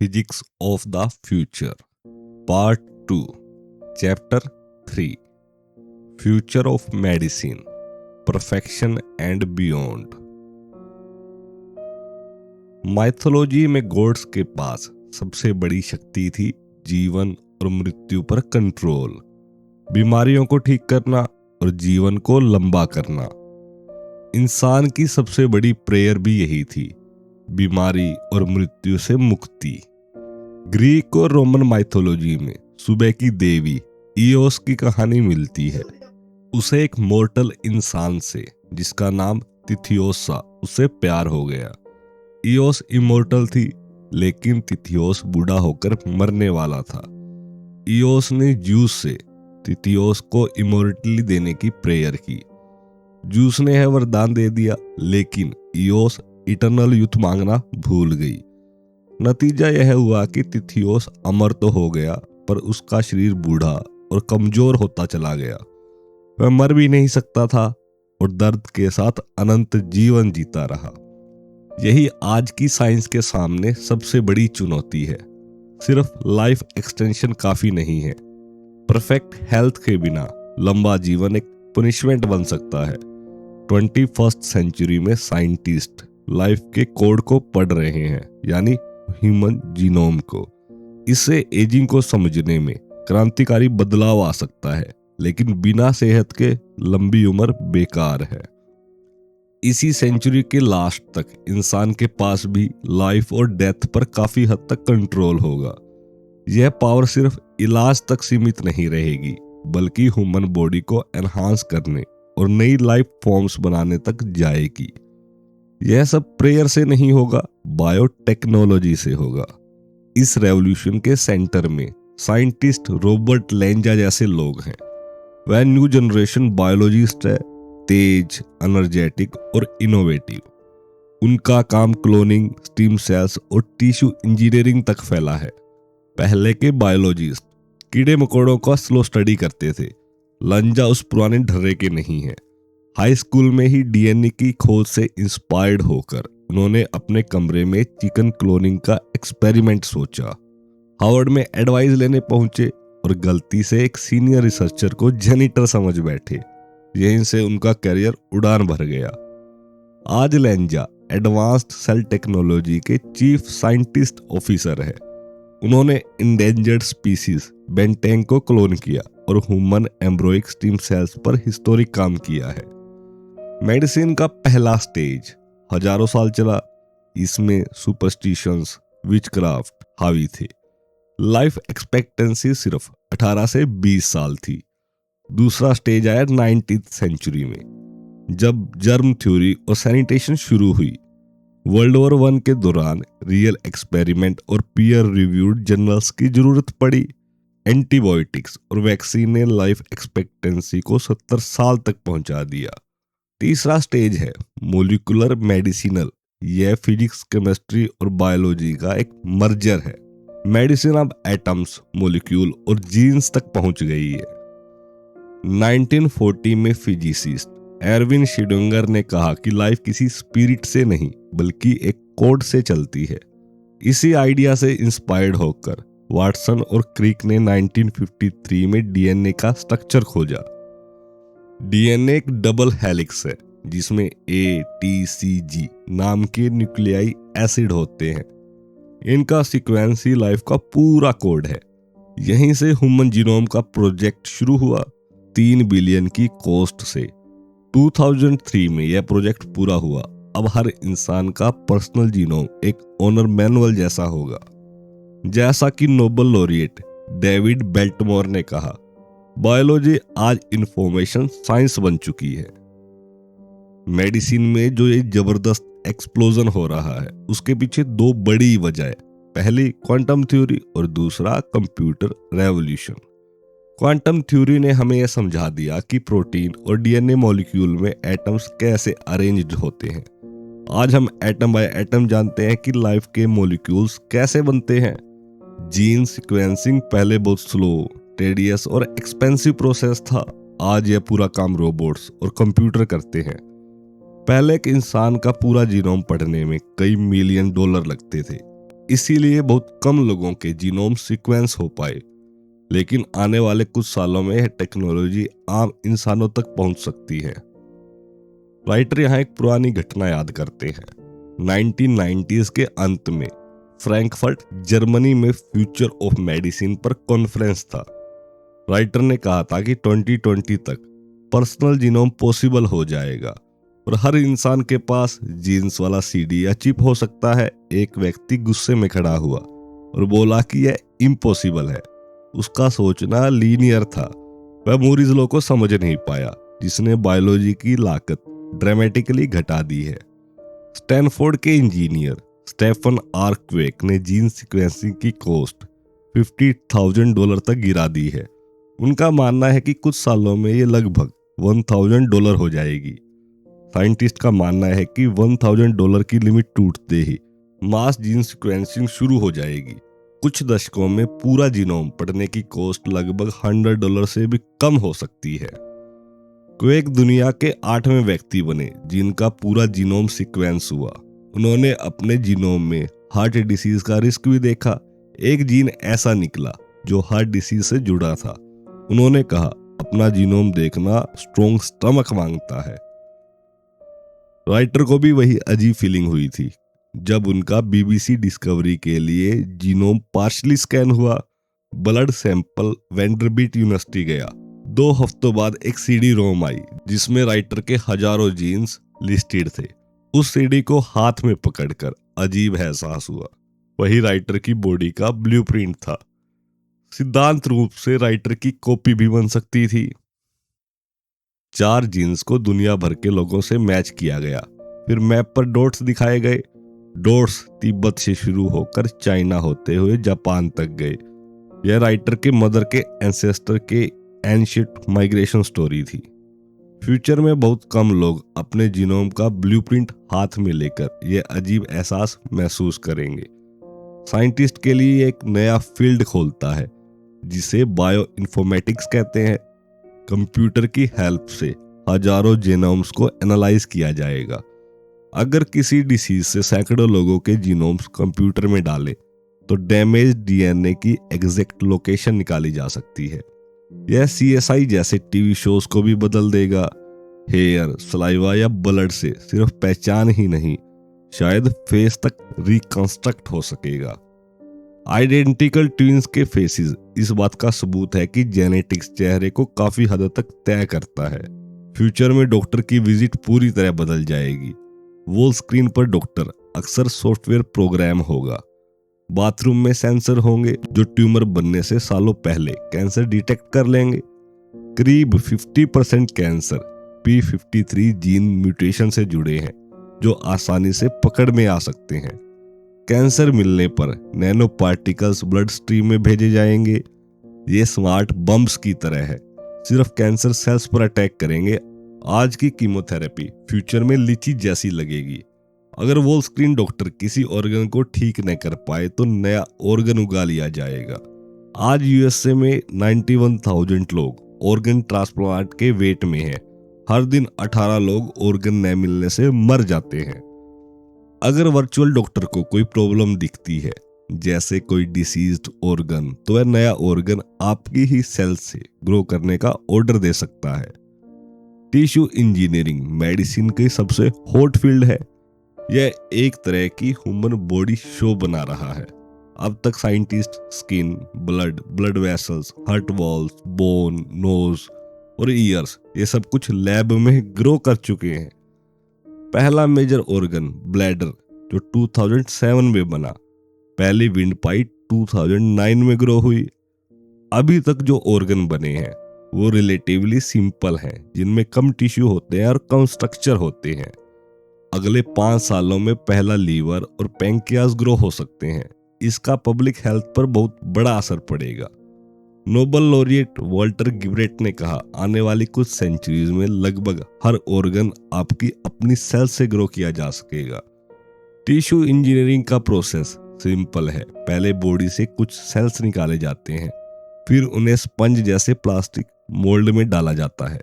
Physics of the Future Part 2 Chapter 3 Future of Medicine Perfection and Beyond। Mythology में God's के पास सबसे बड़ी शक्ति थी जीवन और मृत्यु पर कंट्रोल, बीमारियों को ठीक करना और जीवन को लंबा करना। इंसान की सबसे बड़ी प्रेयर भी यही थी, बीमारी और मृत्यु से मुक्ति। ग्रीक और रोमन माइथोलॉजी में सुबह की देवी ईओस की कहानी मिलती है। उसे एक मोर्टल इंसान से जिसका नाम तिथियोस था उससे प्यार हो गया। ईओस इमोर्टल थी, लेकिन तिथियोस बूढ़ा होकर मरने वाला था। ईओस ने ज्यूस से तिथियोस को इमोर्टली देने की प्रेयर की। ज्यूस ने यह वरदान दे दिया, लेकिन ईओस इटर्नल यूथ मांगना भूल गई। नतीजा यह हुआ कि तिथियोस अमर तो हो गया, पर उसका शरीर बूढ़ा और कमजोर होता चला गया। वह मर भी नहीं सकता था और दर्द के साथ अनंत जीवन जीता रहा। यही आज की साइंस के सामने सबसे बड़ी चुनौती है। सिर्फ लाइफ एक्सटेंशन काफी नहीं है। परफेक्ट हेल्थ के बिना लंबा जीवन एक पनिशमेंट बन सकता है। 21st सेंचुरी में साइंटिस्ट लाइफ के कोड को पढ़ रहे हैं, यानी ह्यूमन जीनोम को। इससे एजिंग को समझने में क्रांतिकारी बदलाव आ सकता है, लेकिन बिना सेहत के लंबी उम्र बेकार है। इसी सेंचुरी के लास्ट तक इंसान के पास भी लाइफ और डेथ पर काफी हद तक कंट्रोल होगा। यह पावर सिर्फ इलाज तक सीमित नहीं रहेगी, बल्कि ह्यूमन बॉडी को एनहांस करने और नई लाइफ फॉर्म्स बनाने तक जाएगी। यह सब प्रेयर से नहीं होगा, बायोटेक्नोलॉजी से होगा। इस रेवोल्यूशन के सेंटर में साइंटिस्ट रॉबर्ट लेंजा जैसे लोग हैं। वह न्यू जनरेशन बायोलॉजिस्ट है, तेज, एनर्जेटिक और इनोवेटिव। उनका काम क्लोनिंग, स्टीम सेल्स और टिश्यू इंजीनियरिंग तक फैला है। पहले के बायोलॉजिस्ट कीड़े मकोड़ों का स्लो स्टडी करते थे। लेंजा उस पुराने ढर्रे के नहीं है। हाई स्कूल में ही डीएनए की खोज से इंस्पायर्ड होकर उन्होंने अपने कमरे में चिकन क्लोनिंग का एक्सपेरिमेंट सोचा। हार्वर्ड में एडवाइस लेने पहुंचे और गलती से एक सीनियर रिसर्चर को जेनिटर समझ बैठे। यहीं से उनका करियर उड़ान भर गया। आज लेंजा एडवांस्ड सेल टेक्नोलॉजी के चीफ साइंटिस्ट ऑफिसर है। उन्होंने इंडेंजर्ड स्पीसीज बेंटेंग को क्लोन किया और ह्यूमन एम्ब्रोइक स्टीम सेल्स पर हिस्टोरिक काम किया है। मेडिसिन का पहला स्टेज हजारों साल चला। इसमें सुपरस्टिशंस, विचक्राफ्ट हावी थे। लाइफ एक्सपेक्टेंसी सिर्फ 18 से 20 साल थी। दूसरा स्टेज आया 19th सेंचुरी में, जब जर्म थ्योरी और सैनिटेशन शुरू हुई। वर्ल्ड वॉर 1 के दौरान रियल एक्सपेरिमेंट और पीयर रिव्यूड जर्नल्स की जरूरत पड़ी। एंटीबायोटिक्स और वैक्सीन ने लाइफ एक्सपेक्टेंसी को 70 साल तक पहुंचा दिया। तीसरा स्टेज है मोलिकुलर मेडिसिनल। यह फिजिक्स, केमिस्ट्री और बायोलॉजी का एक मर्जर है। मेडिसिन अब एटम्स, मॉलिक्यूल और जीन्स तक पहुंच गई है। 1940 में फिजिसिस्ट एरविन श्रोडिंगर ने कहा कि लाइफ किसी स्पिरिट से नहीं, बल्कि एक कोड से चलती है। इसी आइडिया से इंस्पायर्ड होकर वाटसन और क्रिक ने 1953 में डीएनए का स्ट्रक्चर खोजा। डीएनए एक डबल हेलिक्स है, जिसमें ATCG नाम के न्यूक्लियाई एसिड होते हैं। इनका सीक्वेंस ही लाइफ का पूरा कोड है। यहीं से ह्यूमन जीनोम का प्रोजेक्ट शुरू हुआ, 3 बिलियन की कॉस्ट से। 2003 में यह प्रोजेक्ट पूरा हुआ। अब हर इंसान का पर्सनल जीनोम एक ऑनर मैनुअल जैसा होगा। जैसा कि नोबेल लॉरिएट डेविड बेल्टमोर ने कहा, बायोलॉजी आज इंफॉर्मेशन साइंस बन चुकी है। मेडिसिन में जो ये जबरदस्त एक्सप्लोजन हो रहा है, उसके पीछे 2 बड़ी वजह है। पहली क्वांटम थ्योरी और दूसरा कंप्यूटर रेवोल्यूशन। क्वांटम थ्योरी ने हमें यह समझा दिया कि प्रोटीन और डीएनए मॉलिक्यूल में एटम्स कैसे अरेंज्ड होते हैं। आज हम एटम बाय एटम जानते हैं कि लाइफ के मॉलिक्यूल्स कैसे बनते हैं। जीन सीक्वेंसिंग पहले बहुत स्लो, टेडियस और एक्सपेंसिव प्रोसेस था। आज यह पूरा काम रोबोट्स और कंप्यूटर करते हैं। पहले एक इंसान का पूरा जीनोम पढ़ने में कई $1 मिलियन लगते थे। इसीलिए बहुत कम लोगों के जीनोम सीक्वेंस हो पाए, लेकिन आने वाले कुछ सालों में यह टेक्नोलॉजी आम इंसानों तक पहुंच सकती है। राइटर यहाँ एक पुरानी घटना याद करते हैं। 1990s के अंत में फ्रैंकफर्ट जर्मनी में फ्यूचर ऑफ मेडिसिन पर कॉन्फ्रेंस था। राइटर ने कहा था कि 2020 तक पर्सनल जीनोम पॉसिबल हो जाएगा और हर इंसान के पास जीन्स वाला सीडी या चिप हो सकता है। एक व्यक्ति गुस्से में खड़ा हुआ और बोला कि यह इम्पॉसिबल है। उसका सोचना लीनियर था, वह मूरिज लॉ को समझ नहीं पाया, जिसने बायोलॉजी की लागत ड्रामेटिकली घटा दी है। स्टैनफोर्ड के इंजीनियर स्टेफन आर क्वेक ने जीन सीक्वेंसिंग की कॉस्ट $50,000 तक गिरा दी है। उनका मानना है कि कुछ सालों में ये लगभग $1,000 हो जाएगी। साइंटिस्ट का मानना है कि $1,000 की लिमिट टूटते ही मास जीन सीक्वेंसिंग शुरू हो जाएगी। कुछ दशकों में पूरा जीनोम पढ़ने की कॉस्ट लगभग $100 से भी कम हो सकती है। क्वेक दुनिया के 8वें व्यक्ति बने जिनका पूरा जीनोम सीक्वेंस हुआ। उन्होंने अपने जीनोम में हार्ट डिसीज का रिस्क भी देखा। एक जीन ऐसा निकला जो हार्ट डिसीज से जुड़ा था। उन्होंने कहा, अपना जीनोम देखना स्ट्रॉन्ग स्टमक मांगता है। राइटर को भी वही अजीब फीलिंग हुई थी जब उनका बीबीसी डिस्कवरी के लिए जीनोम पार्शली स्कैन हुआ। ब्लड सैंपल वेंडरबिल्ट यूनिवर्सिटी गया। 2 हफ्तों बाद एक सीडी रोम आई जिसमें राइटर के हजारों जीन्स लिस्टेड थे। उस सीडी को हाथ में पकड़कर अजीब एहसास हुआ, वही राइटर की बॉडी का ब्लूप्रिंट था। सिद्धांत रूप से राइटर की कॉपी भी बन सकती थी। 4 जीन्स को दुनिया भर के लोगों से मैच किया गया। फिर मैप पर डॉट्स दिखाए गए। डॉट्स तिब्बत से शुरू होकर चाइना होते हुए जापान तक गए। यह राइटर के मदर के एंसेस्टर के एंशिएंट माइग्रेशन स्टोरी थी। फ्यूचर में बहुत कम लोग अपने जीनोम का ब्लूप्रिंट हाथ में लेकर यह अजीब एहसास महसूस करेंगे। साइंटिस्ट के लिए एक नया फील्ड खोलता है जिसे बायो इन्फॉर्मेटिक्स कहते हैं। कंप्यूटर की हेल्प से हजारों जीनोम्स को एनालाइज किया जाएगा। अगर किसी डिसीज से सैकड़ों लोगों के जीनोम्स कंप्यूटर में डाले तो डैमेज डीएनए की एग्जैक्ट लोकेशन निकाली जा सकती है। यह सीएसआई जैसे टीवी शोज को भी बदल देगा। हेयर, सलाइवा या ब्लड से सिर्फ पहचान ही नहीं, शायद फेस तक रिकंस्ट्रक्ट हो सकेगा। आइडेंटिकल ट्विंस के फेसेस इस बात का सबूत है कि जेनेटिक्स चेहरे को काफी हद तक तय करता है। फ्यूचर में डॉक्टर की विजिट पूरी तरह बदल जाएगी। वॉल स्क्रीन पर डॉक्टर अक्सर सॉफ्टवेयर प्रोग्राम होगा। बाथरूम में सेंसर होंगे जो ट्यूमर बनने से सालों पहले कैंसर डिटेक्ट कर लेंगे। करीब 50% कैंसर P53 जीन म्यूटेशन से जुड़े हैं जो आसानी से पकड़ में आ सकते हैं। कैंसर मिलने पर नैनो पार्टिकल्स ब्लड स्ट्रीम में भेजे जाएंगे। ये स्मार्ट बम्स की तरह है, सिर्फ कैंसर सेल्स पर अटैक करेंगे। आज की कीमोथेरेपी फ्यूचर में लीची जैसी लगेगी। अगर वॉल स्क्रीन डॉक्टर किसी ऑर्गन को ठीक न कर पाए तो नया ऑर्गन उगा लिया जाएगा। आज यूएसए में 91,000 लोग ऑर्गन ट्रांसप्लांट के वेट में हैं। हर दिन 18 लोग ऑर्गन न मिलने से मर जाते हैं। अगर वर्चुअल डॉक्टर को कोई प्रॉब्लम दिखती है, जैसे कोई डिसीज्ड ऑर्गन, तो वह नया ऑर्गन आपकी ही सेल्स से ग्रो करने का ऑर्डर दे सकता है। टिश्यू इंजीनियरिंग मेडिसिन की सबसे हॉट फील्ड है। यह एक तरह की ह्यूमन बॉडी शो बना रहा है। अब तक scientist skin, blood vessels, heart walls, bone, nose और ईयर्स ये सब कुछ लैब में ग्रो कर चुके हैं। पहला मेजर ऑर्गन ब्लैडर जो 2007 में बना, पहली विंड पाइप 2009 में ग्रो हुई। अभी तक जो ऑर्गन बने हैं वो रिलेटिवली सिंपल हैं, जिनमें कम टिश्यू होते हैं और कम स्ट्रक्चर होते हैं। अगले 5 सालों में पहला लीवर और पैंक्रियास ग्रो हो सकते हैं। इसका पब्लिक हेल्थ पर बहुत बड़ा असर पड़ेगा। नोबेल लॉरिएट वाल्टर गिब्रेट ने कहा, आने वाली कुछ सेंचुरीज में लगभग हर ऑर्गन आपकी अपनी सेल से ग्रो किया जा सकेगा। टिश्यू इंजीनियरिंग का प्रोसेस सिंपल है। पहले बॉडी से कुछ सेल्स निकाले जाते हैं, फिर उन्हें स्पंज जैसे प्लास्टिक मोल्ड में डाला जाता है।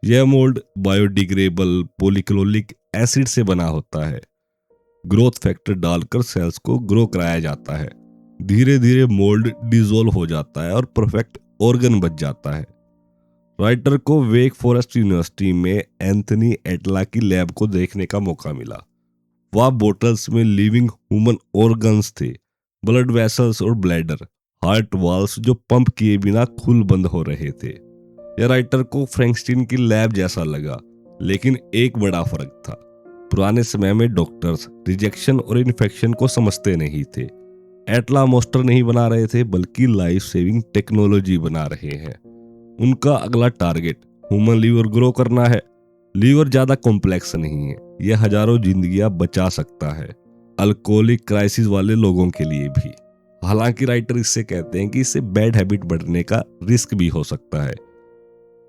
यह मोल्ड बायोडिग्रेडेबल पॉलीक्लोरिक एसिड से बना होता है। ग्रोथ फैक्टर डालकर सेल्स को ग्रो कराया जाता है। धीरे धीरे मोल्ड डिसॉल्व हो जाता है और परफेक्ट ऑर्गन बच जाता है। राइटर को वेक फॉरेस्ट यूनिवर्सिटी में एंथनी एटला की लैब को देखने का मौका मिला। वह बोटल्स में लिविंग ह्यूमन ऑर्गन्स थे, ब्लड वेसल्स और ब्लैडर, हार्ट वाल्व्स जो पंप किए बिना खुल बंद हो रहे थे। यह राइटर को फ्रैंकस्टीन की लैब जैसा लगा, लेकिन एक बड़ा फर्क था। पुराने समय में डॉक्टर्स रिजेक्शन और इन्फेक्शन को समझते नहीं थे। एटला मॉन्स्टर नहीं बना रहे थे, बल्कि लाइफ सेविंग टेक्नोलॉजी बना रहे हैं। उनका अगला टारगेट ह्यूमन लीवर ग्रो करना है। लीवर ज्यादा कॉम्प्लेक्स नहीं है, यह हजारों जिंदगियां बचा सकता है, अल्कोहलिक क्राइसिस वाले लोगों के लिए भी। हालांकि राइटर इससे कहते हैं कि इससे बैड हैबिट बढ़ने का रिस्क भी हो सकता है।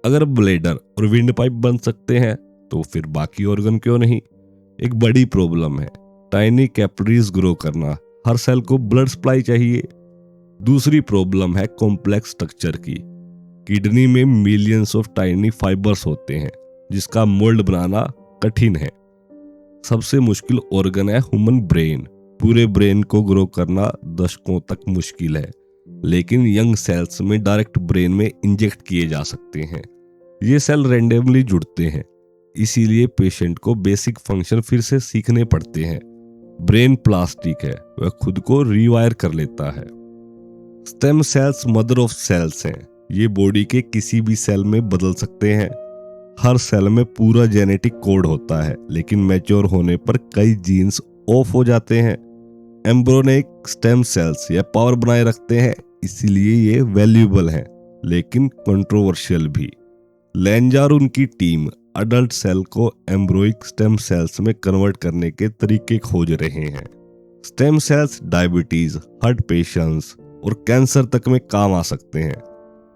अगर ब्लेडर और विंड पाइप बन सकते हैं तो फिर बाकी ऑर्गन क्यों नहीं। एक बड़ी प्रॉब्लम है टाइनी कैपिलरीज ग्रो करना। हर सेल को ब्लड सप्लाई चाहिए। दूसरी प्रॉब्लम है कॉम्प्लेक्स स्ट्रक्चर की। किडनी में मिलियंस ऑफ टाइनी फाइबर्स होते हैं, जिसका मोल्ड बनाना कठिन है। सबसे मुश्किल ऑर्गन है ह्यूमन ब्रेन। पूरे ब्रेन को ग्रो करना दशकों तक मुश्किल है, लेकिन यंग सेल्स में डायरेक्ट ब्रेन में इंजेक्ट किए जा सकते हैं। ये सेल रैंडमली जुड़ते हैं, इसीलिए पेशेंट को बेसिक फंक्शन फिर से सीखने पड़ते हैं। ब्रेन प्लास्टिक है, वह खुद को रीवायर कर लेता है। Stem cells mother of cells हैं। ये बॉडी के किसी भी सेल में बदल सकते हैं। हर सेल में पूरा जेनेटिक कोड होता है, लेकिन मैच्योर होने पर कई जीन्स ऑफ हो जाते हैं। एम्ब्रियोनिक स्टेम सेल्स यह पावर बनाए रखते हैं, इसीलिए ये वैल्यूएबल हैं, लेकिन कंट्रोवर्शियल भी। लैंजा और उनकी टीम अडल्ट सेल को एम्ब्रियोनिक स्टेम सेल्स में कन्वर्ट करने के तरीके खोज रहे हैं। Stem cells diabetes, heart patients और कैंसर तक में काम आ सकते हैं।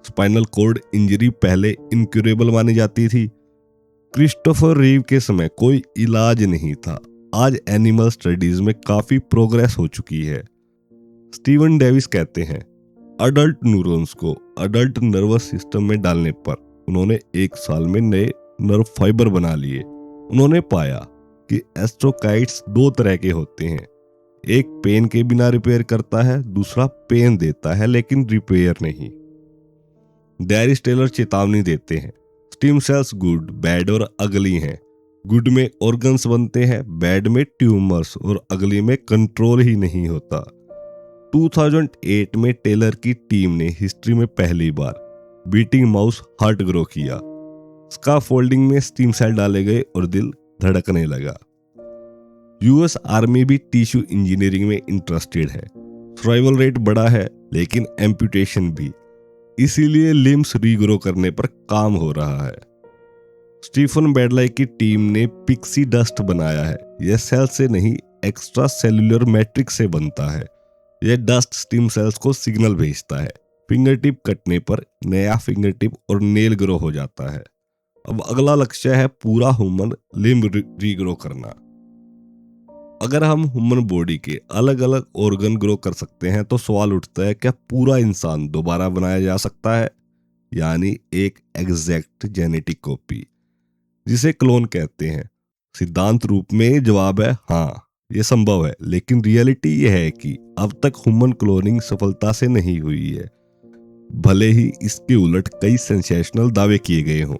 स्पाइनल कॉर्ड इंजरी पहले इनक्यूरेबल मानी जाती थी। क्रिस्टोफर रीव के समय कोई इलाज नहीं था। आज एनिमल स्टडीज में काफी प्रोग्रेस हो चुकी है। स्टीवन डेविस कहते हैं, अडल्ट न्यूरॉन्स को अडल्ट नर्वस सिस्टम में डालने पर उन्होंने 1 साल में नए नर्व फाइबर बना लिए। उन्होंने पाया कि एस्ट्रोकाइट्स 2 तरह के होते हैं। एक पेन के बिना रिपेयर करता है, दूसरा पेन देता है लेकिन रिपेयर नहीं। डैरिस टेलर चेतावनी देते हैं, स्टेम सेल्स गुड, बैड और अगली हैं। गुड में ऑर्गन्स बनते हैं, बैड में ट्यूमर्स और अगली में कंट्रोल ही नहीं होता। 2008 में टेलर की टीम ने हिस्ट्री में पहली बार बीटिंग माउस हार्ट ग्रो किया। स्काफोल्डिंग में स्टीम सेल डाले गए और दिल धड़कने लगा। यूएस आर्मी भी टिश्यू इंजीनियरिंग में इंटरेस्टेड है। सर्वाइवल रेट बड़ा है, लेकिन एम्पुटेशन भी, इसीलिए लिम्स रीग्रो करने पर काम हो रहा है। स्टीफन बेडलाई की टीम ने पिक्सी डस्ट बनाया है। यह सेल से नहीं, एक्स्ट्रा सेल्यूलर मैट्रिक्स से बनता है। यह डस्ट स्टीम सेल्स को सिग्नल भेजता है। फिंगर टिप कटने पर नया फिंगर टिप और नेल ग्रो हो जाता है। अब अगला लक्ष्य है पूरा ह्यूमन लिम्ब रीग्रो करना। अगर हम ह्यूमन बॉडी के अलग अलग ऑर्गन ग्रो कर सकते हैं तो सवाल उठता है, क्या पूरा इंसान दोबारा बनाया जा सकता है, यानी एक एग्जैक्ट जेनेटिक कॉपी, जिसे क्लोन कहते हैं। सिद्धांत रूप में जवाब है हाँ, यह संभव है, लेकिन रियलिटी यह है कि अब तक ह्यूमन क्लोनिंग सफलता से नहीं हुई है, भले ही इसके उलट कई सेंसेशनल दावे किए गए हों।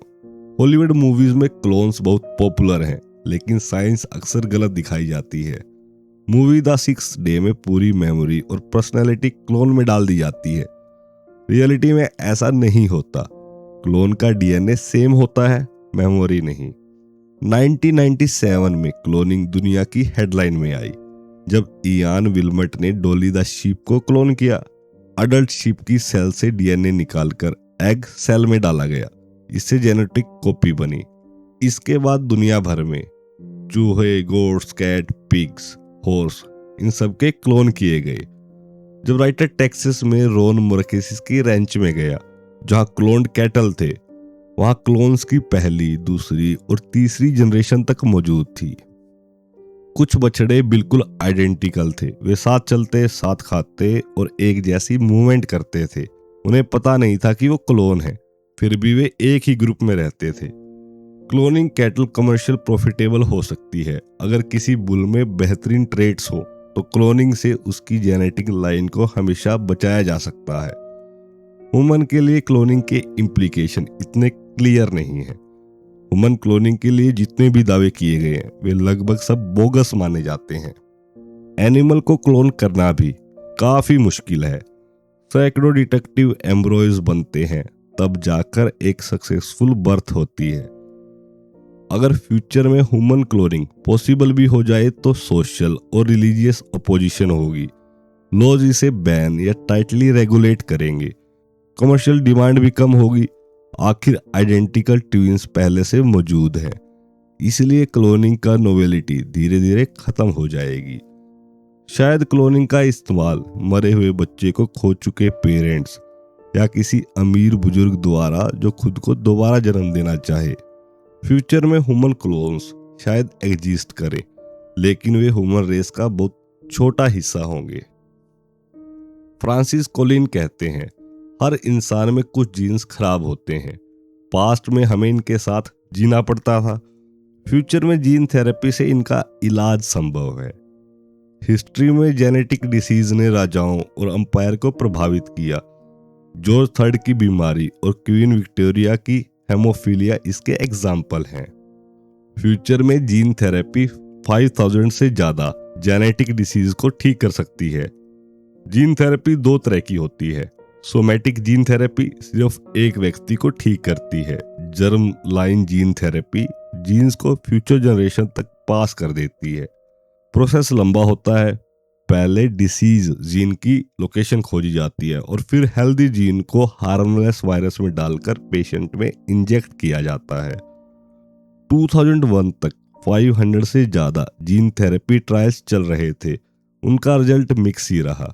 हॉलीवुड मूवीज में क्लोन्स बहुत पॉपुलर हैं, लेकिन साइंस अक्सर गलत दिखाई जाती है। मूवी द 6th डे में पूरी मेमोरी और पर्सनैलिटी क्लोन में डाल दी जाती है। रियलिटी में ऐसा नहीं होता। क्लोन का डीएनए सेम होता है, मेमोरी नहीं। 1997 में क्लोनिंग दुनिया की हेडलाइन में आई, जब इयान विल्मट ने डॉली द शीप को क्लोन किया। अडल्ट शीप की सेल से डीएनए निकालकर एग सेल में डाला गया, इससे जेनेटिक कॉपी बनी। इसके बाद दुनिया भर में चूहे, गोट्स, कैट, पिग्स, हॉर्स, इन सब के क्लोन किए गए। जब राइटर टेक्सास में रोन मुरकेसिस की रैंच में गया, जहां क्लोन्ड कैटल थे, वहां क्लोन्स की पहली, दूसरी और तीसरी जनरेशन तक मौजूद थी। कुछ बछड़े बिल्कुल आइडेंटिकल थे। वे साथ चलते, साथ खाते और एक जैसी मूवमेंट करते थे। उन्हें पता नहीं था कि वो क्लोन है, फिर भी वे एक ही ग्रुप में रहते थे। क्लोनिंग कैटल कमर्शियल प्रॉफिटेबल हो सकती है अगर किसी बुल में बेहतरीन ट्रेट्स हो, तो क्लोनिंग से उसकी जेनेटिक लाइन को हमेशा बचाया जा सकता है। ह्यूमन के लिए क्लोनिंग के इम्प्लीकेशन इतने क्लियर नहीं है। ह्यूमन क्लोनिंग के लिए जितने भी दावे किए गए हैं वे लगभग सब बोगस माने जाते हैं। एनिमल को क्लोन करना भी काफी मुश्किल है। सैकड़ों डिटेक्टिव एम्ब्रॉयज बनते हैं, तब जाकर एक सक्सेसफुल बर्थ होती है। अगर फ्यूचर में ह्यूमन क्लोनिंग पॉसिबल भी हो जाए तो सोशल और रिलीजियस अपोजिशन होगी। लॉज इसे बैन या टाइटली रेगुलेट करेंगे। कमर्शियल डिमांड भी कम होगी। आखिर आइडेंटिकल ट्विंस पहले से मौजूद है, इसलिए क्लोनिंग का नोवेलिटी धीरे धीरे खत्म हो जाएगी। शायद क्लोनिंग का इस्तेमाल मरे हुए बच्चे को खो चुके पेरेंट्स या किसी अमीर बुजुर्ग द्वारा जो खुद को दोबारा जन्म देना चाहे। फ्यूचर में ह्यूमन क्लोन्स शायद एग्जिस्ट करें, लेकिन वे ह्यूमन रेस का बहुत छोटा हिस्सा होंगे। फ्रांसिस कोलिन कहते हैं, हर इंसान में कुछ जीन्स खराब होते हैं। पास्ट में हमें इनके साथ जीना पड़ता था। फ्यूचर में जीन थेरेपी से इनका इलाज संभव है। हिस्ट्री में जेनेटिक डिसीज ने राजाओं और अंपायर को प्रभावित किया। जॉर्ज III की बीमारी और क्वीन विक्टोरिया की हेमोफीलिया इसके एग्जाम्पल हैं। फ्यूचर में जीन थेरेपी 5000 से ज्यादा जेनेटिक डिसीज को ठीक कर सकती है। जीन थेरेपी 2 तरह की होती है। सोमैटिक जीन थेरेपी सिर्फ एक व्यक्ति को ठीक करती है। Germ line gene therapy genes को फ्यूचर जनरेशन तक पास कर देती है। प्रोसेस लंबा होता है। पहले डिसीज जीन की लोकेशन खोजी जाती है और फिर हेल्दी जीन को हार्मलेस वायरस में डालकर पेशेंट में इंजेक्ट किया जाता है। 2001 तक 500 से ज्यादा जीन थेरेपी ट्रायल्स चल रहे थे। उनका रिजल्ट मिक्स ही रहा।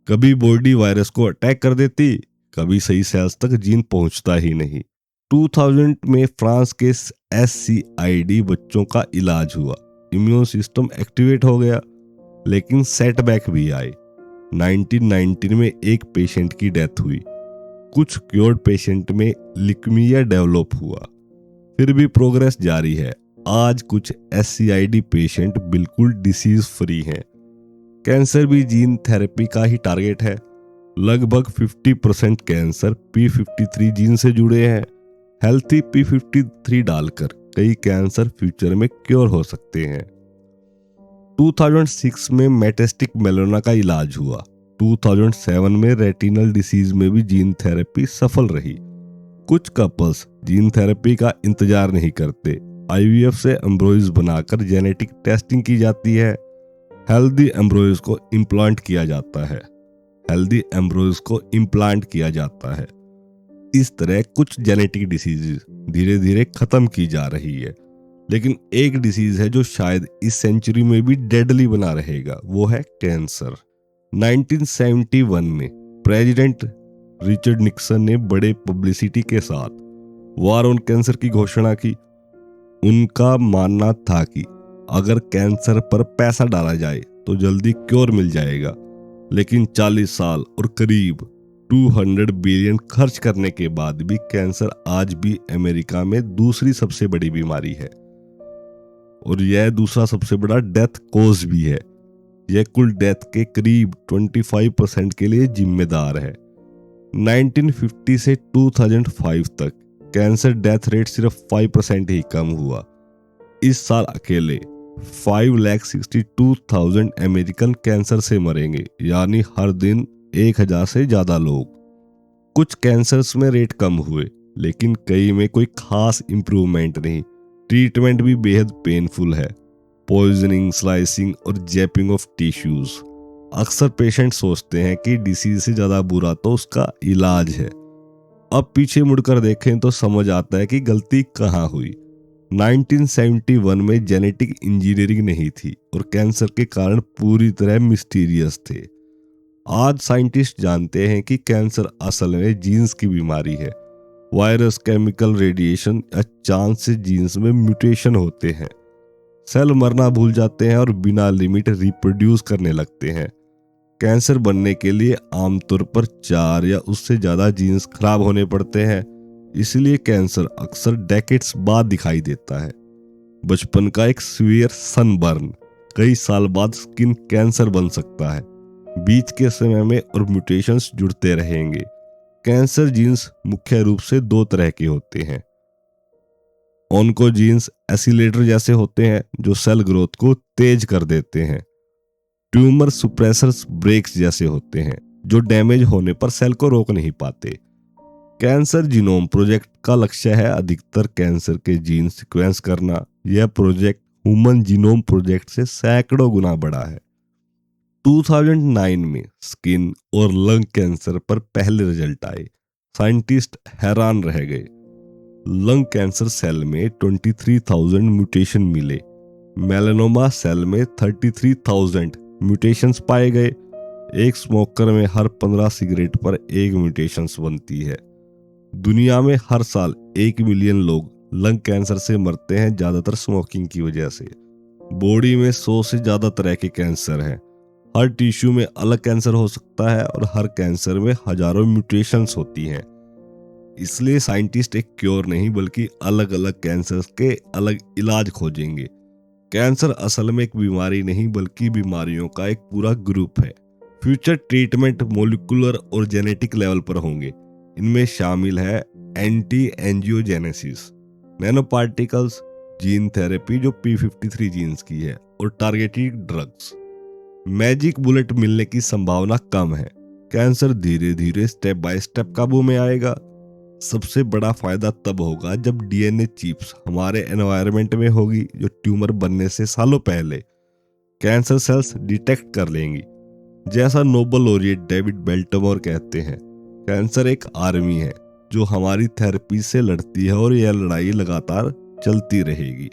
कभी बॉडी वायरस को अटैक कर देती, कभी सही सेल्स तक जीन पहुंचता ही नहीं। 2000 में फ्रांस के SCID बच्चों का इलाज हुआ। इम्यून सिस्टम एक्टिवेट हो गया, लेकिन सेटबैक भी आए। 1919 में एक पेशेंट की डेथ हुई। कुछ क्योर्ड पेशेंट में ल्यूकेमिया डेवलप हुआ। फिर भी प्रोग्रेस जारी है। आज कुछ SCID पेशेंट बिल्कुल डिसीज फ्री हैं। कैंसर भी जीन थेरेपी का ही टारगेट है। लगभग 50% कैंसर P53 जीन से जुड़े हैं। हेल्थी P53 डालकर कई कैंसर फ्यूचर में क्योर हो सकते हैं। 2006 में मेटास्टिक मेलानोमा का इलाज हुआ। 2007 में रेटिनल डिसीज में भी जीन थेरेपी सफल रही। कुछ कपल्स जीन थेरेपी का इंतजार नहीं करते। IVF से एम्ब्रॉयज बनाकर जेनेटिक टेस्टिंग की जाती है। हेल्दी एम्ब्रॉयज को इम्प्लांट किया जाता है। इस तरह कुछ जेनेटिक डिसीज धीरे धीरे खत्म की जा रही है। लेकिन एक डिसीज है जो शायद इस सेंचुरी में भी डेडली बना रहेगा, वो है कैंसर। 1971 में प्रेसिडेंट रिचर्ड निक्सन ने बड़े पब्लिसिटी के साथ वॉर ऑन कैंसर की घोषणा की। उनका मानना था कि अगर कैंसर पर पैसा डाला जाए तो जल्दी क्योर मिल जाएगा। लेकिन 40 साल और करीब 200 बिलियन खर्च करने के बाद भी कैंसर आज भी अमेरिका में दूसरी सबसे बड़ी बीमारी है, और यह दूसरा सबसे बड़ा डेथ कॉज भी है। यह कुल डेथ के करीब 25% के लिए जिम्मेदार है। 1950 से 2005 तक कैंसर डेथ रेट सिर्फ 5% ही कम हुआ। इस साल अकेले 5,62,000 अमेरिकन कैंसर से मरेंगे, यानी हर दिन 1000 से ज्यादा लोग। कुछ कैंसर्स में रेट कम हुए, लेकिन कई में कोई खास इंप्रूवमेंट नहीं। ट्रीटमेंट भी बेहद पेनफुल है। पॉइजनिंग, स्लाइसिंग और जैपिंग ऑफ टिश्यूज। अक्सर पेशेंट सोचते हैं कि डिसीज से ज्यादा बुरा तो उसका इलाज है। अब पीछे मुड़कर देखें तो समझ आता है कि गलती कहाँ हुई। 1971 में जेनेटिक इंजीनियरिंग नहीं थी और कैंसर के कारण पूरी तरह मिस्टीरियस थे। आज साइंटिस्ट जानते हैं कि कैंसर असल में जीन्स की बीमारी है। वायरस, केमिकल, रेडिएशन या चांस से जीन्स में म्यूटेशन होते हैं। सेल मरना भूल जाते हैं और बिना लिमिट रिप्रोड्यूस करने लगते हैं। कैंसर बनने के लिए आमतौर पर 4 या उससे ज्यादा जीन्स खराब होने पड़ते हैं। इसलिए कैंसर अक्सर डेकेड्स बाद दिखाई देता है। बचपन का एक सीवियर सनबर्न कई साल बाद स्किन कैंसर बन सकता है। बीच के समय में और म्यूटेशंस जुड़ते रहेंगे। कैंसर जीन्स मुख्य रूप से दो तरह के होते हैं। ऑन्कोजीन्स एसिलेटर जैसे होते हैं जो सेल ग्रोथ को तेज कर देते हैं। ट्यूमर सुप्रेसर्स ब्रेक्स जैसे होते हैं जो डैमेज होने पर सेल को रोक नहीं पाते। कैंसर जीनोम प्रोजेक्ट का लक्ष्य है अधिकतर कैंसर के जीन सीक्वेंस करना। यह प्रोजेक्ट ह्यूमन जीनोम प्रोजेक्ट से सैकड़ों गुना बड़ा है। 2009 में स्किन और लंग कैंसर पर पहले रिजल्ट आए। साइंटिस्ट हैरान रह गए। लंग कैंसर सेल में 23,000 म्यूटेशन मिले। मेलानोमा सेल में 33,000 म्यूटेशंस पाए गए। एक स्मोकर में हर 15 सिगरेट पर एक म्यूटेशंस बनती है। दुनिया में हर साल 1 मिलियन लोग लंग कैंसर से मरते हैं, ज्यादातर स्मोकिंग की वजह से। बॉडी में 100 से ज्यादा तरह के कैंसर हैं। हर टिश्यू में अलग कैंसर हो सकता है और हर कैंसर में हजारों म्यूटेशंस होती हैं। इसलिए साइंटिस्ट एक क्योर नहीं बल्कि अलग अलग कैंसर के अलग इलाज खोजेंगे। कैंसर असल में एक बीमारी नहीं बल्कि बीमारियों का एक पूरा ग्रुप है। फ्यूचर ट्रीटमेंट मॉलिक्यूलर और जेनेटिक लेवल पर होंगे। इनमें शामिल है anti angiogenesis, nano particles, gene therapy जो P53 जीन्स की है और टारगेटेड ड्रग्स। मैजिक बुलेट मिलने की संभावना कम है। कैंसर धीरे धीरे स्टेप बाय स्टेप काबू में आएगा। सबसे बड़ा फायदा तब होगा जब डीएनए चिप्स हमारे एनवायरनमेंट में होगी जो ट्यूमर बनने से सालों पहले कैंसर सेल्स डिटेक्ट कर लेंगी। जैसा नोबेल लॉरिएट डेविड बेल्टमोर कहते हैं, कैंसर एक आर्मी है जो हमारी थेरेपी से लड़ती है और यह लड़ाई लगातार चलती रहेगी।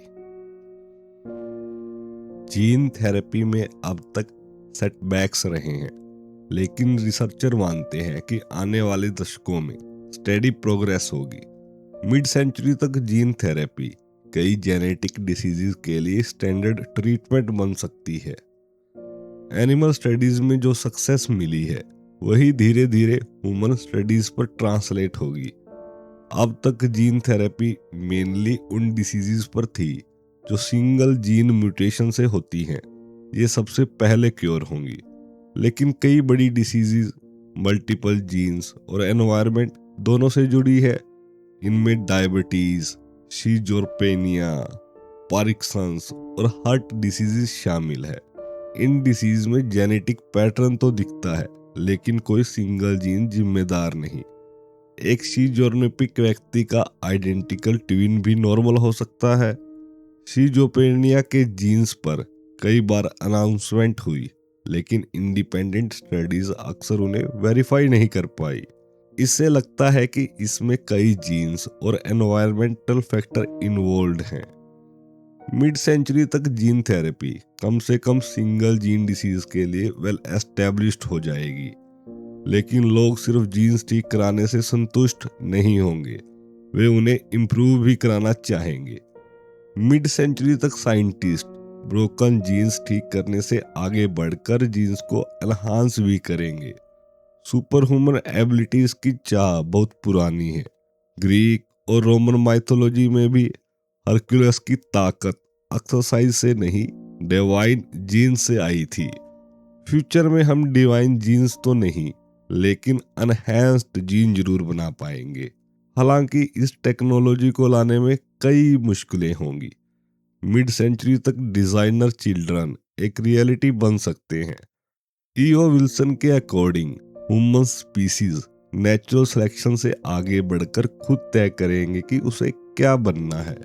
जीन थेरेपी में अब तक सेटबैक्स रहे हैं, लेकिन रिसर्चर मानते हैं कि आने वाले दशकों में स्टेडी प्रोग्रेस होगी। मिड सेंचुरी तक जीन थेरेपी कई जेनेटिक डिसीजेस के लिए स्टैंडर्ड ट्रीटमेंट बन सकती है। एनिमल स्टडीज में जो सक्सेस मिली है वही धीरे धीरे ह्यूमन स्टडीज पर ट्रांसलेट होगी। अब तक जीन थेरेपी मेनली उन डिसीजेस पर थी जो सिंगल जीन म्यूटेशन से होती हैं। ये सबसे पहले क्योर होंगी, लेकिन कई बड़ी डिसीजेस मल्टीपल जीन्स और एनवायरनमेंट दोनों से जुड़ी है। इनमें डायबिटीज, शीजोफ्रेनिया, पार्किंसंस और हार्ट डिसीजेस शामिल है। इन डिसीज में जेनेटिक पैटर्न तो दिखता है, लेकिन कोई सिंगल जीन जिम्मेदार नहीं। एक शीजोफ्रेनिक व्यक्ति का आइडेंटिकल ट्विन भी नॉर्मल हो सकता है। शीजोफ्रेनिया के जीन्स पर कई बार अनाउंसमेंट हुई, लेकिन इंडिपेंडेंट स्टडीज अक्सर उन्हें वेरीफाई नहीं कर पाई। इससे लगता है कि इसमें कई जीन्स और एनवायरमेंटल फैक्टर इन्वॉल्व हैं। मिड सेंचुरी तक जीन थेरेपी कम से कम सिंगल जीन डिसीज के लिए वेल एस्टेब्लिश्ड हो जाएगी, लेकिन लोग सिर्फ जीन्स ठीक कराने से संतुष्ट नहीं होंगे, वे उन्हें इम्प्रूव भी कराना चाहेंगे। मिड सेंचुरी तक साइंटिस्ट ब्रोकन जीन्स ठीक करने से आगे बढ़कर जीन्स को एनहांस भी करेंगे। सुपर ह्यूमन एबिलिटीज की चाह बहुत पुरानी है। ग्रीक और रोमन माइथोलॉजी में भी हरक्यूलस की ताकत एक्सरसाइज से नहीं डिवाइन जीन्स से आई थी। फ्यूचर में हम डिवाइन जीन्स तो नहीं, लेकिन अनहैंस्ड जीन जरूर बना पाएंगे। हालांकि इस टेक्नोलॉजी को लाने में कई मुश्किलें होंगी। मिड सेंचुरी तक डिजाइनर चिल्ड्रन एक रियलिटी बन सकते हैं। ईओ विल्सन के according human species natural selection से आगे बढ़कर खुद तय करेंगे कि उसे क्या बनना है।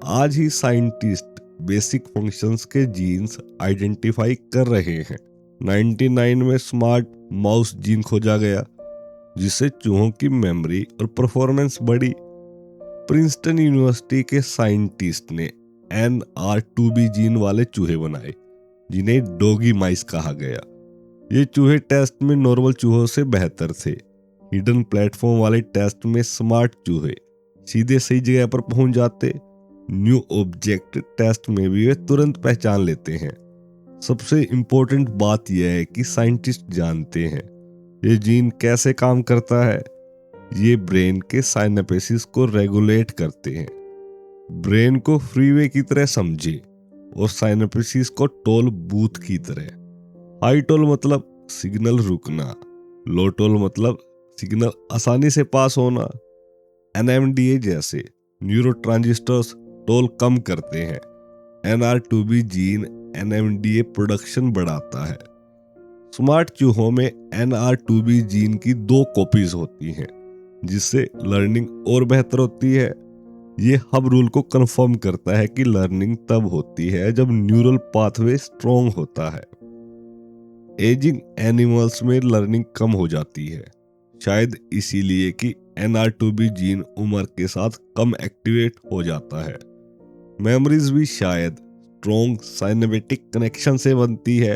आज ही साइंटिस्ट बेसिक फंक्शंस के जीन्स आइडेंटिफाई कर रहे हैं। 99 में स्मार्ट माउस जीन खोजा गया, जिससे चूहों की मेमोरी और परफॉर्मेंस बढ़ी। प्रिंसटन यूनिवर्सिटी के साइंटिस्ट ने NR2B जीन वाले चूहे बनाए, जिन्हें डॉगी माइस कहा गया। ये चूहे टेस्ट में नॉर्मल चूहों से बेहतर थे। हिडन प्लेटफॉर्म वाले टेस्ट में स्मार्ट चूहे सीधे सही जगह पर पहुंच जाते। न्यू ऑब्जेक्ट टेस्ट में भी वे तुरंत पहचान लेते हैं। सबसे इम्पोर्टेंट बात यह है कि साइंटिस्ट जानते हैं ये जीन कैसे काम करता है। ये ब्रेन के साइनेप्सिस को रेगुलेट करते हैं। ब्रेन को फ्रीवे की तरह समझे और साइनेप्सिस को टोल बूथ की तरह। हाई टोल मतलब सिग्नल रुकना, लो टोल मतलब सिग्नल आसानी से पास होना। एनएमडीए जैसे न्यूरो ट्रांजिस्टर्स टोल कम करते हैं। NR2B जीन NMDA प्रोडक्शन बढ़ाता है। स्मार्ट चूहों में NR2B जीन की 2 कॉपीज होती हैं, जिससे लर्निंग और बेहतर होती है। ये हब रूल को कंफर्म करता है कि लर्निंग तब होती है जब न्यूरल पाथवे स्ट्रॉन्ग होता है। एजिंग एनिमल्स में लर्निंग कम हो जाती है, शायद इसीलिए कि NR2B जीन उम्र के साथ कम एक्टिवेट हो जाता है। मेमोरीज भी शायद स्ट्रॉन्ग साइनेप्टिक कनेक्शन से बनती है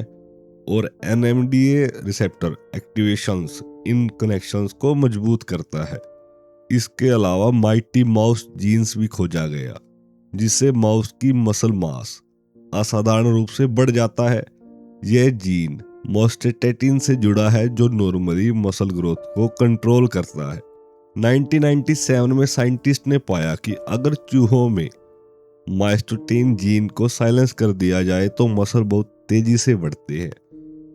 और NMDA रिसेप्टर एक्टिवेशंस इन कनेक्शंस को मजबूत करता है। इसके अलावा माइटी माउस जीन्स भी खोजा गया, जिससे माउस की मसल मास असाधारण रूप से बढ़ जाता है। यह जीन मोस्टेटेटिन से जुड़ा है, जो नॉर्मली मसल ग्रोथ को कंट्रोल करता है। 1997 में साइंटिस्ट ने पाया कि अगर चूहों में माइस्टोटिन जीन को साइलेंस कर दिया जाए तो मसल बहुत तेजी से बढ़ते हैं।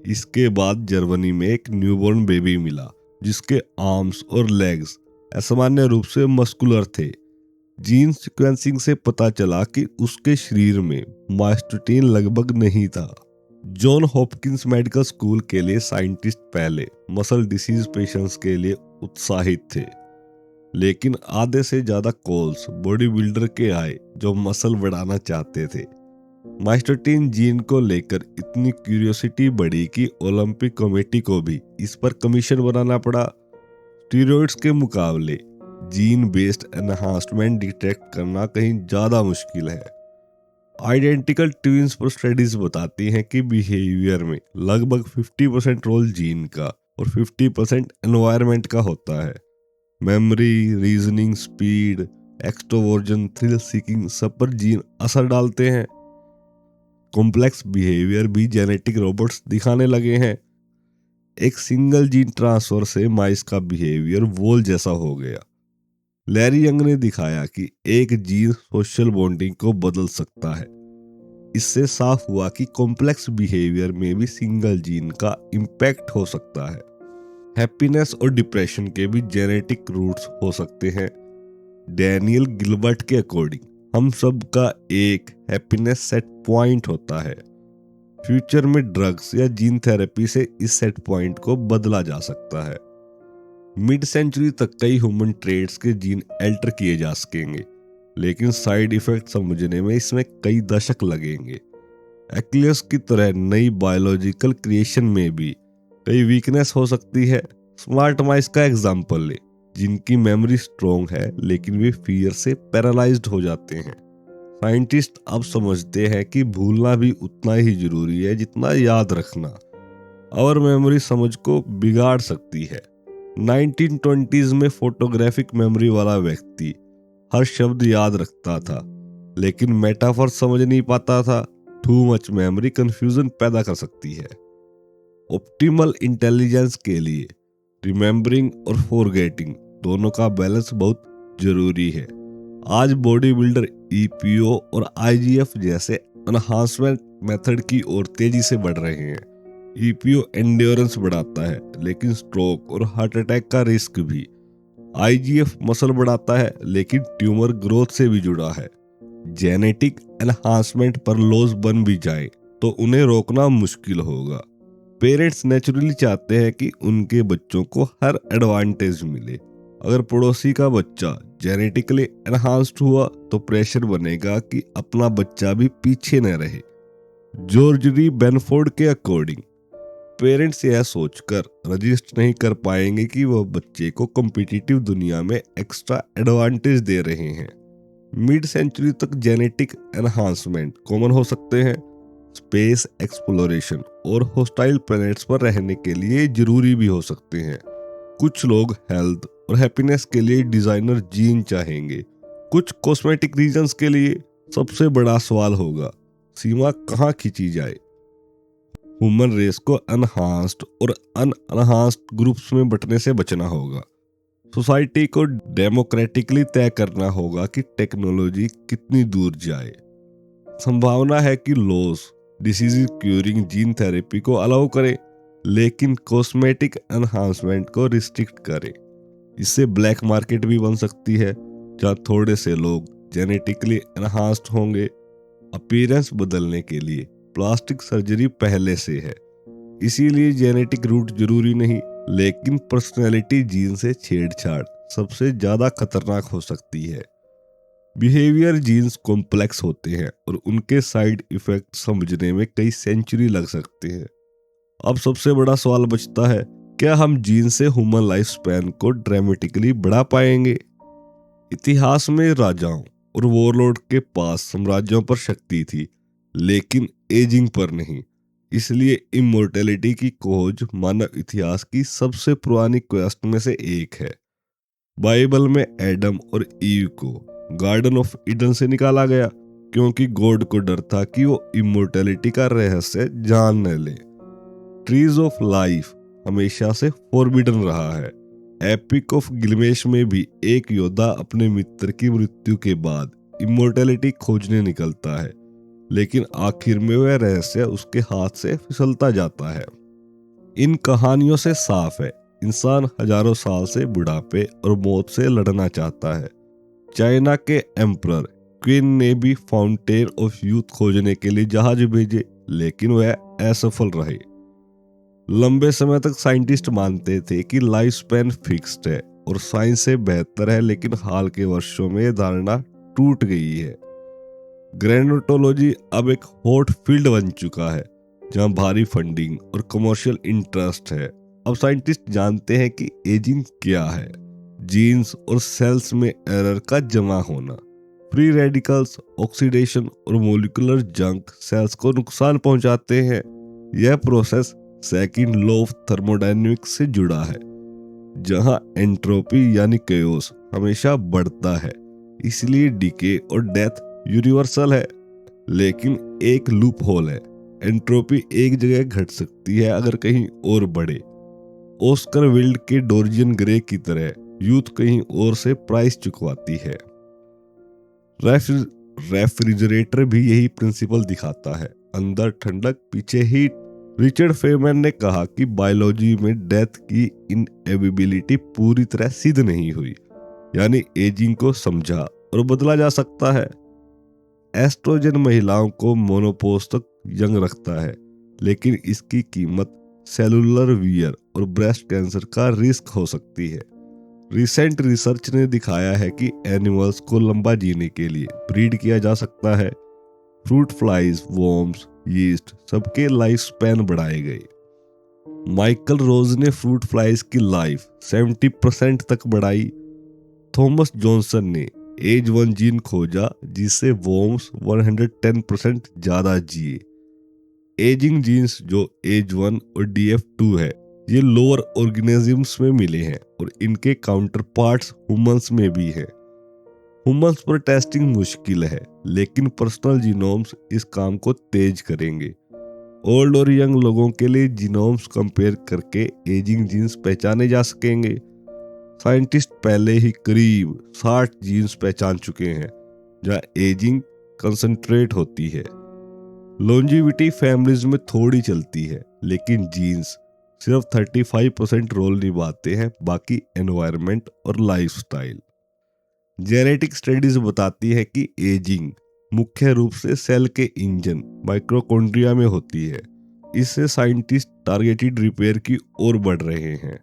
इसके बाद जर्मनी में एक न्यूबॉर्न बेबी मिला, जिसके आर्म्स और लेग्स असामान्य रूप से मस्कुलर थे। जीन सीक्वेंसिंग से पता चला कि उसके शरीर में माइस्टोटिन लगभग नहीं था। जॉन हॉपकिंस मेडिकल स्कूल के लिए साइंटिस्ट पहले मसल डिसीज पेशेंट्स के लिए उत्साहित थे, लेकिन आधे से ज्यादा कॉल्स बॉडी बिल्डर के आए जो मसल बढ़ाना चाहते थे। माइस्टोटिन जीन को लेकर इतनी क्यूरियोसिटी बढ़ी कि ओलंपिक कमेटी को भी इस पर कमीशन बनाना पड़ा। स्टीरॉयड्स के मुकाबले जीन बेस्ड एनहांसमेंट डिटेक्ट करना कहीं ज्यादा मुश्किल है। आइडेंटिकल ट्विंस पर स्टडीज बताती हैं कि बिहेवियर में लगभग 50% रोल जीन का और 50% एनवायरनमेंट का होता है। Memory, reasoning, speed, extroversion, thrill seeking सब पर जीन असर डालते हैं। कॉम्प्लेक्स बिहेवियर भी जेनेटिक रोबोट्स दिखाने लगे हैं। एक सिंगल जीन ट्रांसफर से माइस का बिहेवियर वोल जैसा हो गया। लैरी यंग ने दिखाया कि एक जीन सोशल बॉन्डिंग को बदल सकता है। इससे साफ हुआ कि कॉम्प्लेक्स बिहेवियर में भी सिंगल जीन का इम्पैक्ट हो सकता है। हैप्पीनेस और डिप्रेशन के भी जेनेटिक रूट्स हो सकते हैं। डैनियल गिलबर्ट के अकॉर्डिंग हम सब का एक हैप्पीनेस सेट पॉइंट होता है। फ्यूचर में ड्रग्स या जीन थेरेपी से इस सेट पॉइंट को बदला जा सकता है। मिड सेंचुरी तक कई ह्यूमन ट्रेड्स के जीन अल्टर किए जा सकेंगे, लेकिन साइड इफेक्ट समझने में इसमें कई दशक लगेंगे। एक्लियस की तरह नई बायोलॉजिकल क्रिएशन में भी कई वीकनेस हो सकती है। स्मार्ट माइस का एग्जाम्पल ले, जिनकी मेमोरी स्ट्रॉन्ग है लेकिन वे फियर से पैरालाइज्ड हो जाते हैं। साइंटिस्ट अब समझते हैं कि भूलना भी उतना ही जरूरी है जितना याद रखना, और मेमोरी समझ को बिगाड़ सकती है। 1920s में फोटोग्राफिक मेमोरी वाला व्यक्ति हर शब्द याद रखता था, लेकिन मेटाफर समझ नहीं पाता था। टू मच मेमोरी कंफ्यूजन पैदा कर सकती है। ऑप्टिमल इंटेलिजेंस के लिए रिमेम्बरिंग और फॉरगेटिंग दोनों का बैलेंस बहुत जरूरी है। आज बॉडी बिल्डर EPO और IGF जैसे एनहांसमेंट मेथड की ओर तेजी से बढ़ रहे हैं। EPO एंड्योरेंस बढ़ाता है, लेकिन स्ट्रोक और हार्ट अटैक का रिस्क भी। IGF मसल बढ़ाता है, लेकिन ट्यूमर ग्रोथ से भी जुड़ा है। जेनेटिक एनहांसमेंट पर लॉस बन भी जाए तो उन्हें रोकना मुश्किल होगा। पेरेंट्स नेचुरली चाहते हैं कि उनके बच्चों को हर एडवांटेज मिले। अगर पड़ोसी का बच्चा जेनेटिकली एनहांस्ड हुआ तो प्रेशर बनेगा कि अपना बच्चा भी पीछे न रहे। जॉर्ज डी बेनफोर्ड के अकॉर्डिंग पेरेंट्स यह सोचकर रजिस्ट नहीं कर पाएंगे कि वह बच्चे को कॉम्पिटिटिव दुनिया में एक्स्ट्रा एडवांटेज दे रहे हैं। मिड सेंचुरी तक जेनेटिक एनहांसमेंट कॉमन हो सकते हैं। स्पेस एक्सप्लोरेशन और हॉस्टाइल प्लैनेट्स पर रहने के लिए जरूरी भी हो सकते हैं। कुछ लोग हेल्थ और हैप्पीनेस के लिए डिजाइनर जीन चाहेंगे, कुछ कॉस्मेटिक रीजंस के लिए। सबसे बड़ा सवाल होगा, सीमा कहाँ खींची जाए। ह्यूमन रेस को अनहांस्ड और अनअनहांस्ड ग्रुप्स में बंटने से बचना होगा। सोसाइटी को डेमोक्रेटिकली तय करना होगा कि टेक्नोलॉजी कितनी दूर जाए। संभावना है कि laws disease curing gene therapy को अलाउ करे, लेकिन कॉस्मेटिक एनहांसमेंट को रिस्ट्रिक्ट करे। इससे ब्लैक मार्केट भी बन सकती है, जहां थोड़े से लोग जेनेटिकली एनहांस्ड होंगे। अपीयरेंस बदलने के लिए प्लास्टिक सर्जरी पहले से है, इसीलिए जेनेटिक रूट जरूरी नहीं, लेकिन पर्सनैलिटी जीन से छेड़छाड़ सबसे ज्यादा खतरनाक हो सकती है। बिहेवियर जीन्स कॉम्प्लेक्स होते हैं और उनके साइड इफेक्ट समझने में कई सेंचुरी लग सकते हैं। अब सबसे बड़ा सवाल बचता है, क्या हम जीन से ह्यूमन लाइफ स्पैन को ड्रामेटिकली बढ़ा पाएंगे? इतिहास में राजाओं और वॉरलॉर्ड के पास साम्राज्यों पर शक्ति थी, लेकिन एजिंग पर नहीं। इसलिए इमोर्टेलिटी की खोज मानव इतिहास की सबसे पुरानी क्वेस्ट में से एक है। बाइबल में एडम और ईव को गार्डन ऑफ ईडन से निकाला गया, क्योंकि गॉड को डर था कि वो इमोर्टेलिटी का रहस्य जान न ले। ट्रीज ऑफ लाइफ हमेशा से फॉरबिडन रहा है। एपिक ऑफ गिलमेश में भी एक योद्धा अपने मित्र की मृत्यु के बाद इमोर्टेलिटी खोजने निकलता है, लेकिन आखिर में वह रहस्य उसके हाथ से फिसलता जाता है। इन कहानियों से साफ है, इंसान हजारों साल से बुढ़ापे और मौत से लड़ना चाहता है। चाइना के एम्परर क्वीन ने भी फाउंटेन ऑफ यूथ खोजने के लिए जहाज भेजे, लेकिन वह असफल रहे। लंबे समय तक साइंटिस्ट मानते थे कि लाइफ स्पैन फिक्स्ड है और साइंस से बेहतर है, लेकिन हाल के वर्षों में यह धारणा टूट गई है। ग्रेनेटोलॉजी अब एक हॉट फील्ड बन चुका है, जहां भारी फंडिंग और कमर्शियल इंटरेस्ट है। अब साइंटिस्ट जानते हैं कि एजिंग क्या है। जीन्स और सेल्स में एरर का जमा होना, फ्री रेडिकल्स, ऑक्सीडेशन और मोलिकुलर जंक सेल्स को नुकसान पहुंचाते हैं। यह process second law of thermodynamics से जुड़ा है, जहां एंट्रोपी यानी केओस हमेशा बढ़ता है। इसलिए डीके और डेथ यूनिवर्सल है, लेकिन एक लूप होल है। एंट्रोपी एक जगह घट सकती है अगर कहीं और बढ़े। ऑस्कर विल्ड के डोरियन ग्रे की तरह यूथ कहीं और से प्राइस चुकवाती है। रेफ्रिजरेटर भी यही प्रिंसिपल दिखाता है, अंदर ठंडक पीछे हीट। रिचर्ड फेमैन ने कहा कि बायोलॉजी में डेथ की इनएविबिलिटी पूरी तरह सिद्ध नहीं हुई, यानी एजिंग को समझा और बदला जा सकता है। एस्ट्रोजन महिलाओं को मोनोपोज तक यंग रखता है, लेकिन इसकी कीमत सेलुलर वियर और ब्रेस्ट कैंसर का रिस्क हो सकती है। रिसेंट रिसर्च ने दिखाया है कि एनिमल्स को लंबा जीने के लिए ब्रीड किया जा सकता है। फ्रूट फ्लाइज, वॉर्म्स, यीस्ट सबके लाइफ स्पैन बढ़ाए गए। माइकल रोज ने फ्रूट फ्लाइज की लाइफ 70% तक बढ़ाई। थॉमस जॉनसन ने एज 1 जीन खोजा, जिससे वॉर्म्स 110% ज्यादा जिए। एजिंग जीन्स जो एज 1 और DF2 है, ये लोअर ऑर्गेनिजम्स में मिले हैं और इनके काउंटर पार्ट्स ह्यूमंस में भी हैं। ह्यूमंस पर टेस्टिंग मुश्किल है, लेकिन पर्सनल जीनोम्स इस काम को तेज करेंगे। ओल्ड और यंग लोगों के लिए जीनोम्स कंपेयर करके एजिंग जीन्स पहचाने जा सकेंगे। साइंटिस्ट पहले ही करीब 60 जीन्स पहचान चुके हैं, जहां एजिंग कंसंट्रेट होती है। लॉन्जिविटी फैमिलीज में थोड़ी चलती है, लेकिन जीन्स सिर्फ 35% रोल निभाते हैं, बाकी एनवायरनमेंट और लाइफस्टाइल। जेनेटिक स्टडीज बताती है कि एजिंग मुख्य रूप से सेल के इंजन माइक्रोकॉन्ड्रिया में होती है। इससे साइंटिस्ट टारगेटेड रिपेयर की ओर बढ़ रहे हैं।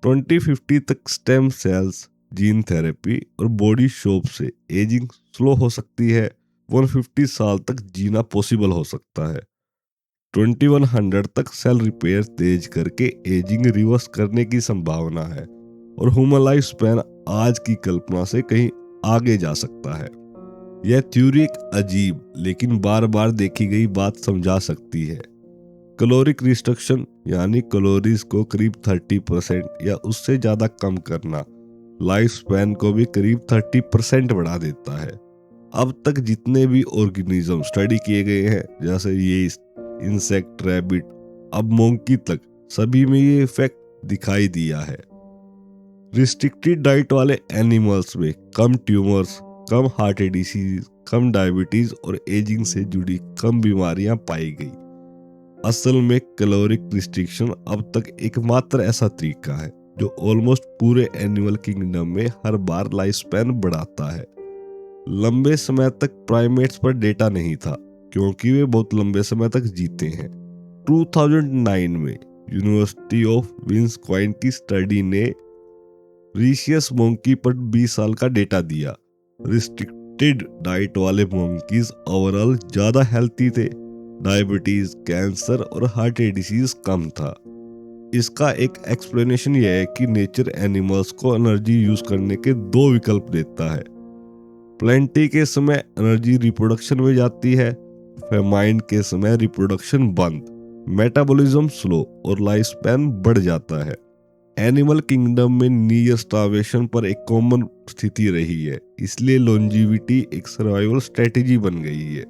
2050 तक स्टेम सेल्स, जीन थेरेपी और बॉडी शॉप से एजिंग स्लो हो सकती है। 150 साल तक जीना पॉसिबल हो सकता है। 2100 तक सेल रिपेयर तेज करके एजिंग रिवर्स करने की संभावना है, और ह्यूमन लाइफ स्पैन आज की कल्पना से कहीं आगे जा सकता है। यह थ्योरी एक अजीब लेकिन बार बार देखी गई बात समझा सकती है। कैलोरिक रिस्ट्रिक्शन यानी कैलोरीज को करीब 30% या उससे ज्यादा कम करना लाइफ स्पैन को भी करीब 30% बढ़ा देता है। अब तक जितने भी ऑर्गेनिज्म स्टडी किए गए हैं, जैसे यीस्ट, इंसेक्ट, रैबिट, अब मोंकी तक, सभी में ये इफेक्ट दिखाई दिया है। रिस्ट्रिक्टेड डाइट वाले एनिमल्स में कम ट्यूमर्स, कम हार्ट डिसीज, कम डायबिटीज और एजिंग से जुड़ी कम बीमारियां पाई गई। असल में कैलोरिक रिस्ट्रिक्शन अब तक एकमात्र ऐसा तरीका है जो ऑलमोस्ट पूरे एनिमल किंगडम में हर बार लाइफ स्पैन बढ़ाता है। लंबे समय तक प्राइमेट्स पर डेटा नहीं था क्योंकि वे बहुत लंबे समय तक जीते हैं। 2009 में यूनिवर्सिटी ऑफ विस्कॉन्सिन की स्टडी ने रीशियस मंकी पर 20 साल का डेटा दिया। रिस्ट्रिक्टेड डाइट वाले मंकीज ओवरऑल ज्यादा हेल्थी थे, डायबिटीज, कैंसर और हार्ट डिसीज कम था। इसका एक एक्सप्लेनेशन यह है कि नेचर एनिमल्स को एनर्जी यूज करने के दो विकल्प देता है। प्लेंटी के समय एनर्जी रिप्रोडक्शन में जाती है, फेमाइन के समय रिप्रोडक्शन बंद, मेटाबॉलिज्म स्लो और लाइफ स्पैन बढ़ जाता है। एनिमल किंगडम में नियर स्टार्वेशन पर एक कॉमन स्थिति रही है, इसलिए लॉन्जिविटी एक सर्वाइवल स्ट्रेटेजी बन गई है।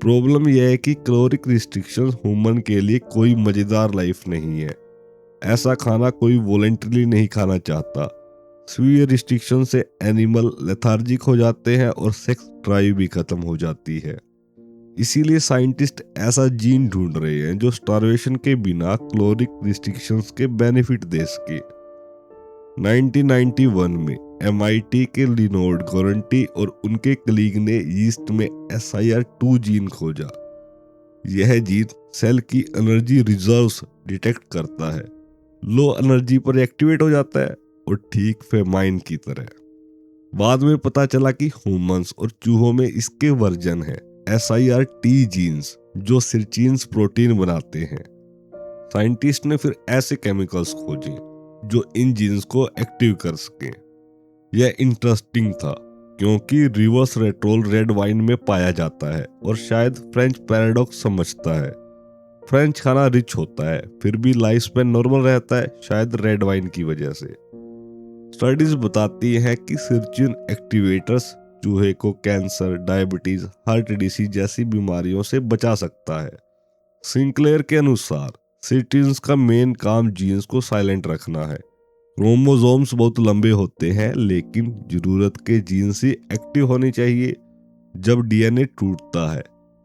प्रॉब्लम यह है कि कैलोरिक रिस्ट्रिक्शन ह्यूमन के लिए कोई मजेदार लाइफ नहीं है। ऐसा खाना कोई वॉलंटरी नहीं खाना चाहता। सीवियर रिस्ट्रिक्शन से एनिमल लेथार्जिक हो जाते हैं और सेक्स ड्राइव भी खत्म हो जाती है। इसीलिए साइंटिस्ट ऐसा जीन ढूंढ रहे हैं जो स्टार्वेशन के बिना कैलोरिक रिस्ट्रिक्शंस के बेनिफिट दे सके। 1991 में MIT के लिनोर्ड गोरंटी और उनके कलीग ने यीस्ट में SIR2 जीन खोजा। यह जीन सेल की एनर्जी रिजर्व्स डिटेक्ट करता है, लो एनर्जी पर एक्टिवेट हो जाता है और ठीक फेमाइन की तरह। बाद में पता चला कि ह्यूमंस और चूहों में इसके वर्जन है SIRT जीन्स जो सिरचीन्स प्रोटीन बनाते हैं। साइंटिस्ट ने फिर ऐसे केमिकल्स खोजे जो इन जीन्स को एक्टिव कर सके। यह इंटरेस्टिंग था क्योंकि रिवर्स रेट्रोल रेड वाइन में पाया जाता है और शायद फ्रेंच पैराडॉक्स समझता है। फ्रेंच खाना रिच होता है फिर भी लाइफ स्पैन नॉर्मल रहता है, शायद रेड वाइन की वजह से। स्टडीज बताती हैं कि सिरचिन एक्टिवेटर्स चूहे को कैंसर, डायबिटीज, हार्ट डिसीज जैसी बीमारियों से बचा सकता है। सिंक्लेयर के अनुसार सिरचिन्स का मेन काम जीन्स को साइलेंट रखना है। क्रोमोसोम्स बहुत लंबे होते हैं लेकिन जरूरत के जीन्स ही एक्टिव होने चाहिए। जब DNA टूटता है,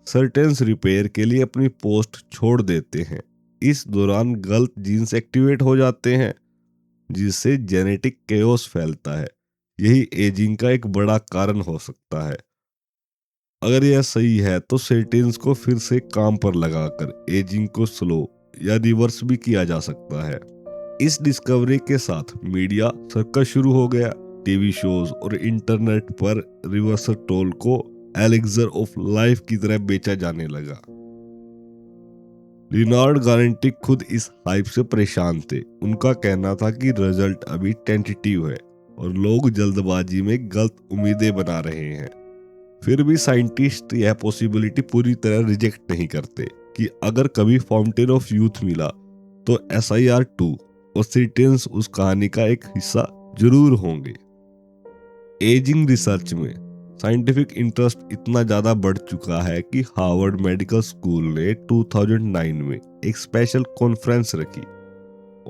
सर्टेन्स रिपेयर के लिए अपनी पोस्ट छोड़ देते हैं। इस दौरान गलत जीन्स एक्टिवेट हो जाते हैं जिससे जेनेटिक केओस फैलता है। यही एजिंग का एक बड़ा कारण हो सकता है। अगर यह सही है तो सर्टेन्स को फिर से काम पर लगाकर एजिंग को स्लो या रिवर्स भी किया जा सकता है। इस डिस्कवरी के साथ मीडिया सर्कस शुरू हो गया। टीवी शोज और इंटरनेट पर रिवर्सटोल को एलिक्सर ऑफ लाइफ की तरह बेचा जाने लगा। लिनार्ड गारंटी खुद इस हाइप से परेशान थे। उनका कहना था कि रिजल्ट अभी टेंटेटिव है और लोग जल्दबाजी में गलत उम्मीदें बना रहे हैं। फिर भी साइंटिस्ट यह पॉसिबिलिटी पूरी तरह रिजेक्ट नहीं करते कि अगर कभी फाउंटेन ऑफ यूथ मिला तो SIR2 और सिरटेन्स उस कहानी का एक हिस्सा जरूर होंगे। एजिंग रिसर्च में साइंटिफिक इंटरेस्ट इतना ज्यादा बढ़ चुका है कि हार्वर्ड मेडिकल स्कूल ने 2009 में एक स्पेशल कॉन्फ्रेंस रखी।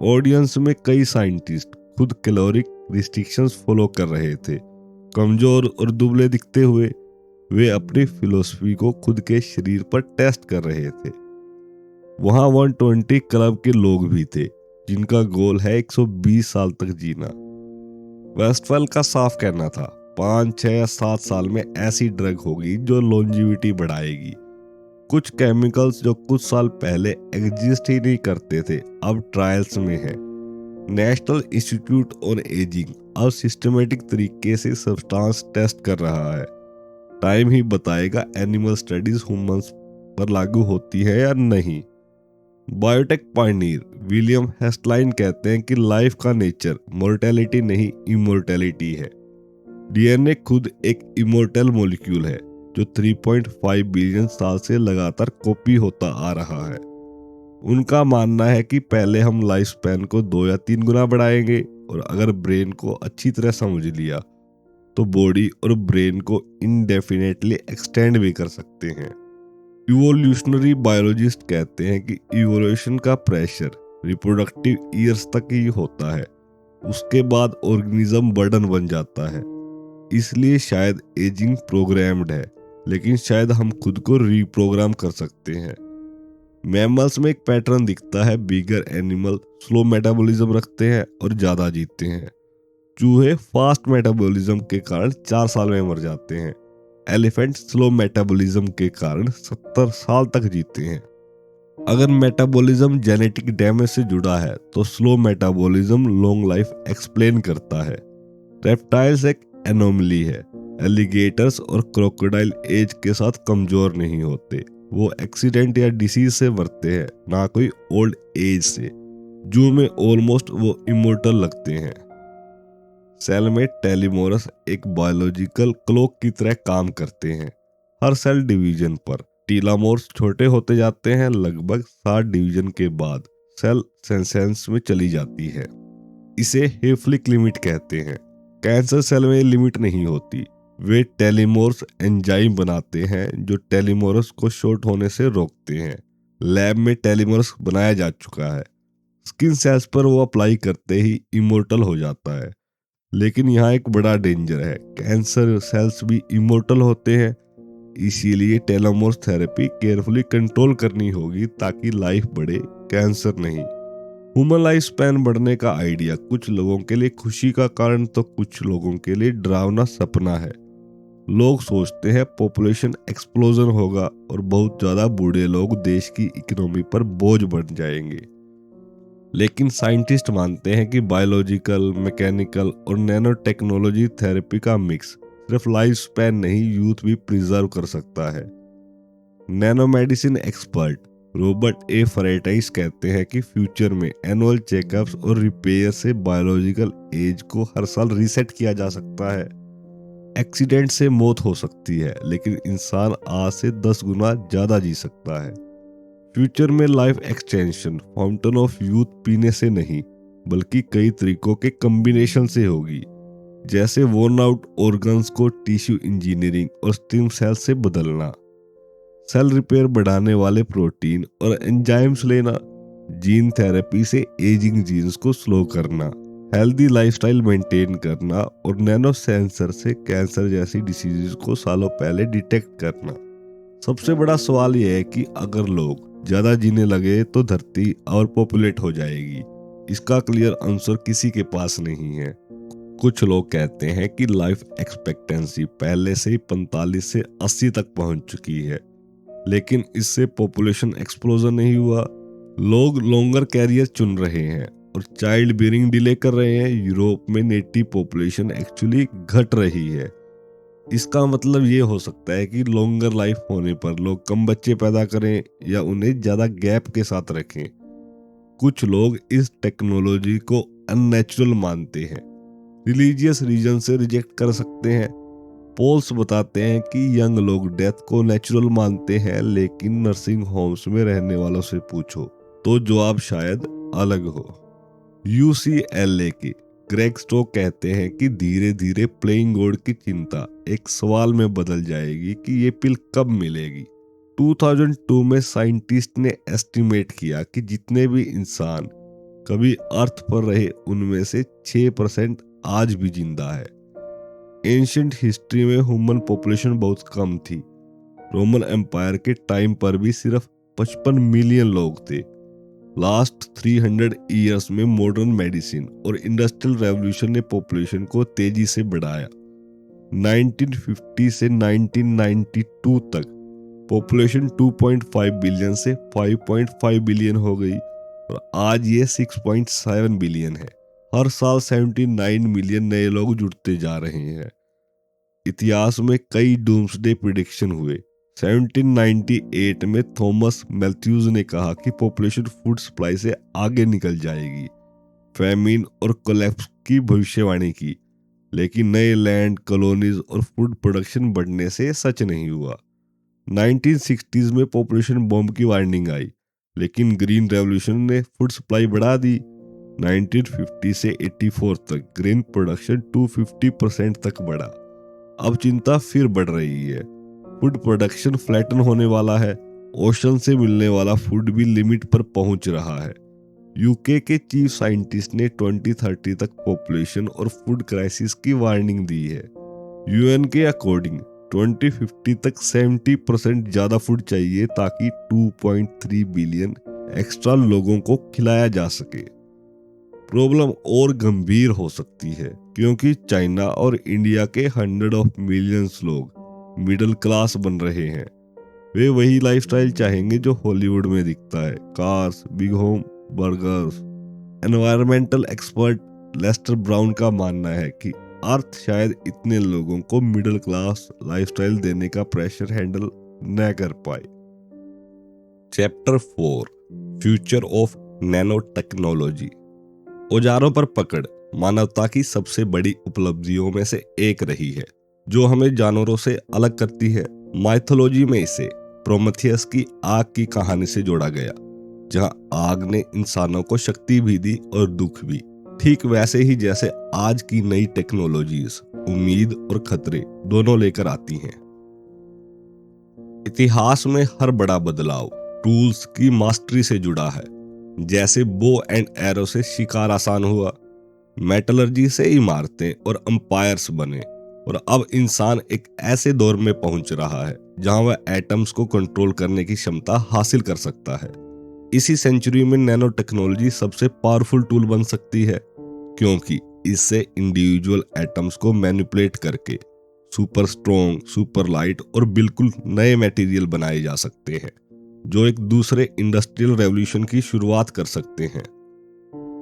ऑडियंस में कई साइंटिस्ट खुद कैलोरिक रिस्ट्रिक्शंस फॉलो कर रहे थे। कमजोर और दुबले दिखते हुए वे अपनी फिलॉसफी को खुद के शरीर पर टेस्ट कर रहे थे। वहां 120 क्लब के लोग भी थे जिनका गोल है 120 साल तक जीना। वेस्टफेल का साफ कहना था 5, 6 या 7 साल में ऐसी ड्रग होगी जो लॉन्जिविटी बढ़ाएगी। कुछ केमिकल्स जो कुछ साल पहले एग्जिस्ट ही नहीं करते थे अब ट्रायल्स में है। नेशनल इंस्टीट्यूट ऑन एजिंग अब सिस्टमेटिक तरीके से सब्सटेंस टेस्ट कर रहा है। टाइम ही बताएगा एनिमल स्टडीज ह्यूमंस पर लागू होती है या नहीं। बायोटेक पायनियर विलियम हेस्टलाइन कहते हैं कि लाइफ का नेचर मोर्टेलिटी नहीं इमोर्टेलिटी है। DNA खुद एक इमोर्टल मॉलिक्यूल है जो 3.5 बिलियन साल से लगातार कॉपी होता आ रहा है। उनका मानना है कि पहले हम लाइफ स्पैन को 2 या 3 गुना बढ़ाएंगे और अगर ब्रेन को अच्छी तरह समझ लिया तो बॉडी और ब्रेन को इनडेफिनेटली एक्सटेंड भी कर सकते हैं। इवोल्यूशनरी बायोलॉजिस्ट कहते हैं कि इवोल्यूशन का प्रेशर रिप्रोडक्टिव ईयर्स तक ही होता है। उसके बाद ऑर्गेनिज्म बर्डन बन जाता है। इसलिए शायद एजिंग प्रोग्राम्ड है, लेकिन शायद हम खुद को रीप्रोग्राम कर सकते हैं। मैमल्स में एक पैटर्न दिखता है, बिगर एनिमल स्लो मेटाबॉलिज्म रखते हैं और ज्यादा जीते हैं। चूहे फास्ट मेटाबॉलिज्म के कारण 4 साल में मर जाते हैं। एलिफेंट स्लो मेटाबॉलिज्म के कारण 70 साल तक जीते हैं। अगर मेटाबॉलिज्म जेनेटिक डैमेज से जुड़ा है तो slow metabolism long life explain करता है। रेप्टाइल्स एक एनोमली है। एलिगेटर्स और क्रोकोडाइल एज के साथ कमजोर नहीं होते, वो एक्सीडेंट या डिसीज से मरते हैं, ना कोई ओल्ड एज से। जू में ऑलमोस्ट वो इमोर्टल लगते हैं। सेल में टेलोमेरस एक बायोलॉजिकल क्लॉक की तरह काम करते हैं। हर सेल डिवीजन पर टेलोमेरस छोटे होते जाते हैं। लगभग 60 डिवीजन के बाद सेल सेंसेंस में चली जाती है। इसे हेफलिक लिमिट कहते हैं। कैंसर सेल में लिमिट नहीं होती। वे टेलोमेरस एंजाइम बनाते हैं जो टेलोमेरस को शॉर्ट होने से रोकते हैं। लैब में टेलोमेरस बनाया जा चुका है। स्किन सेल्स पर वो अप्लाई करते ही इमोर्टल हो जाता है। लेकिन यहाँ एक बड़ा डेंजर है, कैंसर सेल्स भी इमोर्टल होते हैं। इसीलिए टेलोमेरस थेरेपी केयरफुली कंट्रोल करनी होगी ताकि लाइफ बढ़े, कैंसर नहीं। ह्यूमन लाइफ स्पैन बढ़ने का आइडिया कुछ लोगों के लिए खुशी का कारण तो कुछ लोगों के लिए डरावना सपना है। लोग सोचते हैं पॉपुलेशन एक्सप्लोजन होगा और बहुत ज्यादा बूढ़े लोग देश की इकोनॉमी पर बोझ बन जाएंगे। लेकिन साइंटिस्ट मानते हैं कि बायोलॉजिकल, मैकेनिकल और नैनो टेक्नोलॉजी थेरेपी का मिक्स सिर्फ लाइफ स्पैन नहीं, यूथ भी प्रिजर्व कर सकता है। Nano medicine expert Robert A Freitas कहते हैं कि फ्यूचर में एनुअल चेकअप्स और रिपेयर से बायोलॉजिकल एज को हर साल रीसेट किया जा सकता है। एक्सीडेंट से मौत हो सकती है, लेकिन इंसान आज से 10 गुना ज्यादा जी सकता है। फ्यूचर में life extension fountain of youth पीने से नहीं, बल्कि कई तरीकों के कॉम्बिनेशन से होगी, जैसे वोर्न आउट ऑर्गन्स को टिश्यू इंजीनियरिंग और स्टेम सेल से बदलना, सेल रिपेयर बढ़ाने वाले प्रोटीन और एंजाइम्स लेना, जीन थेरेपी से एजिंग जीन्स को स्लो करना, हेल्दी लाइफस्टाइल मेंटेन करना और नैनो सेंसर से कैंसर जैसी डिसीजेस को सालों पहले डिटेक्ट करना। सबसे बड़ा सवाल यह है कि अगर लोग ज्यादा जीने लगे तो धरती और पॉपुलेट हो जाएगी। इसका क्लियर आंसर किसी के पास नहीं है। कुछ लोग कहते हैं कि लाइफ एक्सपेक्टेंसी पहले से ही 45 से 80 तक पहुंच चुकी है, लेकिन इससे पॉपुलेशन एक्सप्लोजन नहीं हुआ। लोग लॉन्गर कैरियर चुन रहे हैं और चाइल्ड बेयरिंग डिले कर रहे हैं। यूरोप में नेटिव पॉपुलेशन एक्चुअली घट रही है। इसका मतलब ये हो सकता है कि लॉन्गर लाइफ होने पर लोग कम बच्चे पैदा करें या उन्हें ज्यादा गैप के साथ रखें। कुछ लोग इस टेक्नोलॉजी को अननेचुरल मानते हैं, रिलीजियस रीजन से रिजेक्ट कर सकते हैं। पोल्स बताते हैं कि यंग लोग डेथ को नेचुरल मानते हैं, लेकिन नर्सिंग होम्स में रहने वालों से पूछो तो जवाब शायद अलग हो। UCLA के ग्रेग स्टोक कहते हैं कि धीरे धीरे प्लेइंग गॉड की चिंता एक सवाल में बदल जाएगी कि ये पिल कब मिलेगी। 2002 में साइंटिस्ट ने एस्टिमेट किया कि जितने भी इंसान कभी अर्थ पर रहे उनमें से 6% आज भी जिंदा है। एंशिएंट हिस्ट्री में ह्यूमन पॉपुलेशन बहुत कम थी। रोमन एम्पायर के टाइम पर भी सिर्फ 55 मिलियन लोग थे। लास्ट 300 ईयर्स में मॉडर्न मेडिसिन और इंडस्ट्रियल रेवोल्यूशन ने पॉपुलेशन को तेजी से बढ़ाया। 1950 से 1992 तक पॉपुलेशन 2.5 बिलियन से 5.5 बिलियन हो गई और आज ये 6.7 बिलियन है। हर साल 79 मिलियन नए लोग जुड़ते जा रहे हैं। इतिहास में कई डूम्सडे प्रिडिक्शन हुए। 1798 में थॉमस मैथ्यूज ने कहा कि पॉपुलेशन फूड सप्लाई से आगे निकल जाएगी। फैमिन और कोलैप्स की भविष्यवाणी की, लेकिन नए लैंड कॉलोनीज और फूड प्रोडक्शन बढ़ने से सच नहीं हुआ। 1960s में पॉपुलेशन बॉम्ब की वार्निंग आई, लेकिन ग्रीन रेवोल्यूशन ने फूड सप्लाई बढ़ा दी। 1950 से 84 तक ग्रेन प्रोडक्शन 250% तक बढ़ा। अब चिंता फिर बढ़ रही है। फूड प्रोडक्शन फ्लैटन होने वाला है। ओशन से मिलने वाला फूड भी लिमिट पर पहुंच रहा है। यूके के चीफ साइंटिस्ट ने 2030 तक पॉपुलेशन और फूड क्राइसिस की वार्निंग दी है। यूएन के अकॉर्डिंग 2050 तक 70% ज्यादा फूड चाहिए ताकि 2.3 बिलियन एक्स्ट्रा लोगों को खिलाया जा सके। प्रॉब्लम और गंभीर हो सकती है क्योंकि चाइना और इंडिया के 100 ऑफ मिलियंस लोग मिडिल क्लास बन रहे हैं। वे वही लाइफस्टाइल चाहेंगे जो हॉलीवुड में दिखता है, cars, big home, burgers. Environmental expert Lester Brown का मानना है कि अर्थ शायद इतने लोगों को मिडिल क्लास लाइफस्टाइल देने का प्रेशर हैंडल न कर पाए। Chapter 4 future of nano technology. औजारों पर पकड़ मानवता की सबसे बड़ी उपलब्धियों में से एक रही है, जो हमें जानवरों से अलग करती है। माइथोलॉजी में इसे प्रोमेथियस की आग की कहानी से जोड़ा गया, जहां आग ने इंसानों को शक्ति भी दी और दुख भी। ठीक वैसे ही जैसे आज की नई टेक्नोलॉजीज उम्मीद और खतरे दोनों लेकर आती हैं। इतिहास में हर बड़ा बदलाव टूल्स की मास्टरी से जुड़ा है। जैसे बो एंड एरो से शिकार आसान हुआ, मेटलर्जी से इमारतें और अंपायर्स बने, और अब इंसान एक ऐसे दौर में पहुंच रहा है जहां वह एटम्स को कंट्रोल करने की क्षमता हासिल कर सकता है। इसी सेंचुरी में नैनो टेक्नोलॉजी सबसे पावरफुल टूल बन सकती है, क्योंकि इससे इंडिविजुअल एटम्स को मैनिपुलेट करके सुपर स्ट्रॉन्ग, सुपर लाइट और बिल्कुल नए मटेरियल बनाए जा सकते हैं, जो एक दूसरे इंडस्ट्रियल रेवोल्यूशन की शुरुआत कर सकते हैं।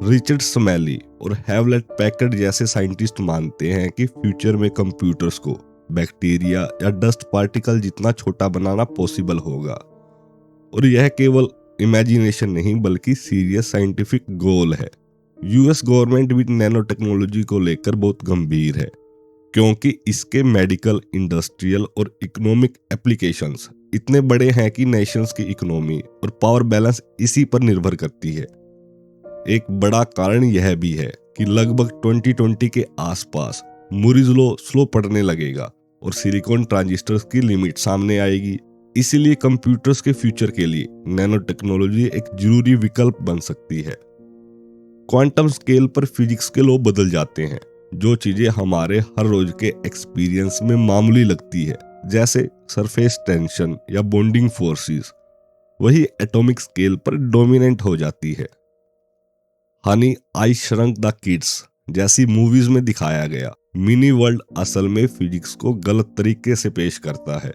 रिचर्ड स्मेली और हेवलेट पैकर्ड जैसे साइंटिस्ट मानते हैं कि फ्यूचर में कंप्यूटर्स को बैक्टीरिया या डस्ट पार्टिकल जितना छोटा बनाना पॉसिबल होगा, और यह केवल इमेजिनेशन नहीं बल्कि सीरियस साइंटिफिक गोल है। यूएस गवर्नमेंट भी नैनो टेक्नोलॉजी को लेकर बहुत गंभीर है, क्योंकि इसके मेडिकल, इंडस्ट्रियल और इकोनॉमिक एप्लीकेशंस इतने बड़े हैं कि नेशंस की इकोनॉमी और पावर बैलेंस इसी पर निर्भर करती है। एक बड़ा कारण यह भी है कि लगभग 2020 के आसपास मूरीज लॉ स्लो पड़ने लगेगा और सिलिकॉन ट्रांजिस्टर्स की लिमिट सामने आएगी। इसीलिए कंप्यूटर्स के फ्यूचर के लिए नैनो टेक्नोलॉजी एक जरूरी विकल्प बन सकती है। क्वांटम स्केल पर फिजिक्स के लॉ बदल जाते हैं। जो चीजें हमारे हर रोज के एक्सपीरियंस में मामूली लगती है, जैसे सरफेस टेंशन या बॉन्डिंग फोर्सेस, वही एटॉमिक स्केल पर डोमिनेंट हो जाती है। हनी आई श्रंक द किड्स जैसी मूवीज में दिखाया गया मिनी वर्ल्ड असल में फिजिक्स को गलत तरीके से पेश करता है,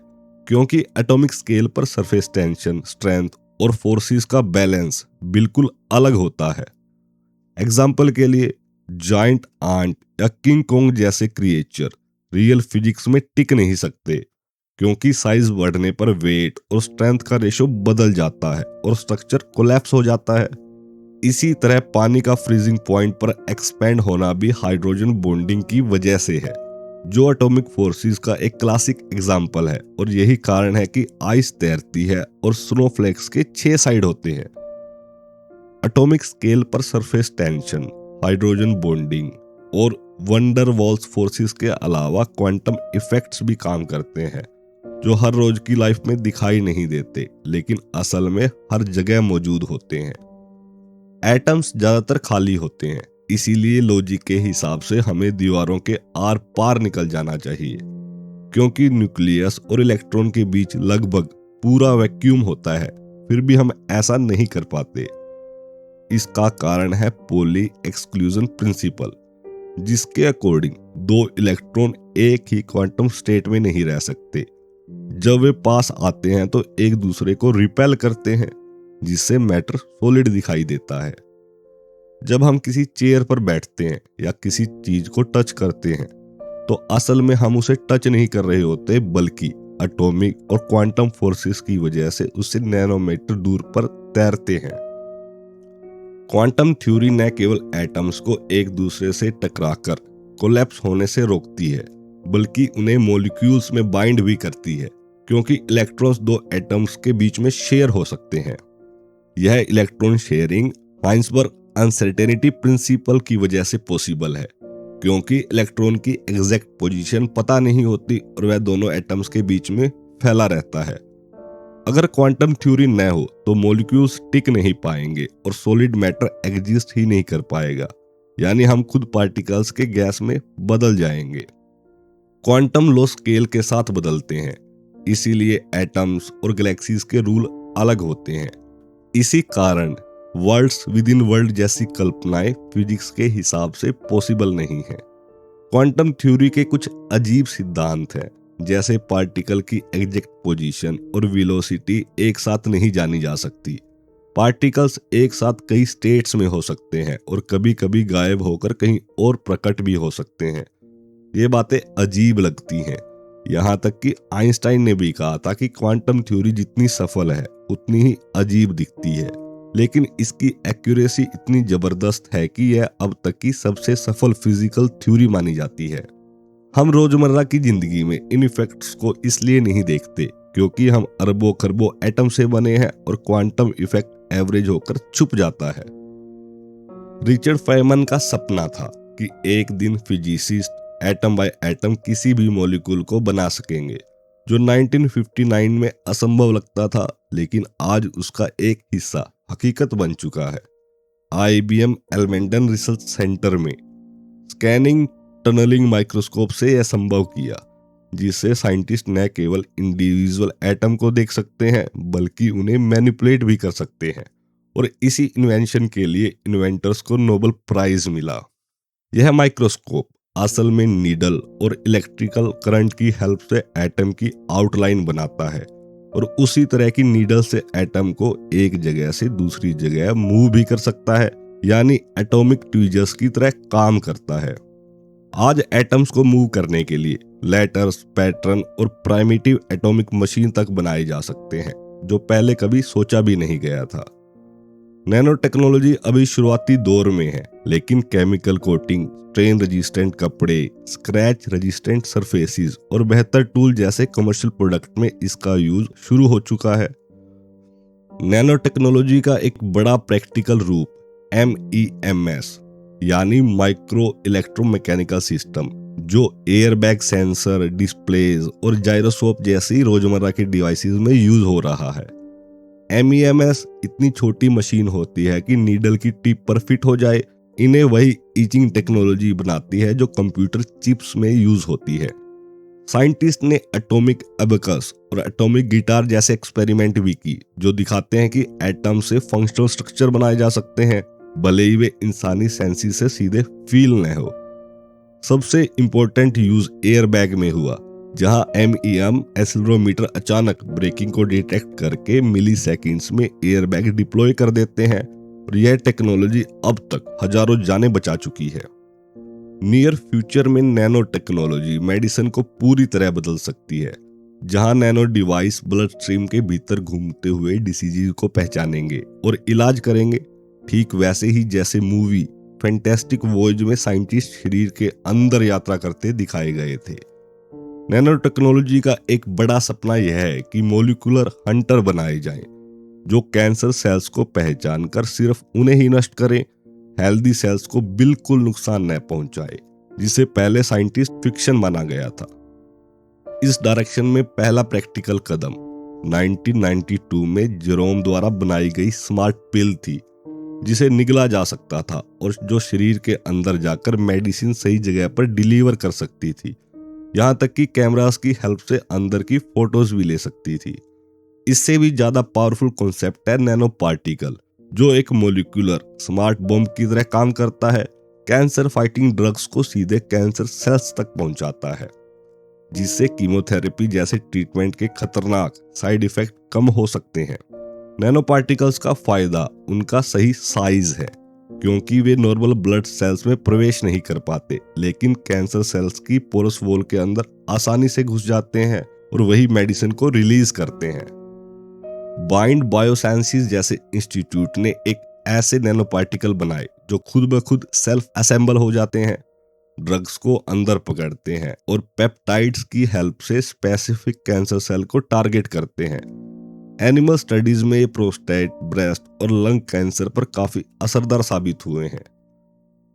क्योंकि एटॉमिक स्केल पर सरफेस टेंशन, स्ट्रेंथ और फोर्सेस का बैलेंस बिल्कुल अलग होता है। एग्जाम्पल के लिए जायंट आंट या किंग कोंग जैसे क्रिएचर रियल फिजिक्स में टिक नहीं सकते, क्योंकि साइज बढ़ने पर वेट और स्ट्रेंथ का रेशो बदल जाता है और स्ट्रक्चर कोलैप्स हो जाता है। इसी तरह पानी का फ्रीजिंग पॉइंट पर एक्सपेंड होना भी हाइड्रोजन बॉन्डिंग की वजह से है, जो एटॉमिक फोर्सेस का एक क्लासिक एग्जाम्पल है। और यही कारण है कि आइस तैरती है और स्नोफ्लेक्स के 6 साइड होते हैं। एटॉमिक स्केल पर सरफेस टेंशन, हाइड्रोजन बॉन्डिंग और वंडर वॉल्स फोर्सेस के अलावा क्वांटम इफेक्ट्स भी काम करते हैं, जो हर रोज की लाइफ में दिखाई नहीं देते लेकिन असल में हर जगह मौजूद होते हैं। एटम्स ज्यादातर खाली होते हैं, इसीलिए लॉजिक के हिसाब से हमें दीवारों के आर पार निकल जाना चाहिए, क्योंकि न्यूक्लियस और इलेक्ट्रॉन के बीच लगभग पूरा वैक्यूम होता है, फिर भी हम ऐसा नहीं कर पाते। इसका कारण है पॉली एक्सक्लूजन प्रिंसिपल, जिसके अकॉर्डिंग 2 इलेक्ट्रॉन एक ही क्वांटम स्टेट में नहीं रह सकते। जब वे पास आते हैं तो एक दूसरे को रिपेल करते हैं, जिससे मैटर सॉलिड दिखाई देता है। जब हम किसी चेयर पर बैठते हैं या किसी चीज को टच करते हैं तो असल में हम उसे टच नहीं कर रहे होते, बल्कि एटॉमिक और क्वांटम फोर्सेस की वजह से उससे नैनोमीटर दूर पर तैरते हैं। क्वांटम थ्योरी न केवल एटम्स को एक दूसरे से टकराकर कोलैप्स होने से रोकती है, बल्कि उन्हें मॉलिक्यूल्स में बाइंड भी करती है, क्योंकि इलेक्ट्रॉन्स 2 एटम्स के बीच में शेयर हो सकते हैं। यह इलेक्ट्रॉन शेयरिंग हाइंसबर्ग अनसर्टेनिटी प्रिंसिपल की वजह से पॉसिबल है, क्योंकि इलेक्ट्रॉन की एग्जैक्ट पोजीशन पता नहीं होती और वह दोनों एटम्स के बीच में फैला रहता है। अगर क्वांटम थ्योरी न हो तो मॉलिक्यूल्स टिक नहीं पाएंगे और सॉलिड मैटर एग्जिस्ट ही नहीं कर पाएगा, यानी हम खुद पार्टिकल्स के गैस में बदल जाएंगे। क्वांटम लॉ स्केल के साथ बदलते हैं, इसीलिए एटम्स और गैलेक्सीज के रूल अलग होते हैं। इसी कारण वर्ल्ड्स विद इन वर्ल्ड जैसी कल्पनाएं फिजिक्स के हिसाब से पॉसिबल नहीं है। क्वांटम थ्योरी के कुछ अजीब सिद्धांत हैं, जैसे पार्टिकल की एग्जैक्ट पोजीशन और वेलोसिटी एक साथ नहीं जानी जा सकती। पार्टिकल्स एक साथ कई स्टेट्स में हो सकते हैं और कभी कभी गायब होकर कहीं और प्रकट भी हो सकते हैं। ये बातें अजीब लगती हैं, यहाँ तक कि आइंस्टाइन ने भी कहा था कि क्वांटम थ्योरी जितनी सफल है उतनी ही अजीब दिखती है, लेकिन इसकी एक्यूरेसी इतनी जबरदस्त है कि यह अब तक की सबसे सफल फिजिकल थ्योरी मानी जाती है। हम रोजमर्रा की जिंदगी में इन इफेक्ट्स को इसलिए नहीं देखते क्योंकि हम अरबों खरबों एटम से बने हैं और क्वांटम इफेक्ट एवरेज होकर छुप जाता है। रिचर्ड फेयरमैन का सपना था कि एक दिन फिजिसिस्ट एटम बाय एटम किसी भी मॉलिक्यूल को बना सकेंगे, जो 1959 में असंभव लगता था, लेकिन आज उसका एक हिस्सा हकीकत बन चुका है। IBM एल्मेंटन रिसर्च सेंटर में स्कैनिंग टनलिंग माइक्रोस्कोप से यह संभव किया, जिससे साइंटिस्ट न केवल इंडिविजुअल एटम को देख सकते हैं बल्कि उन्हें मैनिपुलेट भी कर सकते हैं, और इसी इन्वेंशन के लिए इन्वेंटर्स को नोबेल प्राइज मिला। यह माइक्रोस्कोप असल में नीडल और इलेक्ट्रिकल करंट की हेल्प से एटम की आउटलाइन बनाता है और उसी तरह की नीडल से एटम को एक जगह से दूसरी जगह मूव भी कर सकता है, यानी एटॉमिक ट्वीजर्स की तरह काम करता है। आज एटम्स को मूव करने के लिए लेटर्स, पैटर्न और प्राइमिटिव एटॉमिक मशीन तक बनाए जा सकते हैं, जो पहले कभी सोचा भी नहीं गया था। नैनो टेक्नोलॉजी अभी शुरुआती दौर में है, लेकिन केमिकल कोटिंग, स्ट्रेन रेजिस्टेंट कपड़े, स्क्रैच रेजिस्टेंट सरफेसिस और बेहतर टूल जैसे कमर्शियल प्रोडक्ट में इसका यूज शुरू हो चुका है। नैनो टेक्नोलॉजी का एक बड़ा प्रैक्टिकल रूप MEMS यानी माइक्रो इलेक्ट्रोमैकेनिकल सिस्टम, जो एयरबैग, सेंसर, डिस्प्लेज और जायरोस्कोप जैसी रोजमर्रा के डिवाइसेस में यूज हो रहा है। MEMS इतनी छोटी मशीन होती है कि नीडल की टिप पर फिट हो जाए। इन्हें वही इचिंग टेक्नोलॉजी बनाती है जो कंप्यूटर चिप्स में यूज होती है। साइंटिस्ट ने एटॉमिक अबेकस और एटॉमिक गिटार जैसे एक्सपेरिमेंट भी की, जो दिखाते हैं कि एटम से फंक्शनल स्ट्रक्चर बनाए जा सकते हैं, भले ही वे इंसानी सेंसेस से सीधे फील न हो। सबसे इंपॉर्टेंट यूज एयरबैग में हुआ, जहां MEM एक्सेलेरोमीटर अचानक ब्रेकिंग को डिटेक्ट करके मिली सेकेंड्स में एयरबैग डिप्लॉय कर देते हैं, और यह टेक्नोलॉजी अब तक हजारों जानें बचा चुकी है। नियर फ्यूचर में नैनो टेक्नोलॉजी मेडिसिन को पूरी तरह बदल सकती है, जहां नैनो डिवाइस ब्लड स्ट्रीम के भीतर घूमते हुए डिसीज को पहचानेंगे और इलाज करेंगे, ठीक वैसे ही जैसे मूवी फैंटास्टिक वॉयज में साइंटिस्ट शरीर के अंदर यात्रा करते दिखाए गए थे। नैनो टेक्नोलॉजी का एक बड़ा सपना यह है कि मॉलिक्यूलर हंटर बनाए जाएं, जो कैंसर सेल्स को पहचान कर सिर्फ उन्हें ही नष्ट करें, हेल्दी सेल्स को बिल्कुल नुकसान न पहुंचाए, जिसे पहले साइंटिस्ट फिक्शन माना गया था। इस डायरेक्शन में पहला प्रैक्टिकल कदम 1992 में जेरोम द्वारा बनाई गई स्मार्ट पिल थी, जिसे निगला जा सकता था और जो शरीर के अंदर जाकर मेडिसिन सही जगह पर डिलीवर कर सकती थी। यहाँ तक कि कैमरास की हेल्प से अंदर की फोटोज भी ले सकती थी। इससे भी ज्यादा पावरफुल कॉन्सेप्ट है नैनो पार्टिकल, जो एक मोलिकुलर स्मार्ट बम की तरह काम करता है। कैंसर फाइटिंग ड्रग्स को सीधे कैंसर सेल्स तक पहुंचाता है, जिससे कीमोथेरेपी जैसे ट्रीटमेंट के खतरनाक साइड इफेक्ट कम हो सकते हैं। नैनो पार्टिकल्स का फायदा उनका सही साइज है, क्योंकि वे नॉर्मल ब्लड सेल्स में प्रवेश नहीं कर पाते, लेकिन कैंसर सेल्स की पोरस वॉल के अंदर आसानी से घुस जाते हैं और वही मेडिसिन को रिलीज करते हैं। बाइंड बायोसाइंसेस जैसे इंस्टीट्यूट ने एक ऐसे नैनो पार्टिकल बनाए जो खुद ब खुद सेल्फ असेंबल हो जाते हैं, ड्रग्स को अंदर पकड़ते हैं और पेप्टाइड्स की हेल्प से स्पेसिफिक कैंसर सेल को टारगेट करते हैं। एनिमल स्टडीज में ये प्रोस्टेट, ब्रेस्ट और लंग कैंसर पर काफी असरदार साबित हुए हैं।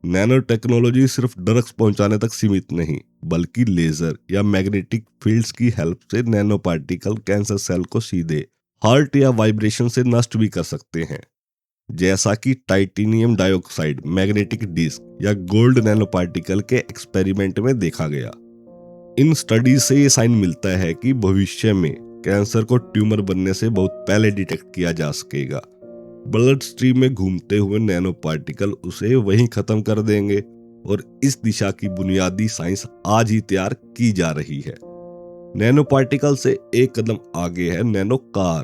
नैनो टेक्नोलॉजी सिर्फ ड्रग्स पहुंचाने तक सीमित नहीं, बल्कि लेजर या मैग्नेटिक फील्ड्स की हेल्प से नैनो पार्टिकल कैंसर सेल को सीधे हार्ट या वाइब्रेशन से नष्ट भी कर सकते हैं, जैसा कि टाइटेनियम डाइऑक्साइड, मैग्नेटिक डिस्क या गोल्ड नैनो पार्टिकल के एक्सपेरिमेंट में देखा गया। इन स्टडीज से ये साइन मिलता है कि भविष्य में कैंसर को ट्यूमर बनने से बहुत पहले डिटेक्ट किया जा सकेगा। ब्लड स्ट्रीम में घूमते हुए नैनो पार्टिकल उसे वहीं खत्म कर देंगे और इस दिशा की बुनियादी साइंस आज ही तैयार की जा रही है। नैनो पार्टिकल से एक कदम आगे है नैनो कार,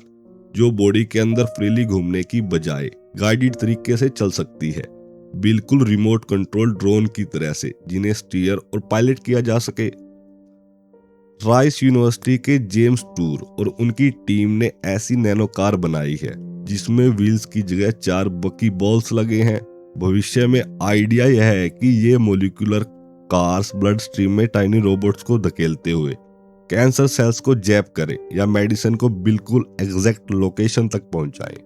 जो बॉडी के अंदर फ्रीली घूमने की बजाय गाइडेड तरीके से चल सकती है, बिल्कुल रिमोट कंट्रोल ड्रोन की तरह से, जिन्हें स्टीयर और पायलट किया जा सके। राइस यूनिवर्सिटी के जेम्स टूर और उनकी टीम ने ऐसी नैनो कार बनाई है जिसमें व्हील्स की जगह 4 बकी बॉल्स लगे हैं। भविष्य में आइडिया यह है कि ये मोलिकुलर कार्स ब्लड स्ट्रीम में टाइनी रोबोट्स को धकेलते हुए कैंसर सेल्स को जैप करें या मेडिसिन को बिल्कुल एग्जैक्ट लोकेशन तक पहुंचाएं।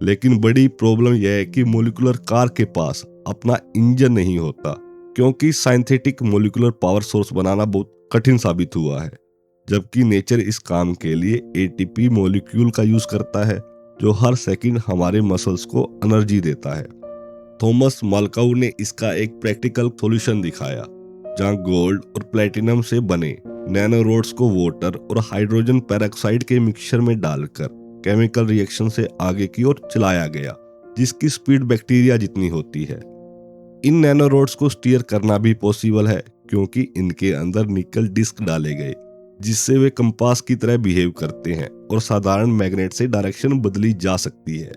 लेकिन बड़ी प्रॉब्लम यह है कि मोलिकुलर कार के पास अपना इंजन नहीं होता, क्योंकि साइंथेटिक मोलिकुलर पावर सोर्स बनाना बहुत कठिन साबित हुआ है, जबकि नेचर इस काम के लिए एटीपी मॉलिक्यूल का यूज करता है, जो हर सेकंड हमारे मसल्स को एनर्जी देता है। थॉमस माल्काउ ने इसका एक प्रैक्टिकल सॉल्यूशन दिखाया, जहां गोल्ड और प्लेटिनम से बने नैनो रोड्स को वाटर और हाइड्रोजन पेरोक्साइड के मिक्सचर में डालकर केमिकल रिएक्शन से आगे की ओर चलाया गया, जिसकी स्पीड बैक्टीरिया जितनी होती है। इन नैनो रोड्स को स्टीयर करना भी पॉसिबल है, क्योंकि इनके अंदर निकल डिस्क डाले गए, जिससे वे कंपास की तरह बिहेव करते हैं और साधारण मैग्नेट से डायरेक्शन बदली जा सकती है।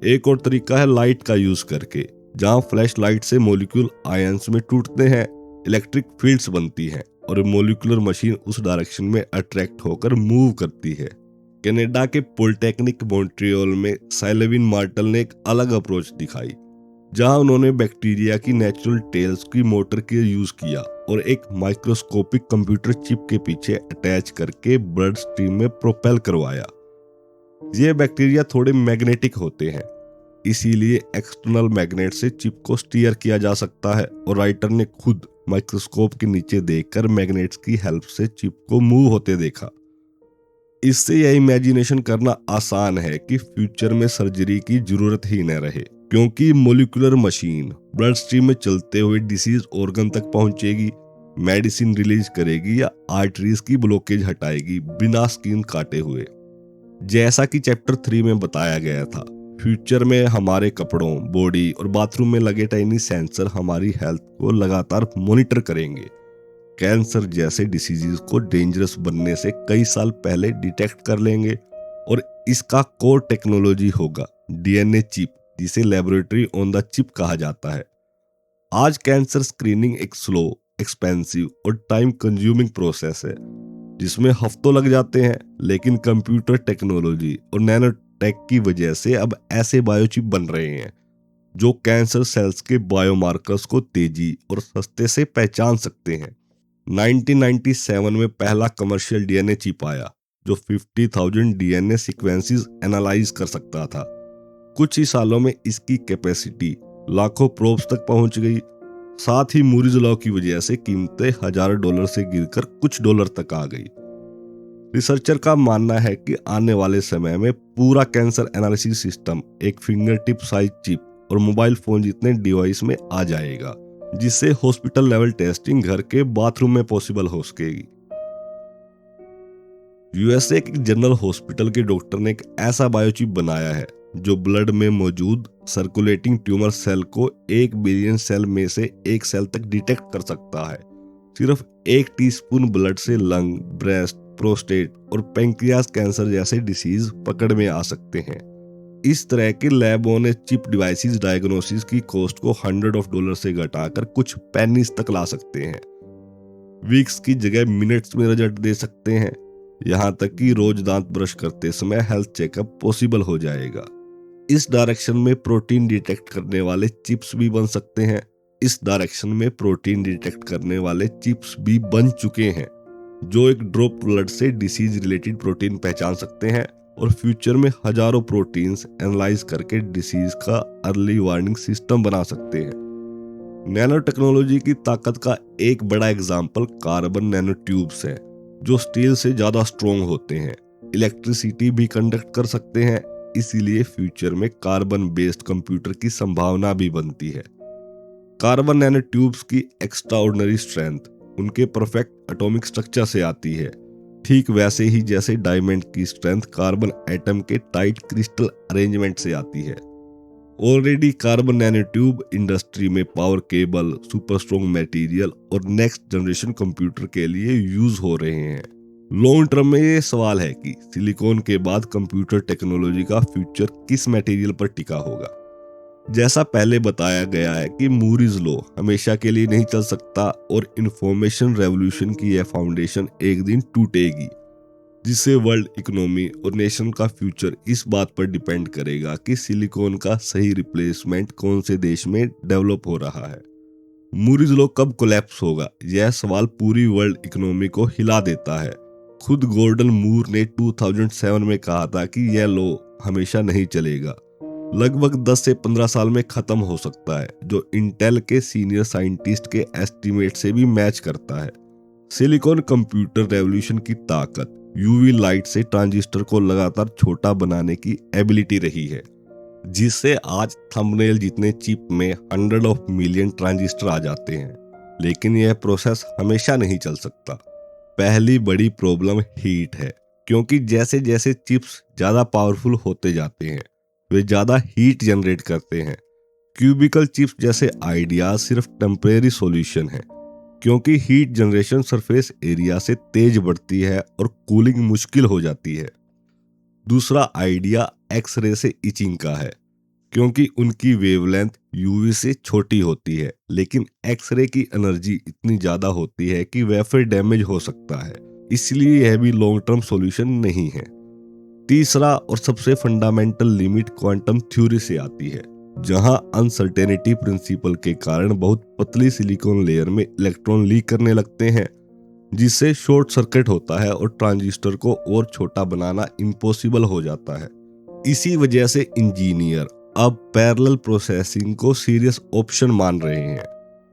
एक और तरीका है लाइट का यूज करके, जहां फ्लैश लाइट से मॉलिक्यूल आयंस में टूटते हैं, इलेक्ट्रिक फील्ड्स बनती हैं और मॉलिक्यूलर मशीन उस डायरेक्शन में अट्रैक्ट होकर मूव करती है। कनाडा के पॉलिटेक्निक मॉन्ट्रियल में साइलेविन मार्टल ने एक अलग अप्रोच दिखाई, जहां उन्होंने बैक्टीरिया की नेचुरल टेल्स की मोटर का यूज किया और एक माइक्रोस्कोपिक कंप्यूटर चिप के पीछे अटैच करके ब्लड स्ट्रीम में प्रोपेल करवाया। ये बैक्टीरिया थोड़े मैग्नेटिक होते हैं, इसीलिए एक्सटर्नल मैग्नेट से चिप को स्टीयर किया जा सकता है, और राइटर ने खुद माइक्रोस्कोप के नीचे देखकर मैग्नेट्स की हेल्प से चिप को मूव होते देखा। इससे यह इमेजिनेशन करना आसान है कि फ्यूचर में सर्जरी की जरूरत ही न रहे, क्योंकि मोलिकुलर मशीन ब्लड स्ट्रीम में चलते हुए डिसीज ऑर्गन तक पहुंचेगी, मेडिसिन रिलीज करेगी या आर्टरीज की ब्लॉकेज हटाएगी बिना स्किन काटे हुए। जैसा कि चैप्टर 3 में बताया गया था, फ्यूचर में हमारे कपड़ों, बॉडी और बाथरूम में लगे टाइनी सेंसर हमारी हेल्थ को लगातार मॉनिटर करेंगे, कैंसर जैसे डिसीजेस को डेंजरस बनने से कई साल पहले डिटेक्ट कर लेंगे, और इसका कोर टेक्नोलॉजी होगा डीएनए चिप, जिसे लेबोरेटरी ऑन द चिप कहा जाता है। आज कैंसर स्क्रीनिंग एक स्लो, एक्सपेंसिव और टाइम कंज्यूमिंग प्रोसेस है, जिसमें हफ्तों लग जाते हैं, लेकिन कंप्यूटर टेक्नोलॉजी और नैनो टेक की वजह से अब ऐसे बायोचिप बन रहे हैं जो कैंसर सेल्स के बायोमार्कर्स को तेजी और सस्ते से पहचान सकते हैं। 1997 में पहला कमर्शियल डीएनए चिप आया, जो 50,000 डीएनए सीक्वेंसेस एनालाइज कर सकता था। कुछ ही सालों में इसकी कैपेसिटी लाखों प्रोब्स तक पहुंच गई। साथ ही मूरीज लॉ की वजह से कीमतें $1000 से गिरकर कुछ डॉलर तक आ गई। रिसर्चर का मानना है कि आने वाले समय में पूरा कैंसर एनालिसिस सिस्टम एक फिंगर टिप साइज चिप और मोबाइल फोन जितने डिवाइस में आ जाएगा, जिससे हॉस्पिटल लेवल टेस्टिंग घर के बाथरूम में पॉसिबल हो सकेगी। यूएसए के जनरल हॉस्पिटल के डॉक्टर ने एक ऐसा बायोचिप बनाया है जो ब्लड में मौजूद सर्कुलेटिंग ट्यूमर सेल को 1 बिलियन सेल में से एक सेल तक डिटेक्ट कर सकता है। सिर्फ 1 टीस्पून ब्लड से लंग, ब्रेस्ट, प्रोस्टेट और पैंक्रियास कैंसर जैसे डिसीज पकड़ में आ सकते हैं। इस तरह के लैबों ने चिप डिवाइसेस डायग्नोसिस की कॉस्ट को $100 से घटाकर कुछ पेनीज तक ला सकते हैं। वीक्स की जगह मिनट्स में रिजल्ट दे सकते हैं। यहाँ तक कि रोज दांत ब्रश करते समय हेल्थ चेकअप पॉसिबल हो जाएगा। इस डायरेक्शन में प्रोटीन डिटेक्ट करने वाले चिप्स भी बन सकते हैं। इस डायरेक्शन में प्रोटीन डिटेक्ट करने वाले चिप्स भी बन चुके हैं, जो एक ड्रॉप ब्लड से डिसीज रिलेटेड प्रोटीन पहचान सकते हैं और फ्यूचर में हजारों प्रोटीन्स एनालाइज करके डिसीज का अर्ली वार्निंग सिस्टम बना सकते हैं। नैनो टेक्नोलॉजी की ताकत का एक बड़ा एग्जाम्पल कार्बन नैनो ट्यूब्स है, जो स्टील से ज्यादा स्ट्रॉन्ग होते हैं। इलेक्ट्रिसिटी भी कंडक्ट कर सकते हैं। इसीलिए फ्यूचर में कार्बन बेस्ड कंप्यूटर की संभावना भी बनती है। कार्बन नैनो ट्यूब्स की एक्स्ट्राऑर्डिनरी स्ट्रेंथ उनके परफेक्ट एटॉमिक स्ट्रक्चर से आती है, ठीक वैसे ही जैसे डायमंड की स्ट्रेंथ कार्बन एटम के टाइट क्रिस्टल अरेंजमेंट से आती है। Already carbon nano tube industry में power cable, super strong material और नेक्स्ट जनरेशन कंप्यूटर के लिए यूज हो रहे हैं। लॉन्ग टर्म में ये सवाल है कि सिलिकॉन के बाद कंप्यूटर टेक्नोलॉजी का फ्यूचर किस मटेरियल पर टिका होगा। जैसा पहले बताया गया है कि मूरीज लॉ हमेशा के लिए नहीं चल सकता और इंफॉर्मेशन रेवोल्यूशन की यह फाउंडेशन एक दिन टूटेगी, जिससे वर्ल्ड इकोनॉमी और नेशन का फ्यूचर इस बात पर डिपेंड करेगा कि सिलिकॉन का सही रिप्लेसमेंट कौन से देश में डेवलप हो रहा है। मूरीज लॉ कब कोलैप्स होगा, यह सवाल पूरी वर्ल्ड इकोनॉमी को हिला देता है। खुद गॉर्डन मूर ने 2007 में कहा था कि यह लॉ हमेशा नहीं चलेगा, लगभग 10 से 15 साल में खत्म हो सकता है, जो इंटेल के सीनियर साइंटिस्ट के एस्टीमेट से भी मैच करता है। सिलिकॉन कंप्यूटर रेवोल्यूशन की ताकत यूवी लाइट से ट्रांजिस्टर को लगातार छोटा बनाने की एबिलिटी रही है, जिससे आज थंबनेल जितने चिप में 100 ऑफ मिलियन ट्रांजिस्टर आ जाते हैं। लेकिन यह प्रोसेस हमेशा नहीं चल सकता। पहली बड़ी प्रॉब्लम हीट है, क्योंकि जैसे जैसे चिप्स ज्यादा पावरफुल होते जाते हैं वे ज्यादा हीट जनरेट करते हैं। क्यूबिकल चिप्स जैसे आइडिया सिर्फ टेम्परेरी सॉल्यूशन है, क्योंकि हीट जनरेशन सरफेस एरिया से तेज बढ़ती है और कूलिंग मुश्किल हो जाती है। दूसरा आइडिया एक्स-रे से इचिंग का है, क्योंकि उनकी वेवलेंथ यूवी से छोटी होती है, लेकिन एक्स-रे की एनर्जी इतनी ज्यादा होती है कि वेफर डैमेज हो सकता है, इसलिए यह भी लॉन्ग टर्म सॉल्यूशन नहीं है। तीसरा और सबसे फंडामेंटल लिमिट क्वांटम थ्योरी से आती है, जहां अनसर्टेनिटी प्रिंसिपल के कारण बहुत पतली सिलिकॉन लेयर में इलेक्ट्रॉन लीक करने लगते हैं, जिससे शॉर्ट सर्किट होता है और ट्रांजिस्टर को और छोटा बनाना इम्पॉसिबल हो जाता है। इसी वजह से इंजीनियर अब पैरेलल प्रोसेसिंग को सीरियस ऑप्शन मान रहे हैं,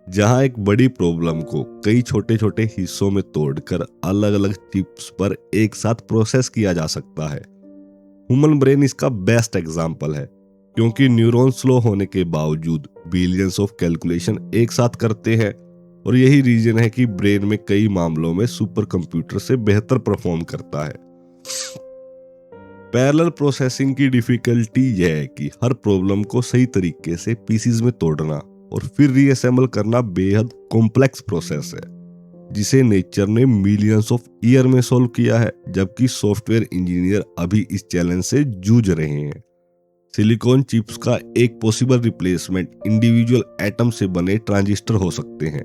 जहां एक बड़ी प्रॉब्लम को कई छोटे छोटे हिस्सों में तोड़कर अलग अलग चिप्स पर एक साथ प्रोसेस किया जा सकता है। ह्यूमन ब्रेन इसका बेस्ट एग्जाम्पल है, क्योंकि न्यूरॉन स्लो होने के बावजूद बिलियंस ऑफ कैलकुलेशन एक साथ करते हैं, और यही रीजन है कि ब्रेन में कई मामलों में सुपर कंप्यूटर से बेहतर परफॉर्म करता है। पैरेलल प्रोसेसिंग की डिफिकल्टी यह है कि हर प्रॉब्लम को सही तरीके से पीसीज में तोड़ना और फिर रीअसेंबल करना बेहद कॉम्प्लेक्स प्रोसेस है, जिसे नेचर ने मिलियंस ऑफ ईयर में सॉल्व किया है, जबकि सॉफ्टवेयर इंजीनियर अभी इस चैलेंज से जूझ रहे हैं। सिलिकॉन चिप्स का एक पॉसिबल रिप्लेसमेंट इंडिविजुअल एटम से बने ट्रांजिस्टर हो सकते हैं,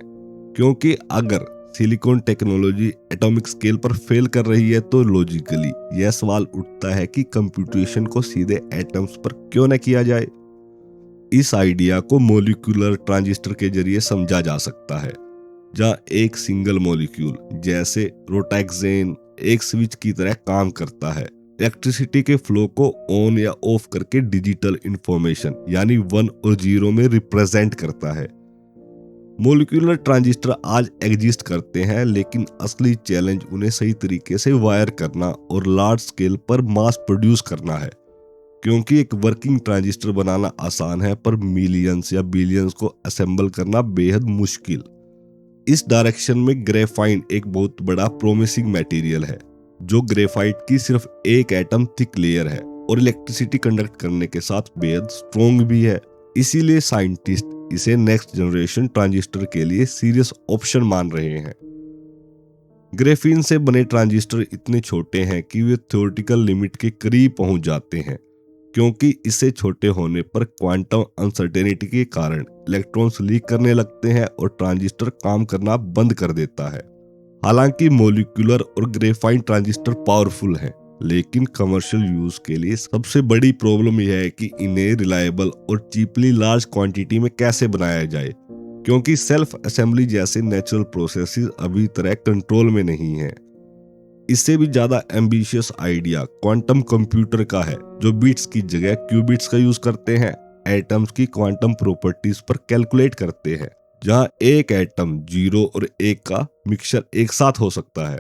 क्योंकि अगर सिलिकॉन टेक्नोलॉजी एटॉमिक स्केल पर फेल कर रही है तो लॉजिकली यह सवाल उठता है कि कंप्यूटेशन को सीधे एटम्स पर क्यों न किया जाए। इस आइडिया को मॉलिक्यूलर ट्रांजिस्टर के जरिए समझा जा सकता है, जहां एक सिंगल मॉलिक्यूल जैसे रोटैक्सेन एक स्विच की तरह काम करता है, इलेक्ट्रिसिटी के फ्लो को ऑन या ऑफ करके डिजिटल इंफॉर्मेशन यानी 1 और 0 में रिप्रेजेंट करता है। मॉलिक्यूलर ट्रांजिस्टर आज एग्जिस्ट करते हैं, लेकिन असली चैलेंज उन्हें सही तरीके से वायर करना और लार्ज स्केल पर मास प्रोड्यूस करना है, क्योंकि एक वर्किंग ट्रांजिस्टर बनाना आसान है पर मिलियंस या बिलियंस को असेंबल करना बेहद मुश्किल। इस डायरेक्शन में ग्रेफाइट एक बहुत बड़ा प्रोमिसिंग मटेरियल है, जो ग्रेफाइट की सिर्फ एक एटम थिक लेयर है और इलेक्ट्रिसिटी कंडक्ट करने के साथ बेहद स्ट्रॉन्ग भी है। इसीलिए साइंटिस्ट इसे नेक्स्ट जनरेशन ट्रांजिस्टर के लिए सीरियस ऑप्शन मान रहे हैं। ग्रेफीन से बने ट्रांजिस्टर इतने छोटे हैं कि वे थ्योरेटिकल लिमिट के करीब पहुंच जाते हैं, क्योंकि इससे छोटे होने पर क्वांटम अनसर्टेनिटी के कारण इलेक्ट्रॉन्स लीक करने लगते हैं और ट्रांजिस्टर काम करना बंद कर देता है। हालांकि मॉलिक्यूलर और ग्रेफाइट ट्रांजिस्टर पावरफुल हैं, लेकिन कमर्शियल यूज के लिए सबसे बड़ी प्रॉब्लम यह है कि इन्हें रिलायबल और चीपली लार्ज क्वांटिटी में कैसे बनाया जाए, क्योंकि सेल्फ असेंबली जैसे नेचुरल प्रोसेसेस अभी तरह कंट्रोल में नहीं है। इससे भी ज्यादा एम्बिशियस आइडिया क्वांटम कंप्यूटर का है, जो बिट्स की जगह क्यूबिट्स का यूज करते हैं, एटम्स की क्वांटम प्रॉपर्टीज पर कैलकुलेट करते हैं, जहां एक एटम 0 और 1 का मिक्सचर एक साथ हो सकता है।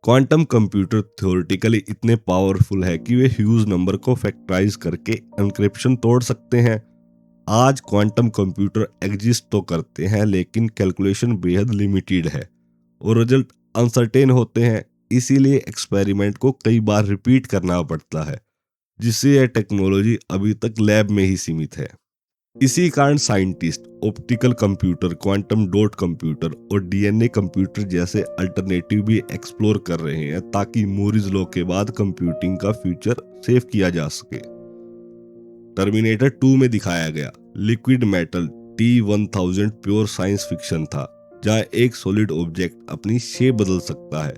क्वांटम कंप्यूटर थ्योरेटिकली इतने पावरफुल है कि वे ह्यूज नंबर को फैक्टराइज करके एन्क्रिप्शन तोड़ सकते हैं। आज क्वांटम कंप्यूटर एग्जिस्ट तो करते हैं, लेकिन कैलकुलेशन बेहद लिमिटेड है और रिजल्ट अनसर्टेन होते हैं। इसीलिए एक्सपेरिमेंट को कई बार रिपीट करना पड़ता है, जिससे यह टेक्नोलॉजी अभी तक लैब में ही सीमित है। इसी कारण scientist optical computer, quantum dot computer और डीएनए कंप्यूटर जैसे अल्टरनेटिव भी एक्सप्लोर कर रहे हैं, ताकि मूरिज लॉ के बाद कंप्यूटिंग का फ्यूचर सेव किया जा सके। टर्मिनेटर 2 में दिखाया गया liquid metal T-1000 pure science fiction था, जहां एक सॉलिड ऑब्जेक्ट अपनी शेप बदल सकता है,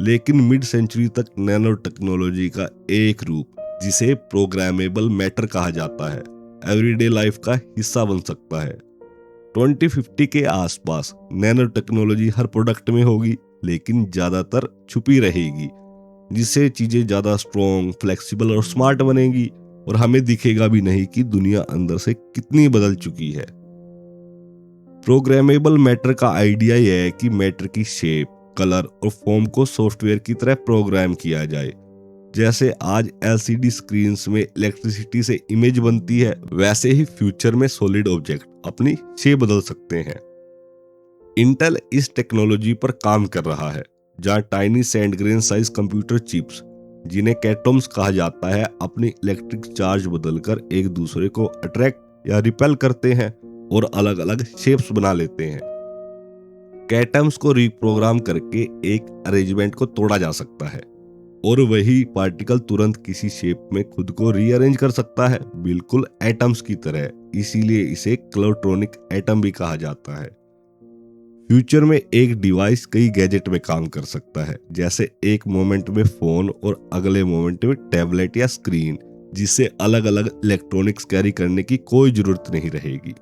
लेकिन मिड सेंचुरी तक नैनो टेक्नोलॉजी का एक रूप, जिसे प्रोग्रामेबल मैटर कहा जाता है, एवरीडे लाइफ का हिस्सा बन सकता है। 2050 के आसपास नैनो टेक्नोलॉजी हर प्रोडक्ट में होगी, लेकिन ज्यादातर छुपी रहेगी, जिससे चीजें ज्यादा स्ट्रॉन्ग, फ्लेक्सिबल और स्मार्ट बनेगी और हमें दिखेगा भी नहीं कि दुनिया अंदर से कितनी बदल चुकी है। प्रोग्रामेबल मैटर का आइडिया यह है कि मैटर की शेप, कलर और फॉर्म को सॉफ्टवेयर की तरह प्रोग्राम किया जाए। जैसे आज एलसीडी स्क्रीन्स में इलेक्ट्रिसिटी से इमेज बनती है, वैसे ही फ्यूचर में सॉलिड ऑब्जेक्ट अपनी शेप बदल सकते हैं। इंटेल इस टेक्नोलॉजी पर काम कर रहा है, जहां tiny sand grain size computer chips, जिन्हें कैटॉम्स कहा जाता है, अपनी इलेक्ट्रिक चार्ज बदलकर एक दूसरे को अट्रैक्ट या रिपेल करते हैं और अलग अलग शेप्स बना लेते हैं। कैटम्स को रिप्रोग्राम करके एक अरेंजमेंट को तोड़ा जा सकता है और वही पार्टिकल तुरंत किसी शेप में खुद को रीअरेंज कर सकता है, बिल्कुल एटम्स की तरह। इसीलिए इसे क्लोट्रॉनिक एटम भी कहा जाता है। फ्यूचर में एक डिवाइस कई गैजेट में काम कर सकता है, जैसे एक मोमेंट में फोन और अगले मोमेंट में टैबलेट या स्क्रीन, जिससे अलग अलग इलेक्ट्रॉनिक्स कैरी करने की कोई जरूरत नहीं रहेगी।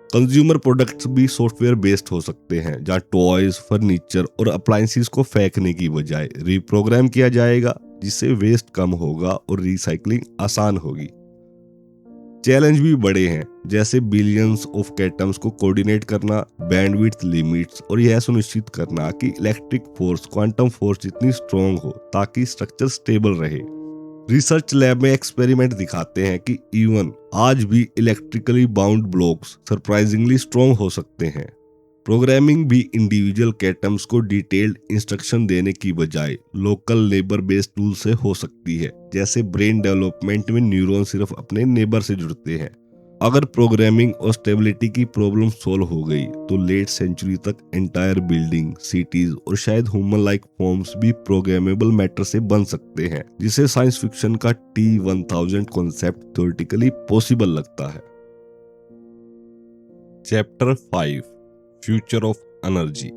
कंज्यूमर प्रोडक्ट्स भी सॉफ्टवेयर बेस्ड हो सकते हैं, जहां टॉयज, फर्नीचर और अप्लायंसेस को फेंकने की बजाय रिप्रोग्राम किया जाएगा, जिससे वेस्ट कम होगा और रिसाइकलिंग आसान होगी। चैलेंज भी बड़े हैं, जैसे बिलियंस ऑफ कैटम्स को कोऑर्डिनेट करना, बैंडविड्थ लिमिट्स और यह सुनिश्चित करना कि इलेक्ट्रिक फोर्स क्वांटम फोर्स जितनी स्ट्रॉन्ग हो ताकि स्ट्रक्चर स्टेबल रहे। रिसर्च लैब में एक्सपेरिमेंट दिखाते हैं कि इवन आज भी electrically bound blocks surprisingly strong हो सकते हैं। प्रोग्रामिंग भी इंडिविजुअल कैटम्स को डिटेल्ड इंस्ट्रक्शन देने की बजाय लोकल नेबर बेस्ड टूल से हो सकती है, जैसे ब्रेन डेवलपमेंट में न्यूरॉन सिर्फ अपने नेबर से जुड़ते हैं। अगर प्रोग्रामिंग और स्टेबिलिटी की प्रॉब्लम सोल्व हो गई तो लेट सेंचुरी तक एंटायर बिल्डिंग, सिटीज और शायद ह्यूमन लाइक फॉर्म्स भी प्रोग्रामेबल मैटर से बन सकते हैं, जिसे साइंस फिक्शन का T-1000 कॉन्सेप्ट थ्योरेटिकली पॉसिबल लगता है। Chapter 5 future of energy.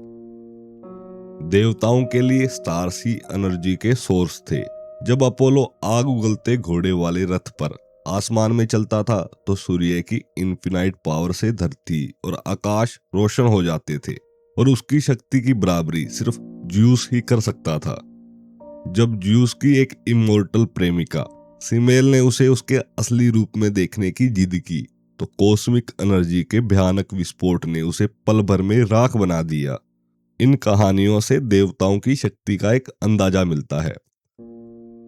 देवताओं के लिए स्टार्स ही एनर्जी के सोर्स थे। जब अपोलो आग उगलते घोड़े वाले रथ पर आसमान में चलता था तो सूर्य की इन्फिनाइट पावर से धरती और आकाश रोशन हो जाते थे और उसकी शक्ति की बराबरी सिर्फ ज्यूस ही कर सकता था। जब ज्यूस की एक इमोर्टल प्रेमिका सिमेल ने उसे उसके असली रूप में देखने की जिद की तो कॉस्मिक एनर्जी के भयानक विस्फोट ने उसे पल भर में राख बना दिया। इन कहानियों से देवताओं की शक्ति का एक अंदाजा मिलता है।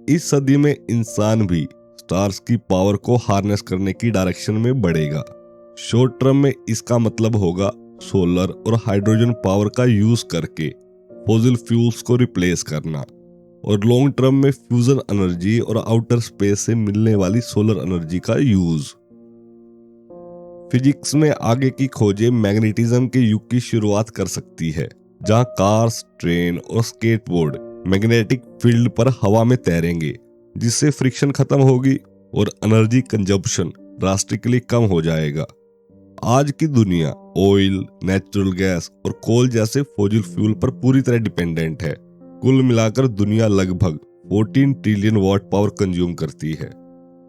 इस सदी में इंसान भी स्टार्स की पावर को हार्नेस करने की डायरेक्शन में बढ़ेगा। शॉर्ट टर्म में इसका मतलब होगा सोलर और हाइड्रोजन पावर का यूज करके फॉसिल फ्यूल्स को रिप्लेस करना, और लॉन्ग टर्म में फ्यूजन एनर्जी और आउटर स्पेस से मिलने वाली सोलर एनर्जी का यूज। फिजिक्स में आगे की खोजें मैग्नेटिज्म के युग की शुरुआत कर सकती है, जहां कार्स, ट्रेन और स्केटबोर्ड मैग्नेटिक फील्ड पर हवा में तैरेंगे, जिससे फ्रिक्शन खत्म होगी और एनर्जी कंजप्शन ड्रास्टिकली कम हो जाएगा। आज की दुनिया ऑयल, नेचुरल गैस और कोल जैसे फॉसिल फ्यूल पर पूरी तरह डिपेंडेंट है। कुल मिलाकर दुनिया लगभग 14 ट्रिलियन वाट पावर कंज्यूम करती है,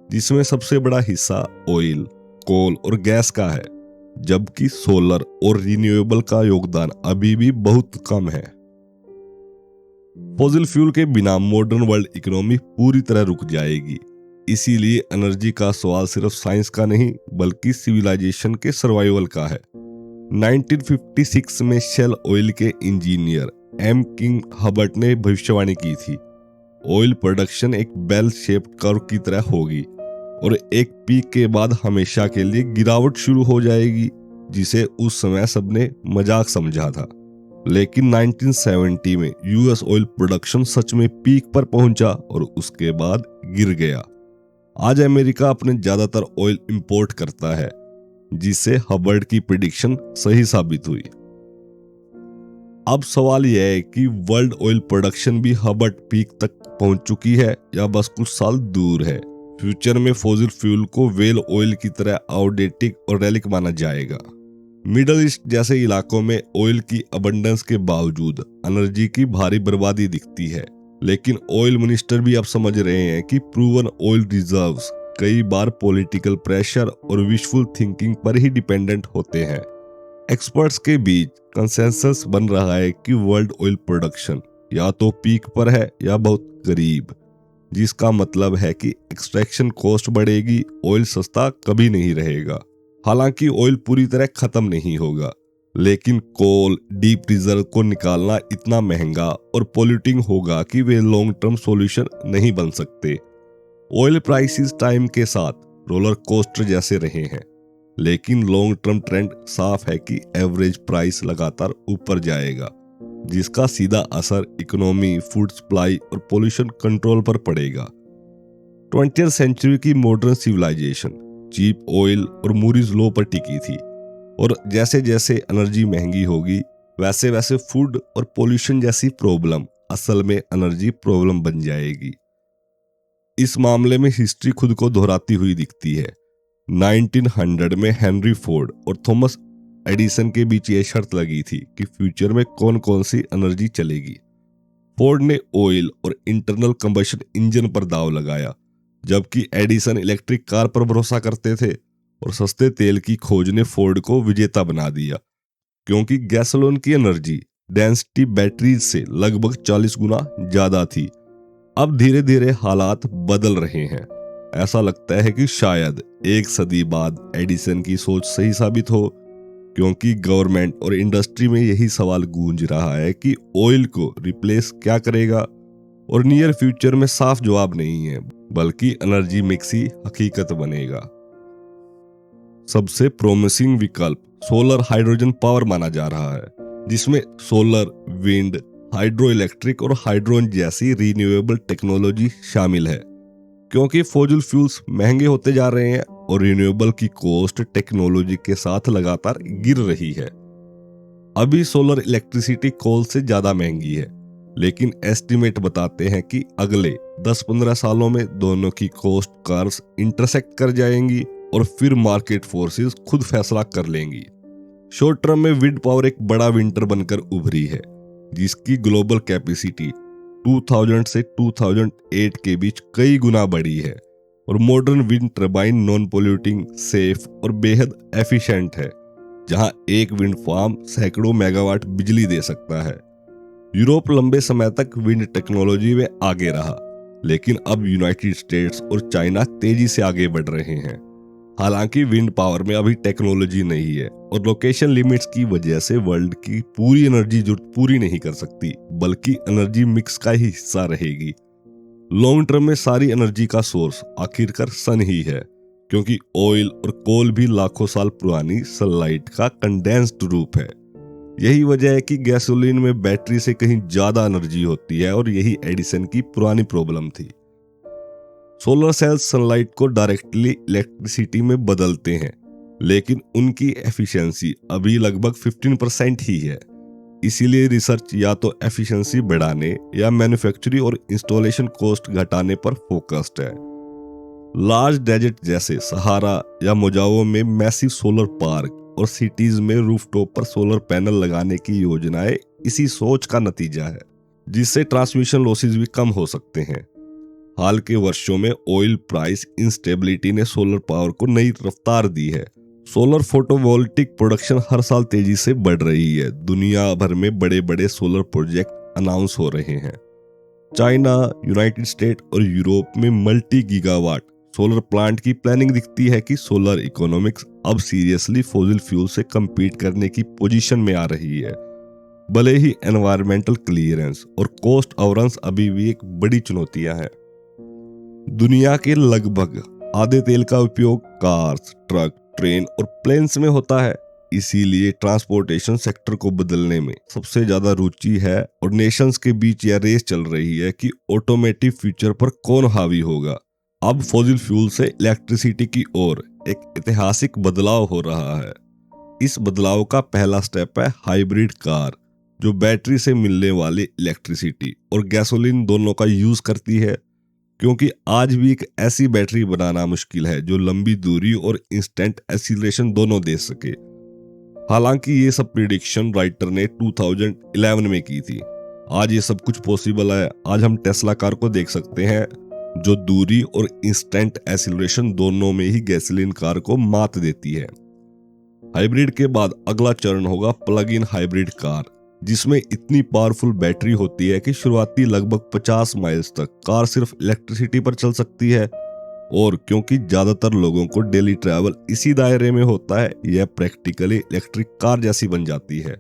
जिसमें सबसे बड़ा हिस्सा ऑयल, कोल और गैस का है, जबकि सोलर और रिन्यूएबल का योगदान अभी भी बहुत कम है। फॉसिल फ्यूल के बिना मॉडर्न वर्ल्ड इकोनॉमी पूरी तरह रुक जाएगी। इसीलिए एनर्जी का सवाल सिर्फ साइंस का नहीं बल्कि सिविलाइजेशन के सर्वाइवल का है। 1956 में शेल ऑयल के इंजीनियर एम किंग हबर्ट ने भविष्यवाणी की थी। ऑयल प्रोडक्शन एक बेल शेप्ड कर्व की तरह होगी और एक पीक के बाद हमेशा के लिए गिरावट शुरू हो जाएगी, जिसे उस समय सबने मजाक समझा था। लेकिन 1970 में यूएस ऑयल प्रोडक्शन सच में पीक पर पहुंचा और उसके बाद गिर गया। आज अमेरिका अपने ज्यादातर ऑयल इंपोर्ट करता है, जिससे हबर्ट की प्रेडिक्शन सही साबित हुई। अब सवाल यह है कि वर्ल्ड ऑयल प्रोडक्शन भी हबर्ट पीक तक पहुंच चुकी है या बस कुछ साल दूर है। फ्यूचर में फॉसिल फ्यूल को वेल ऑयल की तरह आउटडेटेड और रेलिक माना जाएगा। मिडल ईस्ट जैसे इलाकों में ऑयल की अबंडेंस के बावजूद एनर्जी की भारी बर्बादी दिखती है, लेकिन ऑयल मिनिस्टर भी अब समझ रहे हैं कि प्रूवन ऑयल रिजर्व्स कई बार पॉलिटिकल प्रेशर और विशफुल थिंकिंग पर ही डिपेंडेंट होते हैं। एक्सपर्ट्स के बीच कंसेंसस बन रहा है कि वर्ल्ड ऑयल प्रोडक्शन या तो पीक पर है या बहुत करीब, जिसका मतलब है कि एक्सट्रैक्शन कॉस्ट बढ़ेगी, ऑयल सस्ता कभी नहीं रहेगा। हालांकि ऑयल पूरी तरह खत्म नहीं होगा, लेकिन कोल डीप रिजर्व को निकालना इतना महंगा और पोल्यूटिंग होगा कि वे लॉन्ग टर्म सॉल्यूशन नहीं बन सकते। ऑयल प्राइसेस टाइम के साथ रोलर कोस्टर जैसे रहे हैं, लेकिन लॉन्ग टर्म ट्रेंड साफ है कि एवरेज प्राइस लगातार ऊपर जाएगा, जिसका सीधा असर इकोनॉमी, फूड सप्लाई और पोल्यूशन कंट्रोल पर पड़ेगा। 20th सेंचुरी की मॉडर्न सिविलाइजेशन चीप ऑयल और मूरीज लॉ पर टिकी थी, और जैसे जैसे एनर्जी महंगी होगी वैसे वैसे फूड और पोल्यूशन जैसी प्रॉब्लम असल में एनर्जी प्रॉब्लम बन जाएगी। इस मामले में हिस्ट्री खुद को दोहराती हुई दिखती है। 1900 में हेनरी फोर्ड और थॉमस एडिसन के बीच यह शर्त लगी थी कि फ्यूचर में कौन कौन सी एनर्जी चलेगी। फोर्ड ने ऑयल और इंटरनल कंबशन इंजन पर दाव लगाया, जबकि एडिसन इलेक्ट्रिक कार पर भरोसा करते थे, और सस्ते तेल की खोज ने फोर्ड को विजेता बना दिया, क्योंकि गैसोलीन की एनर्जी डेंसिटी बैटरीज से लगभग 40 गुना ज्यादा थी। अब धीरे धीरे हालात बदल रहे हैं। ऐसा लगता है कि शायद एक सदी बाद एडिसन की सोच सही साबित हो, क्योंकि गवर्नमेंट और इंडस्ट्री में यही सवाल गूंज रहा है कि ऑयल को रिप्लेस क्या करेगा, और नियर फ्यूचर में साफ जवाब नहीं है, बल्कि एनर्जी मिक्स ही हकीकत बनेगा। सबसे प्रोमिसिंग विकल्प सोलर हाइड्रोजन पावर माना जा रहा है, जिसमें सोलर, विंड, हाइड्रो इलेक्ट्रिक और हाइड्रोजन जैसी रिन्यूएबल टेक्नोलॉजी शामिल है। क्योंकि फॉसिल फ्यूल्स महंगे होते जा रहे हैं और रिन्यूएबल की कॉस्ट टेक्नोलॉजी के साथ लगातार गिर रही है। अभी सोलर इलेक्ट्रिसिटी कोल से ज्यादा महंगी है, लेकिन एस्टिमेट बताते हैं कि अगले 10-15 सालों में दोनों की कॉस्ट कर्व्स इंटरसेक्ट कर जाएंगी और फिर मार्केट फोर्सेस खुद फैसला कर लेंगी। शॉर्ट टर्म में विंड पावर एक बड़ा विंटर बनकर उभरी है, जिसकी ग्लोबल कैपेसिटी 2000 से 2008 के बीच कई गुना बढ़ी है, और modern wind turbine non polluting, safe और बेहद एफिशिएंट है, जहां एक विंड फार्म सैकड़ों मेगावाट बिजली दे सकता है। यूरोप लंबे समय तक विंड टेक्नोलॉजी में आगे रहा, लेकिन अब यूनाइटेड स्टेट्स और चाइना तेजी से आगे बढ़ रहे हैं। हालांकि विंड पावर में अभी टेक्नोलॉजी नहीं है और लोकेशन लिमिट्स की वजह से वर्ल्ड की पूरी एनर्जी जरूरत पूरी नहीं कर सकती, बल्कि एनर्जी मिक्स का ही हिस्सा रहेगी। लॉन्ग टर्म में सारी एनर्जी का सोर्स आखिरकार सन ही है, क्योंकि ऑयल और कोल भी लाखों साल पुरानी सनलाइट का कंडेंस्ड रूप है। यही वजह है कि गैसोलीन में बैटरी से कहीं ज्यादा एनर्जी होती है, और यही एडिसन की पुरानी प्रॉब्लम थी। सोलर सेल्स सनलाइट को डायरेक्टली इलेक्ट्रिसिटी में बदलते हैं, लेकिन उनकी एफिशिएंसी अभी लगभग 15% ही है। इसीलिए रिसर्च या तो एफिशिएंसी बढ़ाने या मैन्युफैक्चरिंग और इंस्टॉलेशन कॉस्ट घटाने पर फोकस्ड है। लार्ज डेजर्ट जैसे सहारा या मोजाओ में मैसिव सोलर पार्क और सिटीज में रूफटॉप पर सोलर पैनल लगाने की योजनाएं इसी सोच का नतीजा है, जिससे ट्रांसमिशन लॉसेस भी कम हो सकते हैं। हाल के वर्षों में ऑयल प्राइस इंस्टेबिलिटी ने सोलर पावर को नई रफ्तार दी है। सोलर फोटोवोल्टिक प्रोडक्शन हर साल तेजी से बढ़ रही है। दुनिया भर में बड़े बड़े सोलर प्रोजेक्ट अनाउंस हो रहे हैं। चाइना, यूनाइटेड स्टेट और यूरोप में मल्टी गीगावाट सोलर प्लांट की प्लानिंग दिखती है कि सोलर इकोनॉमिक्स अब सीरियसली फॉसिल फ्यूल से कम्पीट करने की पोजीशन में आ रही है। भले ही एनवायरमेंटल क्लियरेंस और कॉस्ट अवरेंस अभी भी एक बड़ी चुनौतियां हैं। दुनिया के लगभग आधे तेल का उपयोग कार्स, ट्रक, ट्रेन और प्लेन्स में होता है। इसीलिए ट्रांसपोर्टेशन सेक्टर को बदलने में सबसे ज्यादा रुचि है और नेशंस के बीच यह रेस चल रही है कि ऑटोमेटिव फ्यूचर पर कौन हावी होगा। अब फॉसिल फ्यूल से इलेक्ट्रिसिटी की ओर एक ऐतिहासिक बदलाव हो रहा है। इस बदलाव का पहला स्टेप है हाइब्रिड कार, जो बैटरी से मिलने वाली इलेक्ट्रिसिटी और गैसोलीन दोनों का यूज करती है, क्योंकि आज भी एक ऐसी बैटरी बनाना मुश्किल है जो लंबी दूरी और इंस्टेंट एक्सीलरेशन दोनों दे सके। हालांकि ये सब प्रिडिक्शन राइटर ने 2011 में की थी। आज ये सब कुछ पॉसिबल है। आज हम टेस्ला कार को देख सकते हैं जो दूरी और इंस्टेंट एक्सीलरेशन दोनों में ही गैसोलीन कार को मात देती है। हाइब्रिड के बाद अगला चरण होगा प्लग इन हाइब्रिड कार, जिसमें इतनी पावरफुल बैटरी होती है कि शुरुआती लगभग 50 माइल्स तक कार सिर्फ इलेक्ट्रिसिटी पर चल सकती है। और क्योंकि ज्यादातर लोगों को डेली ट्रैवल इसी दायरे में होता है, यह प्रैक्टिकली इलेक्ट्रिक कार जैसी बन जाती है।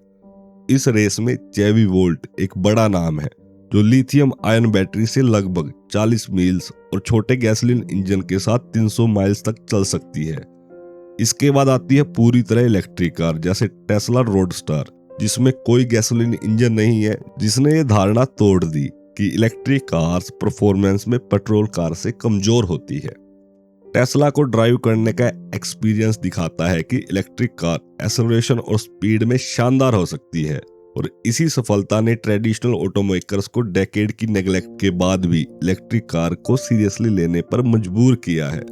इस रेस में चेवी वोल्ट एक बड़ा नाम है, जो लिथियम आयन बैटरी से लगभग 40 मील्स और छोटे गैसोलीन इंजन के साथ 300 माइल्स तक चल सकती है। इसके बाद आती है पूरी तरह इलेक्ट्रिक कार, जैसे टेस्ला रोडस्टर, जिसमें कोई गैसोलीन इंजन नहीं है, जिसने ये धारणा तोड़ दी कि इलेक्ट्रिक कार्स परफॉर्मेंस में पेट्रोल कार से कमजोर होती है। टेस्ला को ड्राइव करने का एक्सपीरियंस दिखाता है कि इलेक्ट्रिक कार एक्सेलरेशन और स्पीड में शानदार हो सकती है, और इसी सफलता ने ट्रेडिशनल ऑटोमेकर्स को डेकेड की नेग्लेक्ट के बाद भी इलेक्ट्रिक कार को सीरियसली लेने पर मजबूर किया है।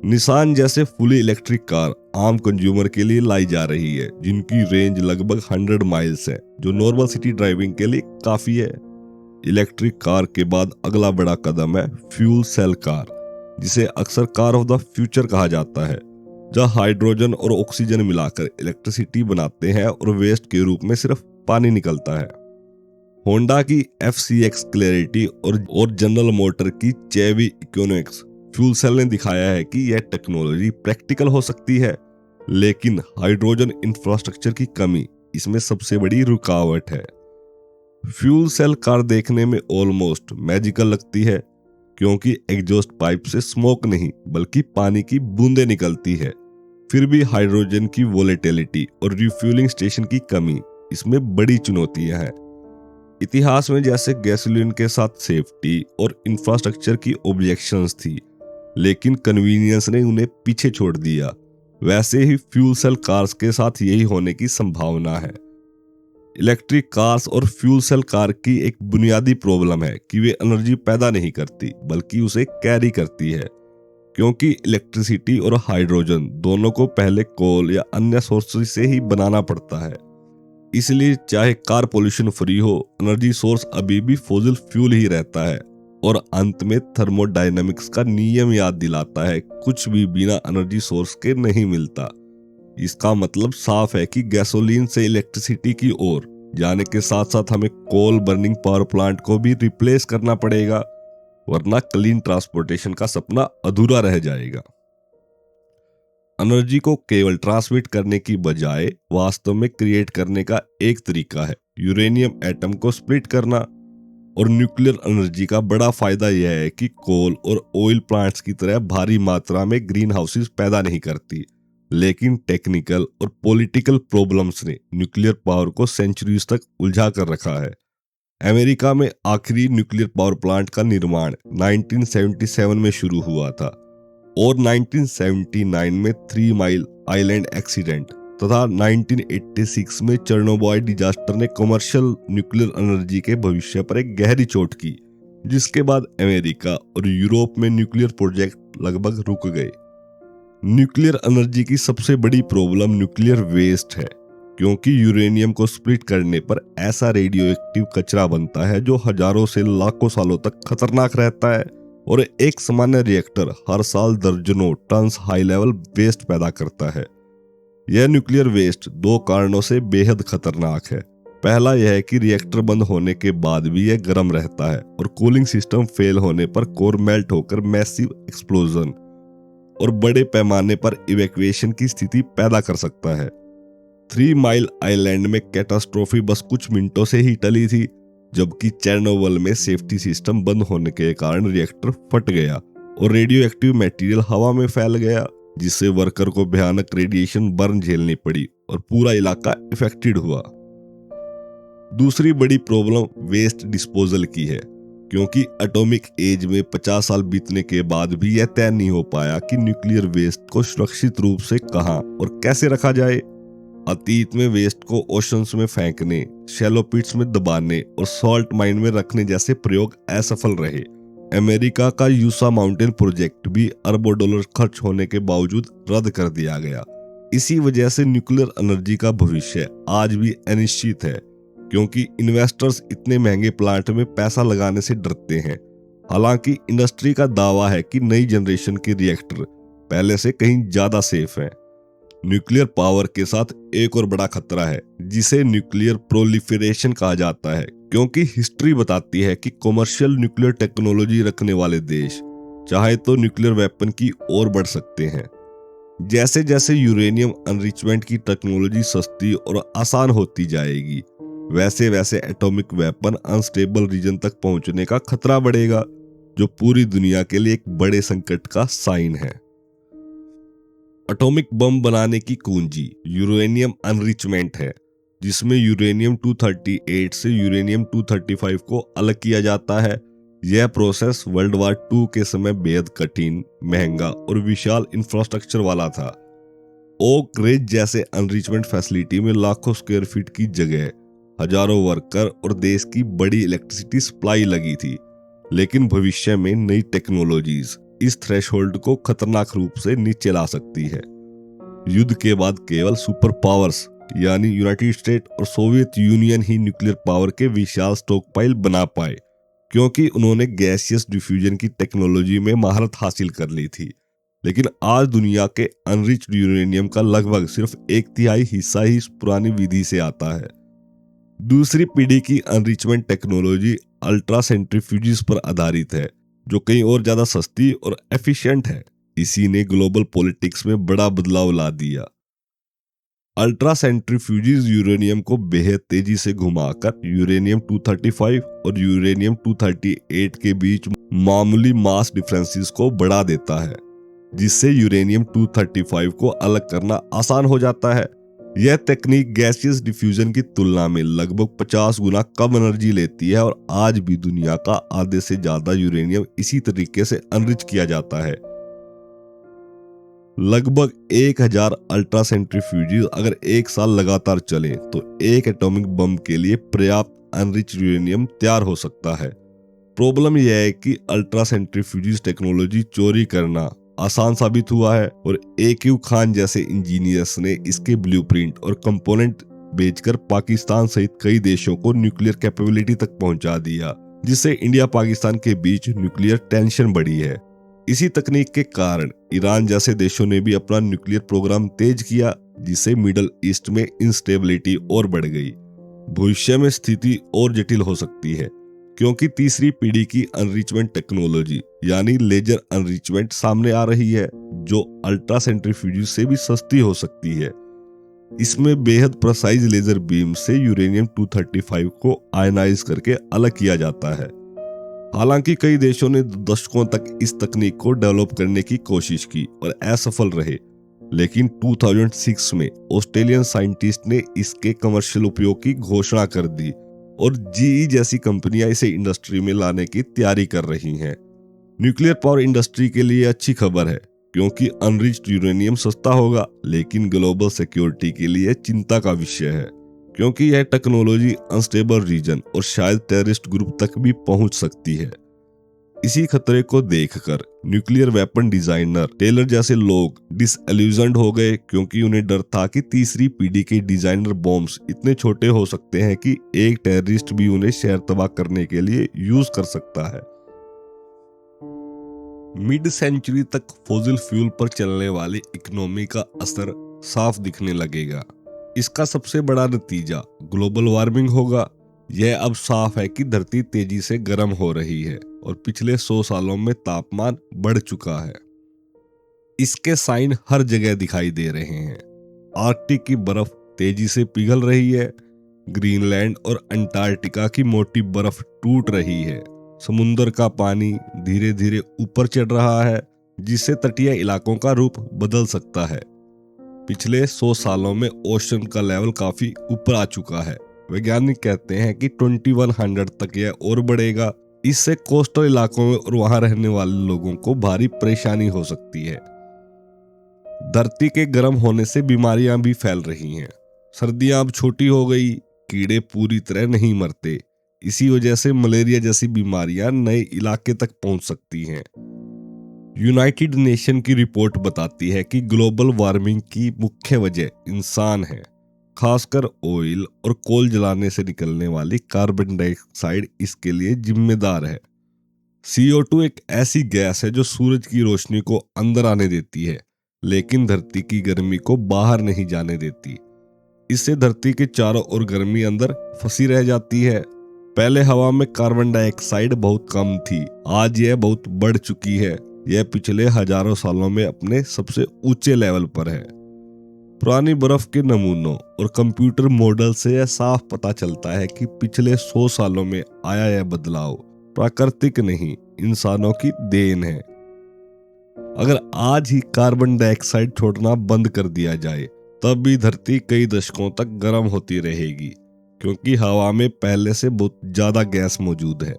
निसान जैसे फुली इलेक्ट्रिक कार आम कंज्यूमर के लिए लाई जा रही है, जिनकी रेंज लगभग 100 माइल्स है, जो नॉर्मल सिटी ड्राइविंग के लिए काफी है। इलेक्ट्रिक कार के बाद अगला बड़ा कदम है फ्यूल सेल कार, जिसे अक्सर कार ऑफ द फ्यूचर कहा जाता है, जहां हाइड्रोजन और ऑक्सीजन मिलाकर इलेक्ट्रिसिटी बनाते हैं और वेस्ट के रूप में सिर्फ पानी निकलता है। होंडा की FCX क्लैरिटी और जनरल मोटर की चेवी इकोनॉमिक्स फ्यूल सेल ने दिखाया है कि यह टेक्नोलॉजी प्रैक्टिकल हो सकती है, लेकिन हाइड्रोजन इंफ्रास्ट्रक्चर की कमी इसमें सबसे बड़ी रुकावट है। फ्यूल सेल कार देखने में ऑलमोस्ट मैजिकल लगती है, क्योंकि एग्जॉस्ट पाइप से स्मोक नहीं बल्कि पानी की बूंदें निकलती है। फिर भी हाइड्रोजन की वोलेटिलिटी और रिफ्यूलिंग स्टेशन की कमी इसमें बड़ी चुनौतियां हैं। इतिहास में जैसे गैसोलीन के साथ सेफ्टी और इंफ्रास्ट्रक्चर की ऑब्जेक्शंस थी, लेकिन कन्वीनियंस ने उन्हें पीछे छोड़ दिया, वैसे ही फ्यूल सेल कार्स के साथ यही होने की संभावना है। इलेक्ट्रिक कार्स और फ्यूल सेल कार की एक बुनियादी प्रॉब्लम है कि वे एनर्जी पैदा नहीं करती बल्कि उसे कैरी करती है, क्योंकि इलेक्ट्रिसिटी और हाइड्रोजन दोनों को पहले कोल या अन्य सोर्सेज से ही बनाना पड़ता है। इसलिए चाहे कार पोल्यूशन फ्री हो, एनर्जी सोर्स अभी भी फॉसिल फ्यूल ही रहता है। और अंत में थर्मोडायनामिक्स का नियम याद दिलाता है, कुछ भी बिना एनर्जी सोर्स के नहीं मिलता। इसका मतलब साफ है कि गैसोलीन से इलेक्ट्रिसिटी की ओर जाने के साथ साथ हमें कोल बर्निंग पावर प्लांट को भी रिप्लेस करना पड़ेगा, वरना क्लीन ट्रांसपोर्टेशन का सपना अधूरा रह जाएगा। एनर्जी को केवल ट्रांसमिट करने की बजाय वास्तव में क्रिएट करने का एक तरीका है यूरेनियम एटम को स्प्लिट करना। और न्यूक्लियर एनर्जी का बड़ा फायदा यह है कि कोल और ऑयल प्लांट्स की तरह भारी मात्रा में ग्रीन हाउसेस पैदा नहीं करती, लेकिन टेक्निकल और पॉलिटिकल प्रॉब्लम्स ने न्यूक्लियर पावर को सेंचुरीज तक उलझा कर रखा है। अमेरिका में आखिरी न्यूक्लियर पावर प्लांट का निर्माण 1977 में शुरू हुआ था और 1979 में 3 माइल आइलैंड एक्सीडेंट तथा 1986 में चेर्नोबिल डिजास्टर ने कमर्शियल न्यूक्लियर एनर्जी के भविष्य पर एक गहरी चोट की, जिसके बाद अमेरिका और यूरोप में न्यूक्लियर प्रोजेक्ट लगभग रुक गए। न्यूक्लियर एनर्जी की सबसे बड़ी प्रॉब्लम न्यूक्लियर वेस्ट है, क्योंकि यूरेनियम को स्प्लिट करने पर ऐसा रेडियो एक्टिव कचरा बनता है जो हजारों से लाखों सालों तक खतरनाक रहता है, और एक सामान्य रिएक्टर हर साल दर्जनों टन हाई लेवल वेस्ट पैदा करता है। यह न्यूक्लियर वेस्ट 2 कारणों से बेहद खतरनाक है। पहला यह है कि रिएक्टर बंद होने के बाद भी यह गर्म रहता है और कूलिंग सिस्टम फेल होने पर कोर मेल्ट होकर मैसिव एक्सप्लोजन और बड़े पैमाने पर इवैक्यूएशन की स्थिति पैदा कर सकता है। थ्री माइल आइलैंड में कैटास्ट्रोफी बस कुछ मिनटों से ही टली थी, जबकि चेरनोबिल में सेफ्टी सिस्टम बंद होने के कारण रिएक्टर फट गया और रेडियो एक्टिव मटेरियल हवा में फैल गया, जिससे वर्कर को भयानक रेडिएशन बर्न झेलनी पड़ी और पूरा इलाका इफेक्टेड हुआ। दूसरी बड़ी प्रॉब्लम वेस्ट डिस्पोजल की है, क्योंकि एटॉमिक एज में 50 साल बीतने के बाद भी यह तय नहीं हो पाया कि न्यूक्लियर वेस्ट को सुरक्षित रूप से कहां और कैसे रखा जाए। अतीत में वेस्ट को ओशंस में फेंकने, शैलो पिट्स में दबाने और सॉल्ट माइन में रखने जैसे प्रयोग असफल रहे। अमेरिका का यूसा माउंटेन प्रोजेक्ट भी अरबों डॉलर खर्च होने के बावजूद रद्द कर दिया गया। इसी वजह से न्यूक्लियर एनर्जी का भविष्य आज भी अनिश्चित है, क्योंकि इन्वेस्टर्स इतने महंगे प्लांट में पैसा लगाने से डरते हैं। हालांकि इंडस्ट्री का दावा है कि नई जनरेशन के रिएक्टर पहले से कहीं ज्यादा सेफ हैं। न्यूक्लियर पावर के साथ एक और बड़ा खतरा है, जिसे न्यूक्लियर प्रोलिफरेशन कहा जाता है, क्योंकि हिस्ट्री बताती है कि कमर्शियल न्यूक्लियर टेक्नोलॉजी रखने वाले देश चाहे तो न्यूक्लियर वेपन की ओर बढ़ सकते हैं। जैसे जैसे यूरेनियम एनरिचमेंट की टेक्नोलॉजी सस्ती और आसान होती जाएगी, वैसे वैसे एटॉमिक वेपन अनस्टेबल रीजन तक पहुंचने का खतरा बढ़ेगा, जो पूरी दुनिया के लिए एक बड़े संकट का साइन है। एटॉमिक बम बनाने की कुंजी यूरेनियम एनरिचमेंट है, जिसमें यूरेनियम 238 से यूरेनियम 235 को अलग किया जाता है। यह प्रोसेस वर्ल्ड वार 2 के समय बेहद कठिन, महंगा और विशाल इंफ्रास्ट्रक्चर वाला था। ओक रिज जैसे एनरिचमेंट फैसिलिटी में लाखों स्क्वायर फीट की जगह, हजारों वर्कर और देश की बड़ी इलेक्ट्रिसिटी सप्लाई लगी थी। लेकिन भविष्य में नई टेक्नोलॉजीज इस थ्रेशोल्ड को खतरनाक रूप से नीचे ला सकती है। युद्ध के बाद केवल सुपर पावर्स यानी यूनाइटेड स्टेट और सोवियत यूनियन ही न्यूक्लियर पावर के विशाल स्टॉकपाइल बना पाए, क्योंकि उन्होंने गैसियस डिफ्यूजन की टेक्नोलॉजी में महारत हासिल कर ली थी। लेकिन आज दुनिया के अनरिच्ड यूरेनियम का लगभग सिर्फ 1/3 हिस्सा ही इस पुरानी विधि से आता है। दूसरी पीढ़ी की एनरिचमेंट टेक्नोलॉजी अल्ट्रा सेंट्रीफ्यूजिस पर आधारित है, जो कहीं और ज्यादा सस्ती और एफिशिएंट है। इसी ने ग्लोबल पॉलिटिक्स में बड़ा बदलाव ला दिया। अल्ट्रा सेंट्रीफ्यूजिस यूरेनियम को बेहद तेजी से घुमाकर यूरेनियम 235 और यूरेनियम 238 के बीच मामूली मास डिफरेंसेस को बढ़ा देता है, जिससे यूरेनियम 235 को अलग करना आसान हो जाता है। यह तकनीक गैसियस डिफ्यूजन की तुलना में लगभग 50 गुना कम एनर्जी लेती है और आज भी दुनिया का आधे से ज्यादा यूरेनियम इसी तरीके से एनरिच किया जाता है। लगभग 1000 अल्ट्रा सेंट्रीफ्यूजिस अगर एक साल लगातार चले तो एक एटॉमिक बम के लिए पर्याप्त एनरिच यूरेनियम तैयार हो सकता है। प्रॉब्लम यह है कि अल्ट्रा सेंट्रीफ्यूजिस टेक्नोलॉजी चोरी करना आसान साबित हुआ है और AQ खान जैसे इंजीनियर्स ने इसके ब्लूप्रिंट और कंपोनेंट बेचकर पाकिस्तान सहित कई देशों को न्यूक्लियर कैपेबिलिटी तक पहुंचा दिया, जिससे इंडिया पाकिस्तान के बीच न्यूक्लियर टेंशन बढ़ी है। इसी तकनीक के कारण ईरान जैसे देशों ने भी अपना न्यूक्लियर प्रोग्राम तेज किया, जिससे मिडल ईस्ट में इंस्टेबिलिटी और बढ़ गई। भविष्य में स्थिति और जटिल हो सकती है, क्योंकि तीसरी पीढ़ी की एनरिचमेंट टेक्नोलॉजी यानी लेजर एनरिचमेंट सामने आ रही है, जो अल्ट्रा सेंट्रीफ्यूजिस से भी सस्ती हो सकती है। इसमें बेहद प्रिसाइज लेजर बीम से यूरेनियम 235 को आयनाइज करके अलग किया जाता है। हालांकि कई देशों ने दशकों तक इस तकनीक को डेवलप करने की कोशिश की और असफल रहे, लेकिन 2006 में ऑस्ट्रेलियन साइंटिस्ट ने इसके कमर्शियल उपयोग की घोषणा कर दी और GE जैसी कंपनियां इसे इंडस्ट्री में लाने की तैयारी कर रही हैं। न्यूक्लियर पावर इंडस्ट्री के लिए अच्छी खबर है, क्योंकि अनरिच्ड यूरेनियम सस्ता होगा, लेकिन ग्लोबल सिक्योरिटी के लिए चिंता का विषय है, क्योंकि यह टेक्नोलॉजी अनस्टेबल रीजन और शायद टेररिस्ट ग्रुप तक भी पहुंच सकती है। इसी खतरे को देखकर न्यूक्लियर वेपन डिजाइनर टेलर जैसे लोग डिसइल्यूजन्ड हो गए, क्योंकि उन्हें डर था कि तीसरी पीढ़ी के डिजाइनर बॉम्ब्स इतने छोटे हो सकते हैं कि एक टेररिस्ट भी उन्हें शहर तबाह करने के लिए यूज कर सकता है। मिड सेंचुरी तक फॉसिल फ्यूल पर चलने वाली इकोनॉमी का असर साफ दिखने लगेगा। इसका सबसे बड़ा नतीजा ग्लोबल वार्मिंग होगा। यह अब साफ है कि धरती तेजी से गर्म हो रही है और पिछले 100 सालों में तापमान बढ़ चुका है। इसके साइन हर जगह दिखाई दे रहे हैं। आर्कटिक की बर्फ तेजी से पिघल रही है। ग्रीनलैंड और अंटार्कटिका की मोटी बर्फ टूट रही है। समुद्र का पानी धीरे धीरे ऊपर चढ़ रहा है, जिससे तटीय इलाकों का रूप बदल सकता है। पिछले 100 सालों में ओशन का लेवल काफी ऊपर आ चुका है। वैज्ञानिक कहते हैं कि 2100 तक यह और बढ़ेगा। इससे कोस्टल इलाकों में और वहां रहने वाले लोगों को भारी परेशानी हो सकती है। धरती के गर्म होने से बीमारियां भी फैल रही हैं। सर्दियां अब छोटी हो गई, कीड़े पूरी तरह नहीं मरते। इसी वजह से मलेरिया जैसी बीमारियां नए इलाके तक पहुंच सकती हैं। यूनाइटेड नेशन की रिपोर्ट बताती है कि ग्लोबल वार्मिंग की मुख्य वजह इंसान है। खासकर ऑयल और कोल जलाने से निकलने वाली कार्बन डाइऑक्साइड इसके लिए जिम्मेदार है। CO2 एक ऐसी गैस है जो सूरज की रोशनी को अंदर आने देती है, लेकिन धरती की गर्मी को बाहर नहीं जाने देती। इससे धरती के चारों ओर गर्मी अंदर फंसी रह जाती है। पहले हवा में कार्बन डाइऑक्साइड बहुत कम थी, आज यह बहुत बढ़ चुकी है। यह पिछले हजारों सालों में अपने सबसे ऊंचे लेवल पर है। पुरानी बर्फ के नमूनों और कंप्यूटर मॉडल से यह साफ पता चलता है कि पिछले 100 सालों में आया यह बदलाव प्राकृतिक नहीं, इंसानों की देन है। अगर आज ही कार्बन डाइऑक्साइड छोड़ना बंद कर दिया जाए, तब भी धरती कई दशकों तक गर्म होती रहेगी, क्योंकि हवा में पहले से बहुत ज्यादा गैस मौजूद है।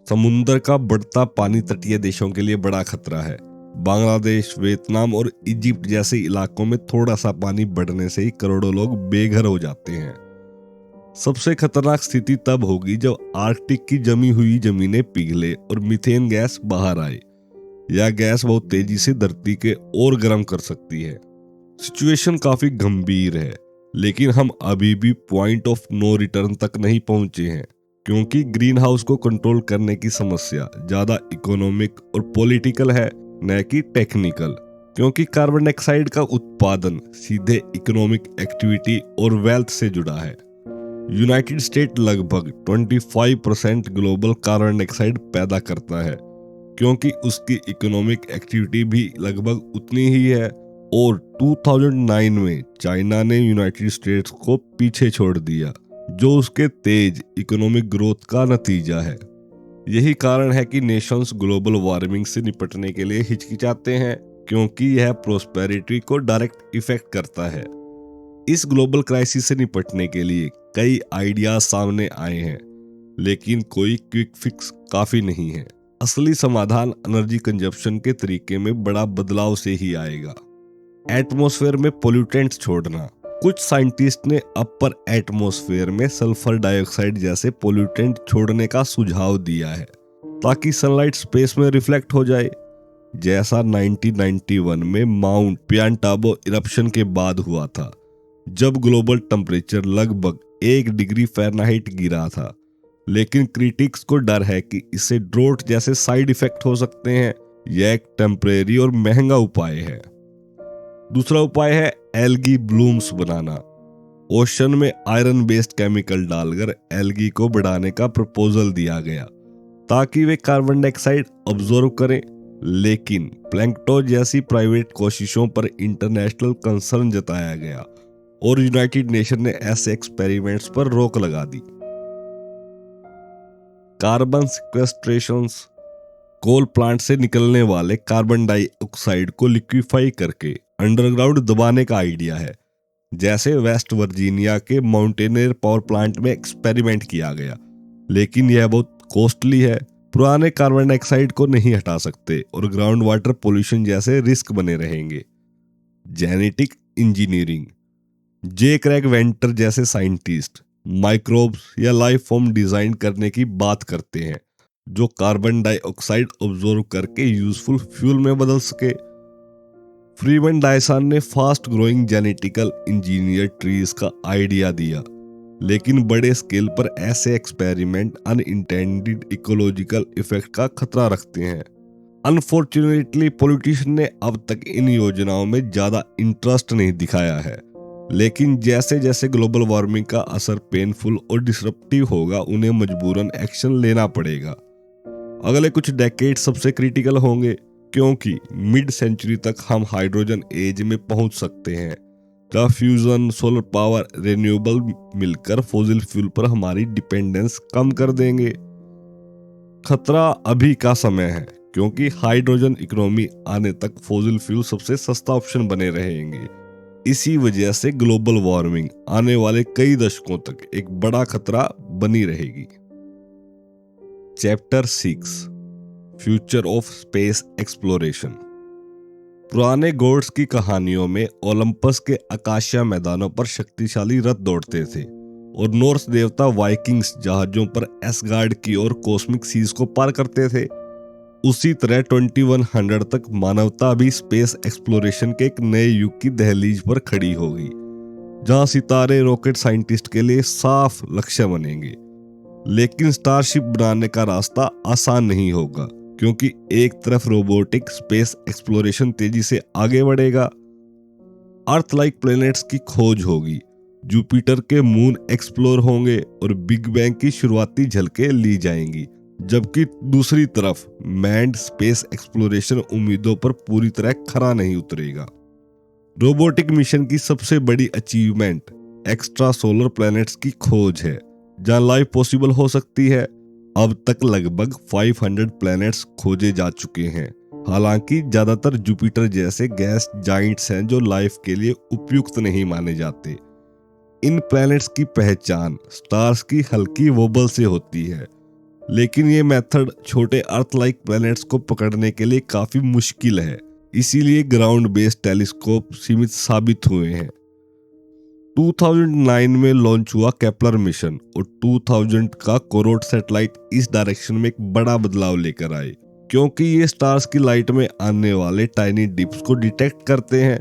समुद्र का बढ़ता पानी तटीय देशों के लिए बड़ा खतरा है। बांग्लादेश, वियतनाम और इजिप्ट जैसे इलाकों में थोड़ा सा पानी बढ़ने से ही करोड़ों लोग बेघर हो जाते हैं। सबसे खतरनाक स्थिति तब होगी जब आर्कटिक की जमी हुई जमीनें पिघले और मीथेन गैस बाहर आए। यह गैस बहुत तेजी से धरती के और गर्म कर सकती है। सिचुएशन काफी गंभीर है, लेकिन हम अभी भी पॉइंट ऑफ नो रिटर्न तक नहीं पहुंचे हैं, क्योंकि ग्रीन हाउस को कंट्रोल करने की समस्या ज्यादा इकोनॉमिक और पॉलिटिकल है, न कि टेक्निकल। क्योंकि कार्बन डाइऑक्साइड का उत्पादन सीधे इकोनॉमिक एक्टिविटी और वेल्थ से जुड़ा है। यूनाइटेड स्टेट लगभग 25% ग्लोबल कार्बन डाइऑक्साइड पैदा करता है, क्योंकि उसकी इकोनॉमिक एक्टिविटी भी लगभग उतनी ही है। और 2009 में चाइना ने यूनाइटेड स्टेट्स को पीछे छोड़ दिया, जो उसके तेज इकोनॉमिक ग्रोथ का नतीजा है। यही कारण है कि नेशंस ग्लोबल वार्मिंग से निपटने के लिए हिचकिचाते हैं, क्योंकि यह प्रोस्पेरिटी को डायरेक्ट इफेक्ट करता है। इस ग्लोबल क्राइसिस से निपटने के लिए कई आइडियाज सामने आए हैं, लेकिन कोई क्विक फिक्स काफी नहीं है। असली समाधान एनर्जी कंजप्शन के तरीके में बड़ा बदलाव से ही आएगा। एटमॉस्फेयर में पोल्यूटेंट्स छोड़ना। कुछ साइंटिस्ट ने अपर एटमॉस्फेयर में सल्फर डाइऑक्साइड जैसे पोल्यूटेंट छोड़ने का सुझाव दिया है, ताकि सनलाइट स्पेस में रिफ्लेक्ट हो जाए, जैसा 1991 में माउंट पियांटाबो इरप्शन के बाद हुआ था, जब ग्लोबल टेम्परेचर लगभग 1 डिग्री फ़ारेनहाइट गिरा था। लेकिन क्रिटिक्स को डर है कि इससे ड्रोट जैसे साइड इफेक्ट हो सकते हैं। यह एक टेम्परेरी और महंगा उपाय है। दूसरा उपाय है एल्गी ब्लूम्स बनाना। ओशन में आयरन बेस्ड केमिकल डालकर एल्गी को बढ़ाने का प्रपोजल दिया गया, ताकि वे कार्बन डाइऑक्साइड अब्जॉर्ब करें। लेकिन प्लैंक्टन जैसी प्राइवेट कोशिशों पर इंटरनेशनल कंसर्न जताया गया और यूनाइटेड नेशन ने ऐसे एक्सपेरिमेंट्स पर रोक लगा दी। Carbon sequestration. कोल प्लांट से निकलने वाले कार्बन डाइऑक्साइड को लिक्विफाई करके अंडरग्राउंड दबाने का आइडिया है, जैसे वेस्ट वर्जीनिया के माउंटेनियर पावर प्लांट में एक्सपेरिमेंट किया गया। लेकिन यह बहुत कॉस्टली है, पुराने कार्बन डाइऑक्साइड को नहीं हटा सकते और ग्राउंड वाटर पोल्यूशन जैसे रिस्क बने रहेंगे। Genetic engineering. J Craig Venter जैसे साइंटिस्ट माइक्रोब्स या लाइफ फॉर्म डिजाइन करने की बात करते हैं, जो कार्बन डाइऑक्साइड ऑब्जॉर्व करके यूजफुल फ्यूल में बदल सके। फ्रीमैन डायसन ने fast growing genetically engineer trees का आइडिया दिया, लेकिन बड़े स्केल पर ऐसे एक्सपेरिमेंट अनइंटेंडेड इकोलॉजिकल इफेक्ट का खतरा रखते हैं। अनफॉर्चुनेटली पॉलिटिशियन ने अब तक इन योजनाओं में ज्यादा इंटरेस्ट नहीं दिखाया है, लेकिन जैसे जैसे ग्लोबल वार्मिंग का असर पेनफुल और डिसरप्टिव होगा, उन्हें मजबूरन एक्शन लेना पड़ेगा। अगले कुछ डेकेड सबसे क्रिटिकल होंगे, क्योंकि मिड सेंचुरी तक हम हाइड्रोजन एज में पहुंच सकते हैं, जहाँ फ्यूजन, सोलर पावर, रिन्यूएबल मिलकर फॉसिल फ्यूल पर हमारी डिपेंडेंस कम कर देंगे। खतरा अभी का समय है, क्योंकि हाइड्रोजन इकोनॉमी आने तक फॉसिल फ्यूल सबसे सस्ता ऑप्शन बने रहेंगे। इसी वजह से ग्लोबल वार्मिंग आने वाले कई दशकों तक एक बड़ा खतरा बनी रहेगी। Chapter 6 future of space exploration. पुराने गॉड्स की कहानियों में ओलंपस के आकाशीय मैदानों पर शक्तिशाली रथ दौड़ते थे और नॉर्स देवता वाइकिंग्स जहाजों पर एसगार्ड की ओर कॉस्मिक सीज को पार करते थे। उसी तरह 2100 तक मानवता भी स्पेस एक्सप्लोरेशन के एक नए युग की दहलीज पर खड़ी होगी, जहां सितारे रॉकेट साइंटिस्ट के लिए साफ लक्ष्य बनेंगे। लेकिन स्टारशिप बनाने का रास्ता आसान नहीं होगा, क्योंकि एक तरफ रोबोटिक स्पेस एक्सप्लोरेशन तेजी से आगे बढ़ेगा, अर्थ लाइक प्लैनेट्स की खोज होगी, जुपिटर के मून एक्सप्लोर होंगे और बिग बैंग की शुरुआती झलकें ली जाएंगी, जबकि दूसरी तरफ मैन्ड स्पेस एक्सप्लोरेशन उम्मीदों पर पूरी तरह खरा नहीं उतरेगा। रोबोटिक मिशन की सबसे बड़ी अचीवमेंट एक्स्ट्रा सोलर प्लैनेट्स की खोज है, जहां लाइफ पॉसिबल हो सकती है। अब तक लगभग 500 प्लैनेट्स खोजे जा चुके हैं, हालांकि ज्यादातर जुपिटर जैसे गैस जाइंट्स हैं जो लाइफ के लिए उपयुक्त नहीं माने जाते। इन प्लैनेट्स की पहचान स्टार्स की हल्की वोबल से होती है, लेकिन ये मेथड छोटे अर्थ लाइक प्लैनेट्स को पकड़ने के लिए काफी मुश्किल है, इसीलिए ग्राउंड बेस्ड टेलीस्कोप सीमित साबित हुए हैं। 2009 में लॉन्च हुआ केपलर मिशन और 2000 का कोरोट सैटेलाइट इस डायरेक्शन में एक बड़ा बदलाव लेकर आए, क्योंकि ये स्टार्स की लाइट में आने वाले टाइनी डिप्स को डिटेक्ट करते हैं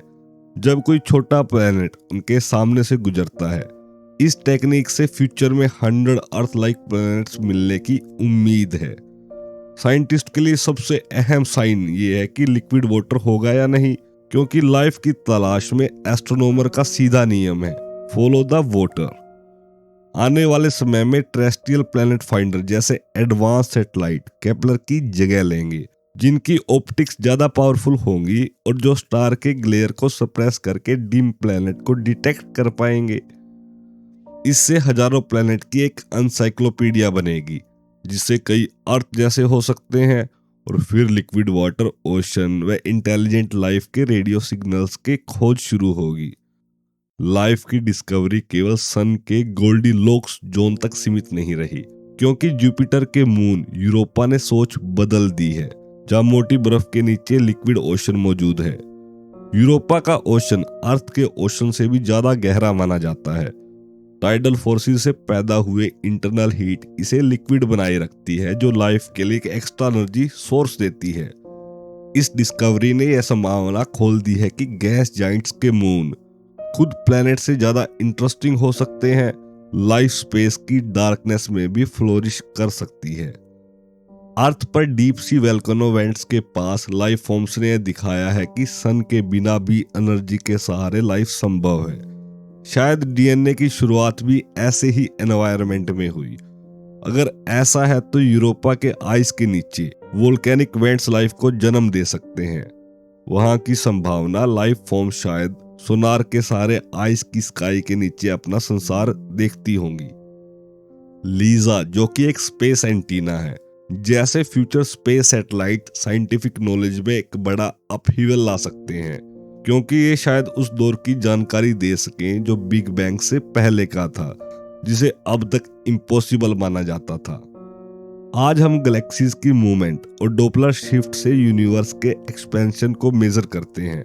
जब कोई छोटा प्लैनेट उनके सामने से गुजरता है। इस टेक्निक से फ्यूचर में 100 अर्थ लाइक प्लैनेट्स मिलने की उम्मीद है। साइंटिस्ट के लिए सबसे अहम साइन ये है कि लिक्विड वाटर होगा या नहीं, क्योंकि लाइफ की तलाश में एस्ट्रोनॉमर का सीधा नियम है, फॉलो द वाटर। आने वाले समय में टेरेस्ट्रियल प्लैनेट फाइंडर जैसे एडवांस सैटेलाइट केपलर की जगह लेंगे, जिनकी ऑप्टिक्स ज्यादा पावरफुल होंगी और जो स्टार के ग्लेयर को सप्रेस करके डिम प्लैनेट को डिटेक्ट कर पाएंगे। इससे हजारों प्लैनेट की एक एनसाइक्लोपीडिया बनेगी, जिससे कई अर्थ जैसे हो सकते हैं, और फिर लिक्विड वाटर, ओशन व इंटेलिजेंट लाइफ के रेडियो सिग्नल्स के खोज शुरू होगी। लाइफ की डिस्कवरी केवल सन के गोल्डी लॉक्स जोन तक सीमित नहीं रही, क्योंकि जुपिटर के मून यूरोपा ने सोच बदल दी है, जहां मोटी बर्फ के नीचे लिक्विड ओशन मौजूद है। यूरोपा का ओशन अर्थ के ओशन से भी ज्यादा गहरा माना जाता है। टाइडल फोर्सेस से पैदा हुए इंटरनल हीट इसे लिक्विड बनाए रखती है, जो लाइफ के लिए एक एक्स्ट्रा एनर्जी सोर्स देती है। इस डिस्कवरी ने यह संभावना खोल दी है कि गैस जाइंट्स के मून खुद प्लैनेट से ज्यादा इंटरेस्टिंग हो सकते हैं। लाइफ स्पेस की डार्कनेस में भी फ्लोरिश कर सकती है। अर्थ पर डीप सी वोल्केनो वेंट्स के पास लाइफ फॉर्म्स ने दिखाया है कि सन के बिना भी एनर्जी के सहारे लाइफ संभव है। शायद डीएनए की शुरुआत भी ऐसे ही एनवायरनमेंट में हुई। अगर ऐसा है तो यूरोपा के आइस के नीचे वोल्केनिक वेंट्स लाइफ को जन्म दे सकते हैं। वहां की संभावना लाइफ फॉर्म शायद सोनार के सहारे आइस की स्काई के नीचे अपना संसार देखती होंगी। लीजा, जो कि एक स्पेस एंटीना है, जैसे future space satellite scientific knowledge में एक बड़ा अपहीवल ला सकते हैं, क्योंकि ये शायद उस दौर की जानकारी दे सकें जो बिग बैंग से पहले का था, जिसे अब तक इम्पॉसिबल माना जाता था। आज हम गैलेक्सीज की मूवमेंट और डॉपलर शिफ्ट से यूनिवर्स के एक्सपेंशन को मेजर करते हैं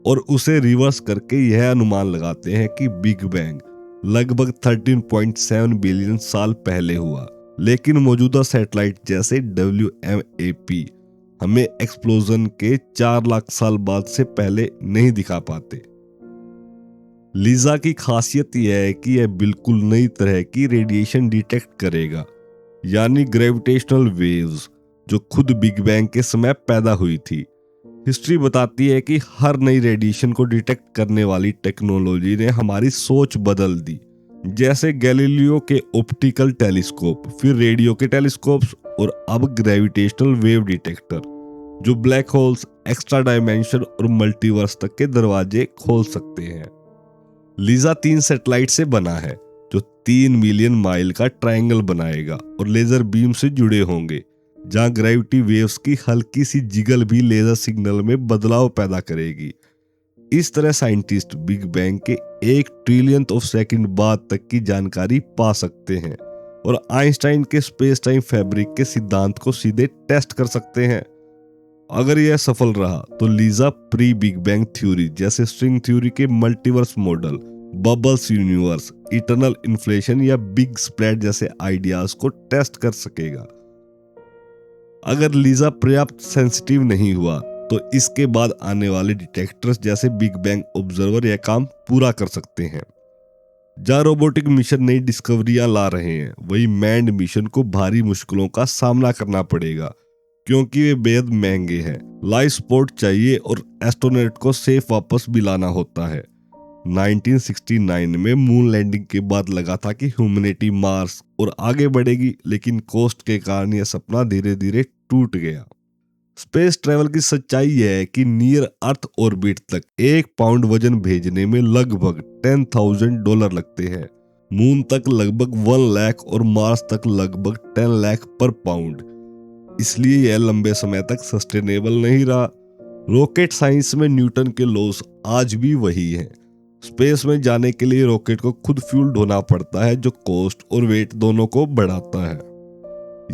और उसे रिवर्स करके यह अनुमान लगाते हैं कि बिग बैंग लगभग 13.7 बिलियन साल पहले हुआ। लेकिन मौजूदा सैटेलाइट जैसे WMAP हमें एक्सप्लोजन के 4 लाख साल बाद से पहले नहीं दिखा पाते। लीजा की खासियत यह है कि यह बिल्कुल नई तरह की रेडिएशन डिटेक्ट करेगा, यानी ग्रेविटेशनल वेव्स, जो खुद बिग बैंग के समय पैदा हुई थी। हिस्ट्री बताती है कि हर नई रेडिएशन को डिटेक्ट करने वाली टेक्नोलॉजी ने हमारी सोच बदल दी, जैसे गैलीलियो के ऑप्टिकल टेलीस्कोप, फिर रेडियो के टेलीस्कोप्स और अब ग्रेविटेशनल वेव डिटेक्टर, जो ब्लैक होल्स, एक्स्ट्रा डायमेंशन और मल्टीवर्स तक के दरवाजे खोल सकते हैं। लीजा 3 सैटेलाइट से बना है जो 3 मिलियन माइल का ट्रायंगल बनाएगा और लेजर बीम से जुड़े होंगे, जहां ग्रेविटी वेव्स की हल्की सी जिगल भी लेजर सिग्नल में बदलाव पैदा करेगी। इस तरह साइंटिस्ट बिग बैंग के 1 ट्रिलियंथ ऑफ सेकंड बाद तक की जानकारी पा सकते हैं और आइंस्टाइन के स्पेस टाइम फैब्रिक के सिद्धांत को सीधे टेस्ट कर सकते हैं। अगर यह सफल रहा तो Lisa pre big bang theory जैसे स्ट्रिंग थ्योरी के multiverse model, bubbles universe, eternal inflation या बिग स्प्रेड जैसे आइडियाज को टेस्ट कर सकेगा। अगर लीजा पर्याप्त सेंसिटिव नहीं हुआ तो इसके बाद आने वाले डिटेक्टर्स जैसे बिग बैंग ऑब्जर्वर यह काम पूरा कर सकते हैं। जहां रोबोटिक मिशन नई डिस्कवरियां ला रहे हैं, वही मैन्ड मिशन को भारी मुश्किलों का सामना करना पड़ेगा क्योंकि वे बेहद महंगे हैं। लाइफ सपोर्ट चाहिए और एस्ट्रोनॉट को सेफ वापस भी लाना होता है। 1969 में मून लैंडिंग के बाद लगा था कि ह्यूमैनिटी मार्स और आगे बढ़ेगी, लेकिन कॉस्ट के कारण यह सपना धीरे धीरे टूट गया। स्पेस ट्रैवल की सच्चाई यह है कि नियर अर्थ ऑर्बिट तक 1 पाउंड वजन भेजने में लगभग $10,000 लगते हैं। मून तक लगभग 1 लाख और मार्स तक लगभग 10 लाख पर पाउंड। इसलिए यह लंबे समय तक सस्टेनेबल नहीं रहा। रॉकेट साइंस में न्यूटन के लॉस आज भी वही हैं। स्पेस में जाने के लिए रॉकेट को खुद फ्यूल ढोना पड़ता है, जो कॉस्ट और वेट दोनों को बढ़ाता है।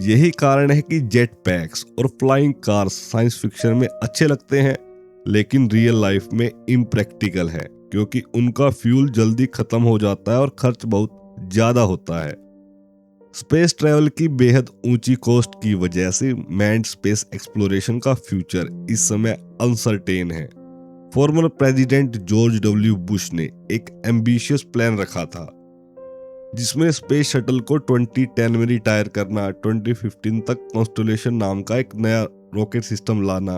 यही कारण है कि जेट पैक्स और फ्लाइंग कार्स साइंस फिक्शन में अच्छे लगते हैं, लेकिन रियल लाइफ में इम्प्रैक्टिकल है क्योंकि उनका फ्यूल जल्दी खत्म हो जाता है और खर्च बहुत ज्यादा होता है। स्पेस ट्रैवल की बेहद ऊंची कॉस्ट की वजह से मैन्ड स्पेस एक्सप्लोरेशन का फ्यूचर इस समय अनसर्टेन है। Former president George W Bush ने एक एम्बिशियस प्लान रखा था जिसमें स्पेस शटल को 2010 में रिटायर करना, 2015 तक कॉन्स्टेलेशन नाम का एक नया रॉकेट सिस्टम लाना,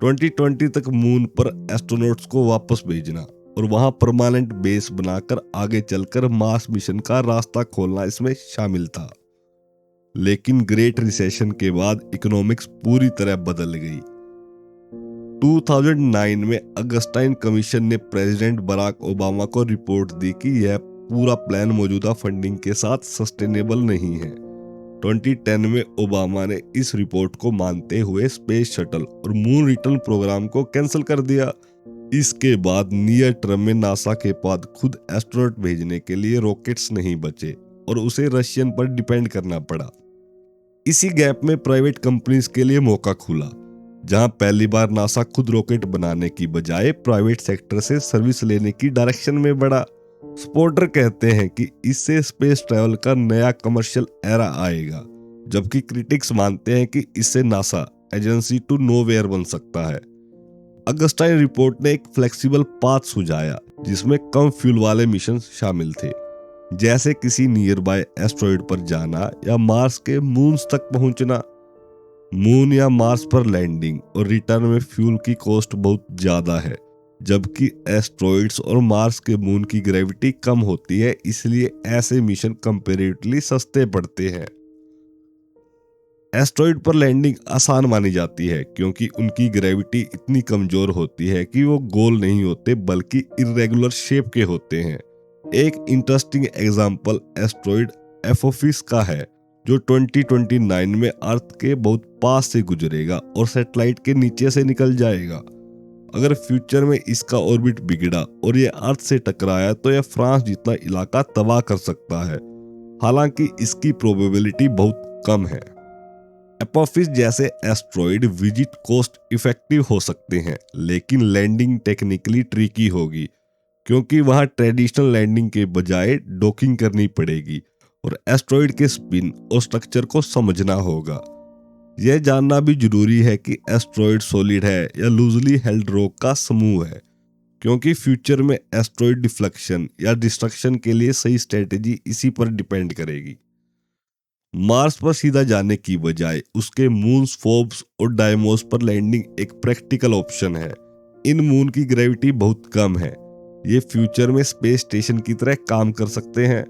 2020 तक मून पर एस्ट्रोनॉट्स को वापस भेजना और वहां परमानेंट बेस बनाकर आगे चलकर मार्स मिशन का रास्ता खोलना इसमें शामिल था। लेकिन ग्रेट रिसेशन के बाद इकोनॉमिक्स पूरी तरह बदल गई। 2009 में अगस्टाइन कमीशन ने प्रेसिडेंट बराक ओबामा को रिपोर्ट दी कि यह पूरा प्लान मौजूदा फंडिंग के साथ सस्टेनेबल नहीं है। 2010 में ओबामा ने इस रिपोर्ट को मानते हुए स्पेस शटल और मून रिटर्न प्रोग्राम को कैंसिल कर दिया। इसके बाद नियर टर्म में नासा के पास खुद एस्ट्रोनॉट भेजने के लिए रॉकेट्स नहीं बचे और उसे रशियन पर डिपेंड करना पड़ा। इसी गैप में प्राइवेट कंपनीज के लिए मौका खुला, जहां पहली बार नासा खुद रॉकेट बनाने की बजाय प्राइवेट सेक्टर से सर्विस लेने की डायरेक्शन में बढ़ा। सपोर्टर कहते हैं कि इससे स्पेस ट्रैवल का नया कमर्शियल एरा आएगा, जबकि क्रिटिक्स मानते हैं कि इससे नासा एजेंसी टू नोवेयर बन सकता है। अगस्टाइन रिपोर्ट ने एक फ्लेक्सिबल पाथ सुझाया जिसमें कम फ्यूल वाले मिशन शामिल थे, जैसे किसी नियर बाय एस्ट्रॉइड पर जाना या मार्स के मून्स तक पहुंचना। मून या मार्स पर लैंडिंग और रिटर्न में फ्यूल की कॉस्ट बहुत ज्यादा है, जबकि एस्ट्रॉइड्स और मार्स के मून की ग्रेविटी कम होती है, इसलिए ऐसे मिशन कंपैरेटिवली सस्ते पड़ते हैं। एस्ट्रॉइड पर लैंडिंग आसान मानी जाती है क्योंकि उनकी ग्रेविटी इतनी कमजोर होती है कि वो गोल नहीं होते बल्कि इर्रेगुलर शेप के होते हैं। एक इंटरेस्टिंग एग्जांपल एस्ट्रॉइड एपोफिस का है, जो 2029 में अर्थ के बहुत पास से गुजरेगा और सैटेलाइट के नीचे से निकल जाएगा। अगर फ्यूचर में इसका ऑर्बिट बिगड़ा और ये अर्थ से टकराया तो यह फ्रांस जितना इलाका तबाह कर सकता है, हालांकि इसकी प्रोबेबिलिटी बहुत कम है। एपोफिस जैसे एस्ट्रॉइड विजिट कॉस्ट इफेक्टिव हो सकते हैं, लेकिन लैंडिंग टेक्निकली ट्रिकी होगी क्योंकि वहां ट्रेडिशनल लैंडिंग के बजाय डॉकिंग करनी पड़ेगी और एस्ट्रॉइड के स्पिन और स्ट्रक्चर को समझना होगा। यह जानना भी जरूरी है कि एस्ट्रॉइड सॉलिड है या लूजली हेल्ड रॉक का समूह है, क्योंकि फ्यूचर में एस्ट्रॉइड डिफ्लेक्शन या डिस्ट्रक्शन के लिए सही स्ट्रेटेजी इसी पर डिपेंड करेगी। मार्स पर सीधा जाने की बजाय उसके मून्स फोर्ब्स और डायमोस पर लैंडिंग एक प्रैक्टिकल ऑप्शन है। इन मून की ग्रेविटी बहुत कम है, ये फ्यूचर में स्पेस स्टेशन की तरह काम कर सकते हैं।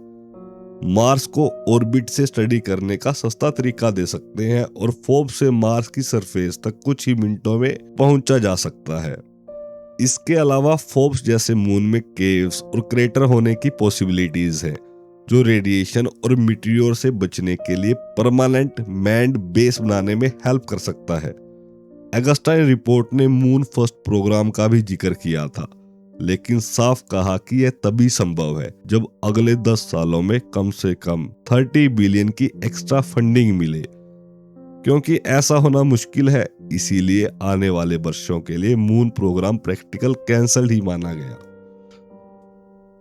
मार्स को ऑर्बिट से स्टडी करने का सस्ता तरीका दे सकते हैं और फोर्ब्स से मार्स की सरफेस तक कुछ ही मिनटों में पहुंचा जा सकता है। इसके अलावा फोर्ब्स जैसे मून में केव्स और क्रेटर होने की पॉसिबिलिटीज है, जो रेडिएशन और मीटियोर से बचने के लिए परमानेंट मैन्ड बेस बनाने में हेल्प कर सकता है। अगस्टाइन रिपोर्ट ने मून फर्स्ट प्रोग्राम का भी जिक्र किया था, लेकिन साफ कहा कि यह तभी संभव है जब अगले 10 सालों में कम से कम 30 बिलियन की एक्स्ट्रा फंडिंग मिले। क्योंकि ऐसा होना मुश्किल है, इसीलिए आने वाले वर्षों के लिए मून प्रोग्राम प्रैक्टिकल कैंसल्ड ही माना गया।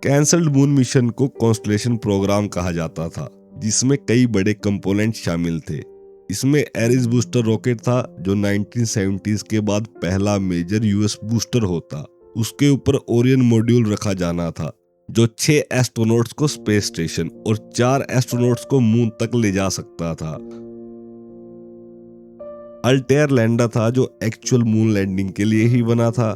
कैंसल्ड मून मिशन को कॉन्स्टलेशन प्रोग्राम कहा जाता था, जिसमें कई बड़े कंपोनेंट शामिल थे। इसमें एरिस बूस्टर रॉकेट था, जो 1970s के बाद पहला मेजर यूएस बूस्टर होता। उसके ऊपर ओरियन मॉड्यूल रखा जाना था, जो 6 एस्ट्रोनॉट्स को स्पेस स्टेशन और 4 एस्ट्रोनॉट्स को मून तक ले जा सकता था। अल्टेयर लैंडर था, जो एक्चुअल मून लैंडिंग के लिए ही बना था।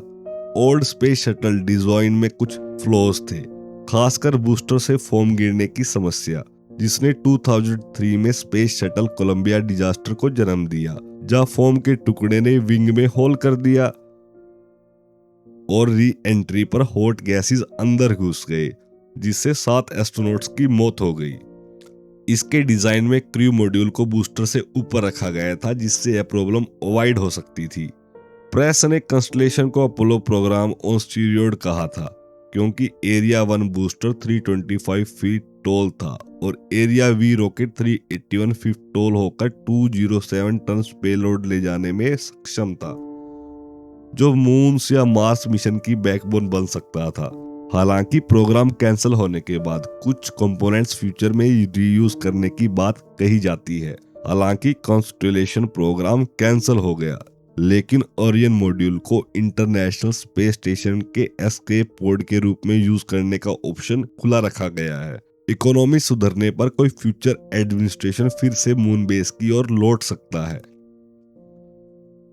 ओल्ड स्पेस शटल डिजाइन में कुछ फ्लॉज थे, खासकर बूस्टर से फोम गिरने की समस्या, जिसने 2003 में स्पेस शटल कोलंबिया डिजास्टर को जन्म दिया, जहां फोम के टुकड़े ने विंग में होल कर दिया और री एंट्री पर हॉट गैसेस अंदर घुस गए, जिससे 7 एस्ट्रोनॉट्स की मौत हो गई। इसके डिजाइन में क्रू मॉड्यूल को बूस्टर से ऊपर रखा गया था, जिससे यह प्रॉब्लम अवॉइड हो सकती थी। प्रेस ने कंस्टलेशन को अपोलो प्रोग्राम ऑन स्टीरियोड कहा था, क्योंकि एरिया 1 बूस्टर 325 फीट टॉल था और area V rocket 381 feet tall होकर 207 टन पेलोड ले जाने में सक्षम था, जो मून या मार्स मिशन की बैकबोन बन सकता था। हालांकि प्रोग्राम कैंसिल होने के बाद कुछ कंपोनेंट्स फ्यूचर में रीयूज करने की बात कही जाती है। हालांकि कॉन्स्टेलेशन प्रोग्राम कैंसिल हो गया, लेकिन ओरियन मॉड्यूल को इंटरनेशनल स्पेस स्टेशन के एस्केप पोड के रूप में यूज करने का ऑप्शन खुला रखा गया है। इकोनॉमी सुधरने पर कोई फ्यूचर एडमिनिस्ट्रेशन फिर से मून बेस की ओर लौट सकता है।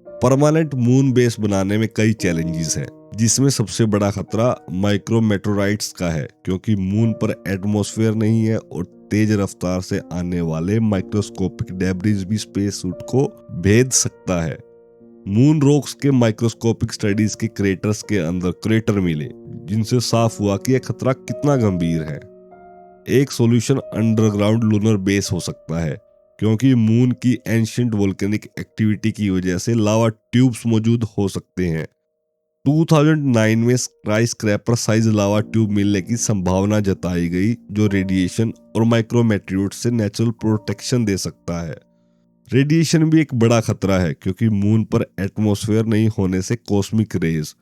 परमानेंट मून बेस बनाने में कई चैलेंजेस हैं, जिसमें सबसे बड़ा खतरा माइक्रोमेटोराइट्स का है, क्योंकि मून पर एटमॉस्फेयर नहीं है और तेज रफ्तार से आने वाले माइक्रोस्कोपिक डेब्रिस भी स्पेस सूट को भेद सकता है। मून रॉक्स के माइक्रोस्कोपिक स्टडीज के क्रेटर्स के अंदर क्रेटर मिले, जिनसे साफ हुआ कि यह खतरा कितना गंभीर है। एक सॉल्यूशन अंडरग्राउंड लूनर बेस हो सकता है, क्योंकि मून की एंशिएंट वोल्केनिक एक्टिविटी की वजह से लावा ट्यूब्स मौजूद हो सकते हैं। 2009 में स्काईस्क्रैपर साइज लावा ट्यूब मिलने की संभावना जताई गई, जो रेडिएशन और माइक्रोमेटीरियोट से नेचुरल प्रोटेक्शन दे सकता है। रेडिएशन भी एक बड़ा खतरा है, क्योंकि मून पर एटमॉस्फेयर नहीं होने से कॉस्मिक रेज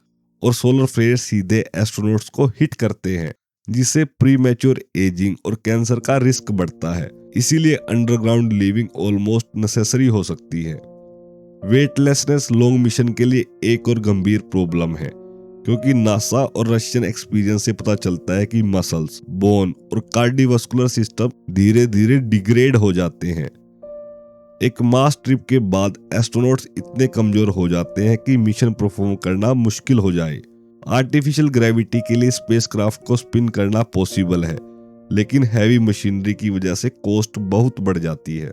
और सोलर फ्लेयर सीधे एस्ट्रोनॉट्स को हिट करते हैं, जिससे प्रीमैच्योर एजिंग और कैंसर का रिस्क बढ़ता है। इसीलिए अंडरग्राउंड लिविंग ऑलमोस्ट नेसेसरी हो सकती है। वेटलेसनेस लॉन्ग मिशन के लिए एक और गंभीर प्रॉब्लम है, क्योंकि नासा और रशियन एक्सपीरियंस से पता चलता है कि मसल्स, बोन और कार्डियोवास्कुलर सिस्टम धीरे धीरे डिग्रेड हो जाते हैं। एक मास ट्रिप के बाद एस्ट्रोनॉट्स इतने कमजोर हो जाते हैं कि मिशन परफॉर्म करना मुश्किल हो जाए। आर्टिफिशियल ग्रेविटी के लिए स्पेसक्राफ्ट को स्पिन करना पॉसिबल है, लेकिन हैवी मशीनरी की वजह से कॉस्ट बहुत बढ़ जाती है।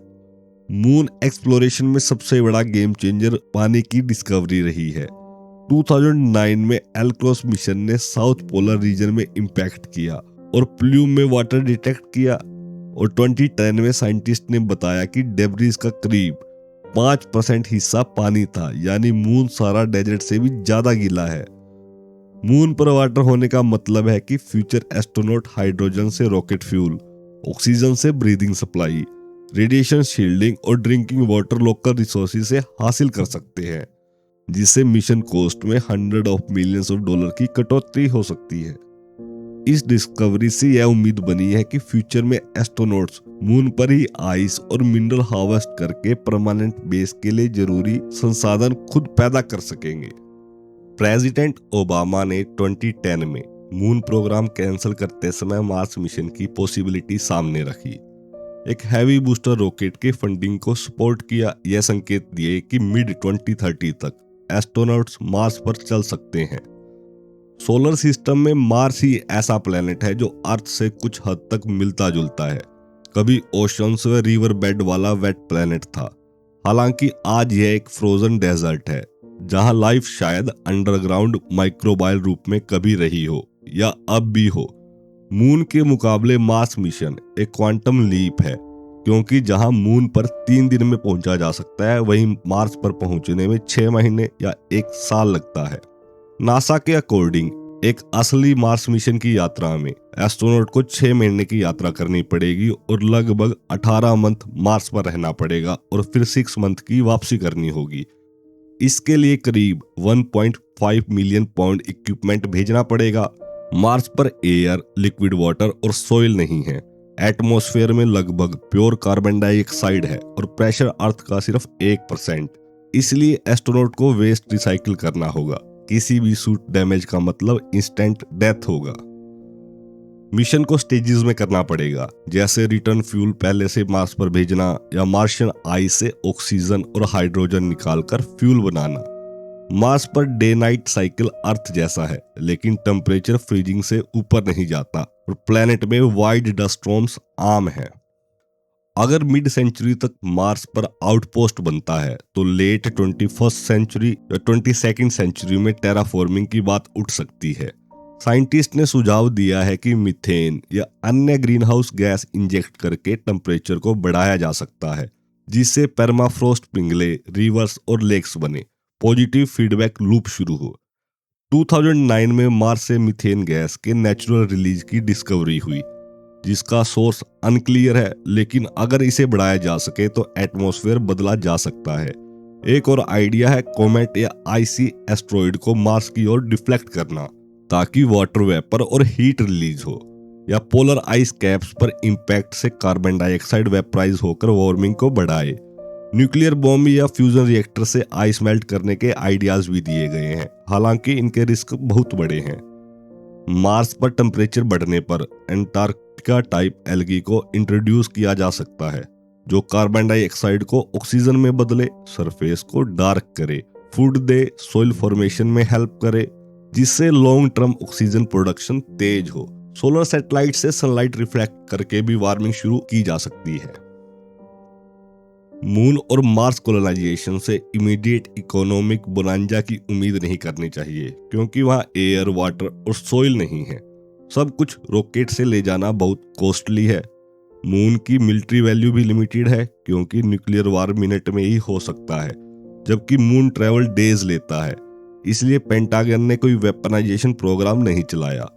मून एक्सप्लोरेशन में सबसे बड़ा गेम चेंजर पानी की डिस्कवरी रही है। 2009 में एलक्रोस मिशन ने साउथ पोलर रीजन में इंपैक्ट किया और प्लूम में वाटर डिटेक्ट किया, और 2010 में साइंटिस्ट ने बताया कि डेब्रिस का करीब 5% हिस्सा पानी था, यानी मून सारा डेजर्ट से भी ज्यादा गीला है। मून पर वाटर होने का मतलब है कि फ्यूचर एस्ट्रोनॉट हाइड्रोजन से रॉकेट फ्यूल, ऑक्सीजन से ब्रीदिंग सप्लाई, रेडिएशन शील्डिंग और ड्रिंकिंग वाटर लोकल रिसोर्सेज से हासिल कर सकते हैं, जिससे मिशन कॉस्ट में $100 ऑफ मिलियंस ऑफ डॉलर की कटौती हो सकती है। इस डिस्कवरी से यह उम्मीद बनी है कि फ्यूचर में एस्ट्रोनॉट्स मून पर ही आइस और मिनरल हार्वेस्ट करके परमानेंट बेस के लिए जरूरी संसाधन खुद पैदा कर सकेंगे। प्रेसिडेंट ओबामा ने 2010 में मून प्रोग्राम कैंसिल करते समय मार्स मिशन की पॉसिबिलिटी सामने रखी। एक हैवी बूस्टर रॉकेट के फंडिंग को सपोर्ट किया, यह संकेत दिए कि मिड 2030 तक एस्ट्रोनॉट्स मार्स पर चल सकते हैं। सोलर सिस्टम में मार्स ही ऐसा प्लेनेट है जो अर्थ से कुछ हद तक मिलता जुलता है। कभी ओशंस व रिवर बेड वाला वेट प्लेनेट था, हालांकि आज यह एक फ्रोजन डेजर्ट है जहां लाइफ शायद अंडरग्राउंड माइक्रोबायल रूप में कभी रही हो या अब भी हो। मून के मुकाबले मार्स मिशन एक क्वांटम लीप है, क्योंकि जहां मून पर 3 दिन में पहुंचा जा सकता है, वहीं मार्स पर पहुंचने में 6 महीने या 1 साल लगता है। नासा के अकॉर्डिंग एक असली मार्स मिशन की यात्रा में एस्ट्रोनॉट को 6 महीने की यात्रा करनी पड़ेगी और लगभग 18 मंथ मार्स पर रहना पड़ेगा और फिर 6 मंथ की वापसी करनी होगी। इसके लिए करीब 1.5 मिलियन पाउंड इक्विपमेंट भेजना पड़ेगा। मार्स पर एयर, लिक्विड वाटर और सॉइल नहीं है। एटमॉस्फेयर में लगभग प्योर कार्बन डाइऑक्साइड है और प्रेशर अर्थ का सिर्फ 1%। इसलिए एस्ट्रोनॉट को वेस्ट रिसाइकिल करना होगा। किसी भी सूट डैमेज का मतलब इंस्टेंट डेथ होगा। मिशन को स्टेजेस में करना पड़ेगा, जैसे रिटर्न फ्यूल पहले से मार्स पर भेजना या मार्शियन आइस से ऑक्सीजन और हाइड्रोजन निकालकर फ्यूल बनाना। मार्स पर डे नाइट साइकिल अर्थ जैसा है, लेकिन टेम्परेचर फ्रीजिंग से ऊपर नहीं जाता और प्लेनेट में वाइड डस्ट स्टॉर्म्स आम है। अगर मिड सेंचुरी तक मार्स पर आउटपोस्ट बनता है तो लेट 21st सेंचुरी या 22nd सेंचुरी में टेराफॉर्मिंग की बात उठ सकती है। साइंटिस्ट ने सुझाव दिया है कि मीथेन या अन्य ग्रीन हाउस गैस इंजेक्ट करके टेम्परेचर को बढ़ाया जा सकता है, जिससे परमाफ्रोस्ट पिघले, रिवर्स और लेक्स बने, पॉजिटिव फीडबैक लूप शुरू हो। 2009 में मार्स से मीथेन गैस के नेचुरल रिलीज की डिस्कवरी हुई, जिसका सोर्स अनक्लियर है, लेकिन अगर इसे बढ़ाया जा सके तो एटमॉस्फेयर बदला जा सकता है। एक और आइडिया है कोमेट या आईसी एस्ट्रॉइड को मार्स की ओर डिफ्लेक्ट करना, ताकि वाटर वेपर और हीट रिलीज हो, या पोलर आइस कैप्स पर इंपैक्ट से कार्बन डाइऑक्साइड वेपराइज होकर वार्मिंग को बढ़ाए। न्यूक्लियर बॉम्ब या फ्यूजन रिएक्टर से आइस मेल्ट करने के आइडियाज भी दिए गए हैं, हालांकि इनके रिस्क बहुत बड़े हैं। मार्स पर टेम्परेचर बढ़ने पर एंटार्क्टिका टाइप एल्गी को इंट्रोड्यूस किया जा सकता है, जो कार्बन डाइऑक्साइड को ऑक्सीजन में बदले, सरफेस को डार्क करे, फूड दे, सोइल फॉर्मेशन में हेल्प करे, जिससे लॉन्ग टर्म ऑक्सीजन प्रोडक्शन तेज हो। सोलर सैटेलाइट से सनलाइट रिफ्लेक्ट करके भी वार्मिंग शुरू की जा सकती है। मून और मार्स कोलोनाइजेशन से इमीडिएट इकोनॉमिक बोनांजा की उम्मीद नहीं करनी चाहिए, क्योंकि वहां एयर, वाटर और सॉइल नहीं है। सब कुछ रॉकेट से ले जाना बहुत कॉस्टली है। मून की मिलिट्री वैल्यू भी लिमिटेड है, क्योंकि न्यूक्लियर वार मिनट में ही हो सकता है, जबकि मून ट्रैवल डेज लेता है। इसलिए पेंटागन ने कोई वेपनाइजेशन प्रोग्राम नहीं चलाया।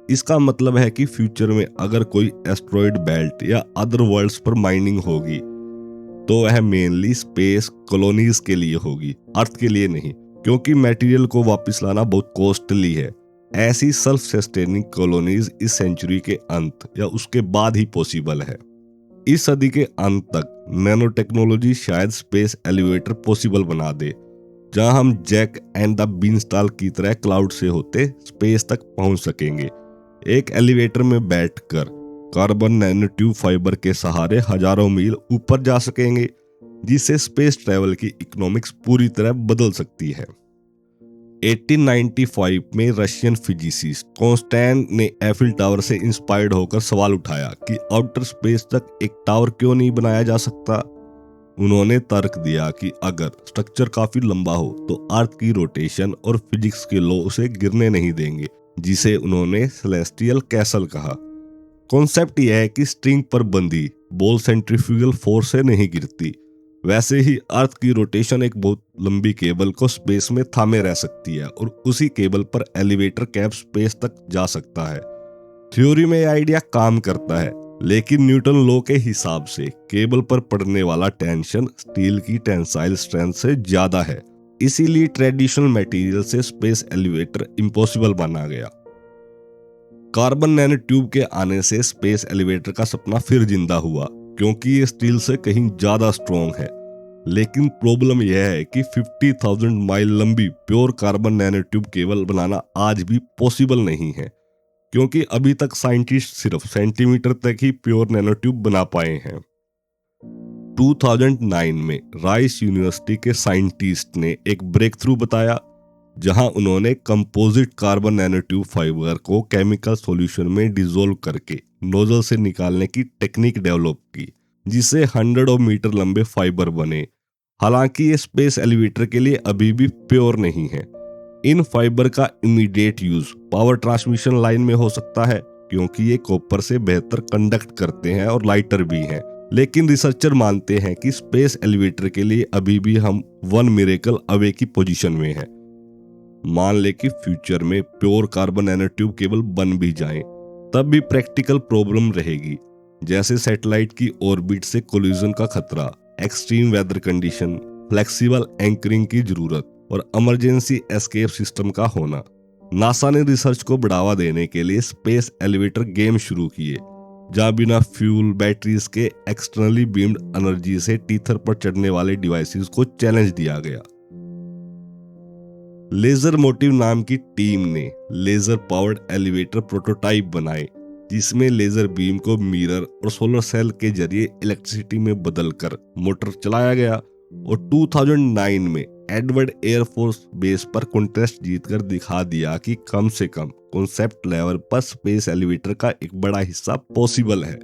इसका मतलब है कि फ्यूचर में अगर कोई एस्ट्रॉइड बेल्ट या अदर वर्ल्ड्स पर माइनिंग होगी तो वह मेनली स्पेस कॉलोनीज के लिए होगी, अर्थ के लिए नहीं, क्योंकि मटेरियल को वापस लाना बहुत कॉस्टली है। ऐसी सेल्फ सस्टेनिंग कॉलोनीज इस सेंचुरी के अंत या उसके बाद ही पॉसिबल है। इस सदी के अंत तक नैनो टेक्नोलॉजी शायद स्पेस एलिवेटर पॉसिबल बना दे, जहां हम जैक एंड द बीनस्टॉक की तरह क्लाउड से होते स्पेस तक पहुंच सकेंगे। एक एलिवेटर में बैठकर कार्बन नैनो ट्यूब फाइबर के सहारे हजारों मील ऊपर जा सकेंगे, जिससे स्पेस ट्रैवल की इकोनॉमिक्स पूरी तरह बदल सकती है। 1895 में रशियन फिजिसिस्ट कॉन्स्टेंन ने एफिल टावर से इंस्पायर्ड होकर सवाल उठाया कि आउटर स्पेस तक एक टावर क्यों नहीं बनाया जा सकता। उन्होंने तर्क दिया कि अगर स्ट्रक्चर काफी लंबा हो तो अर्थ की रोटेशन और फिजिक्स के लॉ उसे गिरने नहीं देंगे, जिसे उन्होंने सेलेस्टियल कैसल कहा। कॉन्सेप्ट यह है कि स्ट्रिंग पर बंधी बॉल सेंट्रीफ्यूगल फोर्स से नहीं गिरती, वैसे ही अर्थ की रोटेशन एक बहुत लंबी केबल को स्पेस में थामे रह सकती है और उसी केबल पर एलिवेटर कैब स्पेस तक जा सकता है। थ्योरी में यह आइडिया काम करता है, लेकिन न्यूटन लॉ के हिसाब से केबल पर पड़ने वाला टेंशन स्टील की टेंसाइल स्ट्रेंथ से ज्यादा है, इसीलिए ट्रेडिशनल मटेरियल से स्पेस एलिवेटर इम्पॉसिबल माना गया। कार्बन नैनो ट्यूब के आने से स्पेस एलिवेटर का सपना फिर जिंदा हुआ, क्योंकि ये स्टील से कहीं ज्यादा स्ट्रॉन्ग है। लेकिन प्रॉब्लम यह है कि 50,000 माइल लंबी pure carbon nano tube cable बनाना आज भी पॉसिबल नहीं है, क्योंकि अभी तक साइंटिस्ट सिर्फ सेंटीमीटर तक ही प्योर नैनो ट्यूब बना पाए हैं। 2009 में राइस यूनिवर्सिटी के साइंटिस्ट ने एक ब्रेक थ्रू बताया, जहां उन्होंने composite carbon nano tube fibre को केमिकल सॉल्यूशन में डिसॉल्व करके नोजल से निकालने की टेक्निक डेवलप की, जिससे 100 मीटर लंबे फाइबर बने हालांकि ये स्पेस एलिवेटर के लिए अभी भी प्योर नहीं है। इन फाइबर का immediate use power transmission line में हो सकता है, क्योंकि ये कॉपर से बेहतर कंडक्ट करते हैं और लाइटर भी हैं। लेकिन रिसर्चर मानते हैं कि स्पेस एलिवेटर के लिए अभी भी हम वन मिरेकल अवे की पोजीशन में हैं। मान ले कि फ्यूचर में प्योर कार्बन नैनोट्यूब केबल बन भी जाएं, तब भी प्रैक्टिकल प्रॉब्लम रहेगी, जैसे सैटेलाइट की ऑर्बिट से कोलिजन का खतरा, extreme weather condition, flexible anchoring की जरूरत और इमरजेंसी एस्केप सिस्टम का होना। नासा ने रिसर्च को बढ़ावा देने के लिए स्पेस एलिवेटर गेम शुरू किए, जहां बिना फ्यूल बैटरीज के एक्सटर्नली बीम्ड एनर्जी से टीथर पर चढ़ने वाले डिवाइसेस को चैलेंज दिया गया। लेजर मोटिव नाम की टीम ने लेजर पावर्ड एलिवेटर प्रोटोटाइप बनाए, जिसमें लेजर बीम को मिरर और सोलर सेल के जरिए इलेक्ट्रिसिटी में बदलकर मोटर चलाया गया और 2009 में एडवर्ड एयरफोर्स बेस पर कॉन्टेस्ट जीतकर दिखा दिया कि कम से कम कॉन्सेप्ट लेवल पर स्पेस एलिवेटर का एक बड़ा हिस्सा पॉसिबल है।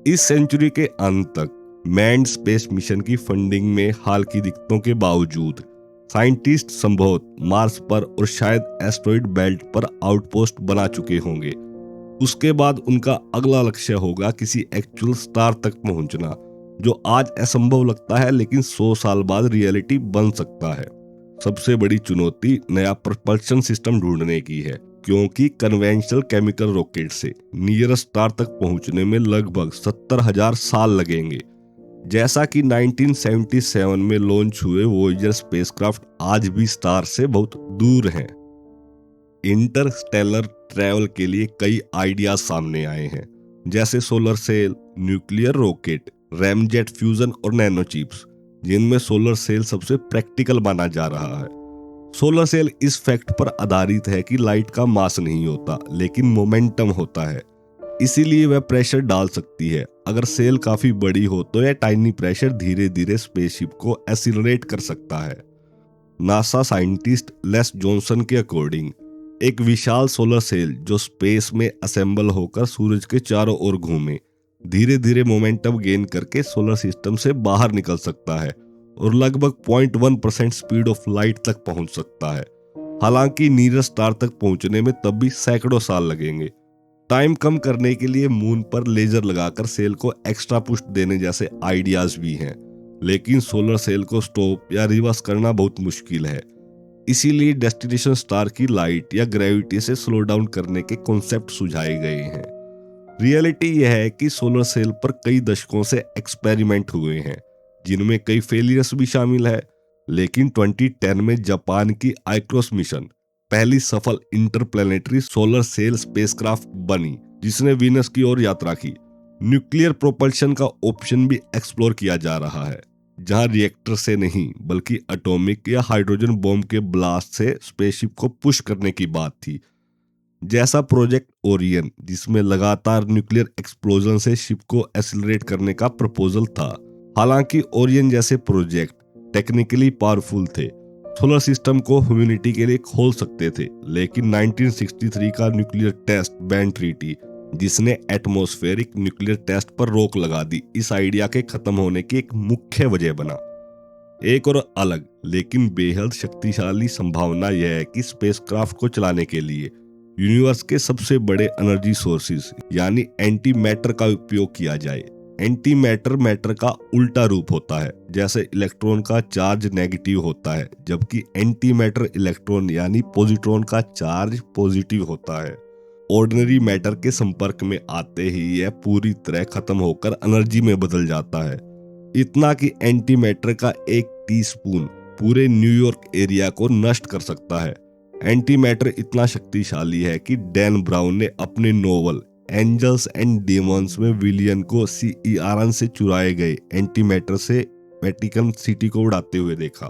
इस सेंचुरी के अंत तक मैन्ड स्पेस मिशन की फंडिंग में हाल की दिक्कतों के बावजूद साइंटिस्ट संभवतः मार्स पर और शायद एस्टेरॉयड बेल्ट पर आउटपोस्ट बना चुके होंगे। उसके बाद उनका अगला लक्ष्य होगा किसी एक्चुअल स्टार तक पहुंचना, जो आज असंभव लगता है लेकिन 100 साल बाद रियलिटी बन सकता है। सबसे बड़ी चुनौती नया प्रपल्शन सिस्टम ढूंढने की है, क्योंकि कन्वेंशनल केमिकल रॉकेट से नियरेस्ट स्टार तक पहुंचने में लगभग 70,000 साल लगेंगे। जैसा कि 1977 में लॉन्च हुए वोयेजर स्पेसक्राफ्ट आज भी स्टार से बहुत दूर हैं। इंटरस्टेलर ट्रैवल के लिए कई आइडियाज सामने आए हैं, जैसे solar cell, nuclear rocket, ramjet fusion और नैनो चिप्स, जिनमें सोलर सेल सबसे प्रैक्टिकल माना जा रहा है। सोलर सेल इस फैक्ट पर आधारित है कि लाइट का मास नहीं होता, लेकिन मोमेंटम होता है, इसीलिए वह प्रेशर डाल सकती है। अगर सेल काफी बड़ी हो तो यह टाइनी प्रेशर धीरे धीरे स्पेसशिप को एक्सीलरेट कर सकता है। नासा साइंटिस्ट लेस जॉनसन के अकॉर्डिंग एक विशाल सोलर सेल जो स्पेस में असेंबल होकर सूरज के चारों ओर घूमे, धीरे धीरे मोमेंटम गेन करके सोलर सिस्टम से बाहर निकल सकता है और लगभग 0.1% स्पीड ऑफ लाइट तक पहुंच सकता है। हालांकि नियरेस्ट स्टार तक पहुंचने में तब भी सैकड़ों साल लगेंगे। टाइम कम करने के लिए मून पर लेजर लगाकर सेल को एक्स्ट्रा पुश देने जैसे आइडियाज भी हैं, लेकिन सोलर सेल को स्टॉप या रिवर्स करना बहुत मुश्किल है। इसीलिए डेस्टिनेशन स्टार की लाइट या ग्रेविटी से स्लो डाउन करने के कॉन्सेप्ट सुझाए गए हैं। रियलिटी यह है कि सोलर सेल पर कई दशकों से एक्सपेरिमेंट हुए हैं, जिनमें कई फेलियर्स भी शामिल है, लेकिन 2010 में जापान की आइक्रोस मिशन पहली सफल इंटरप्लैनेटरी सोलर सेल स्पेसक्राफ्ट बनी, जिसने वीनस की ओर यात्रा की। न्यूक्लियर प्रोपल्शन का ऑप्शन भी एक्सप्लोर किया जा रहा है, जहां रिएक्टर से नहीं बल्कि एटॉमिक या हाइड्रोजन बॉम्ब के ब्लास्ट से स्पेसशिप को पुश करने की बात थी, जैसा प्रोजेक्ट ओरियन, जिसमें लगातार न्यूक्लियर एक्सप्लोजन से शिप को एक्सीलरेट करने का प्रपोजल था। हालांकि ओरियन जैसे प्रोजेक्ट टेक्निकली पावरफुल थे, सोलर सिस्टम को ह्यूमैनिटी के लिए खोल सकते थे, लेकिन 1963 का न्यूक्लियर टेस्ट बैन ट्रीटी, जिसने एटमॉस्फेरिक न्यूक्लियर टेस्ट पर रोक लगा दी, इस आइडिया के खत्म होने की एक मुख्य वजह बना। एक और अलग लेकिन बेहद शक्तिशाली संभावना यह है कि स्पेसक्राफ्ट को चलाने के लिए यूनिवर्स के सबसे बड़े एनर्जी सोर्सेज यानी एंटी मैटर का उपयोग किया जाए। एंटी मैटर मैटर का उल्टा रूप होता है, जैसे इलेक्ट्रॉन का चार्ज नेगेटिव होता है, जबकि एंटी मैटर इलेक्ट्रॉन यानी पॉजिट्रॉन का चार्ज पॉजिटिव होता है। ऑर्डिनरी मैटर के संपर्क में आते ही यह पूरी तरह खत्म होकर एनर्जी में बदल जाता है, इतना कि एंटी मैटर का एक टीस्पून पूरे न्यूयॉर्क एरिया को नष्ट कर सकता है। एंटी मैटर इतना शक्तिशाली है कि डैन ब्राउन ने अपने नोवेल एंजल्स एंड डेमॉन्स में विलियन को CERN से चुराए गए एंटी मैटर से वेटिकन सिटी को उड़ाते हुए देखा,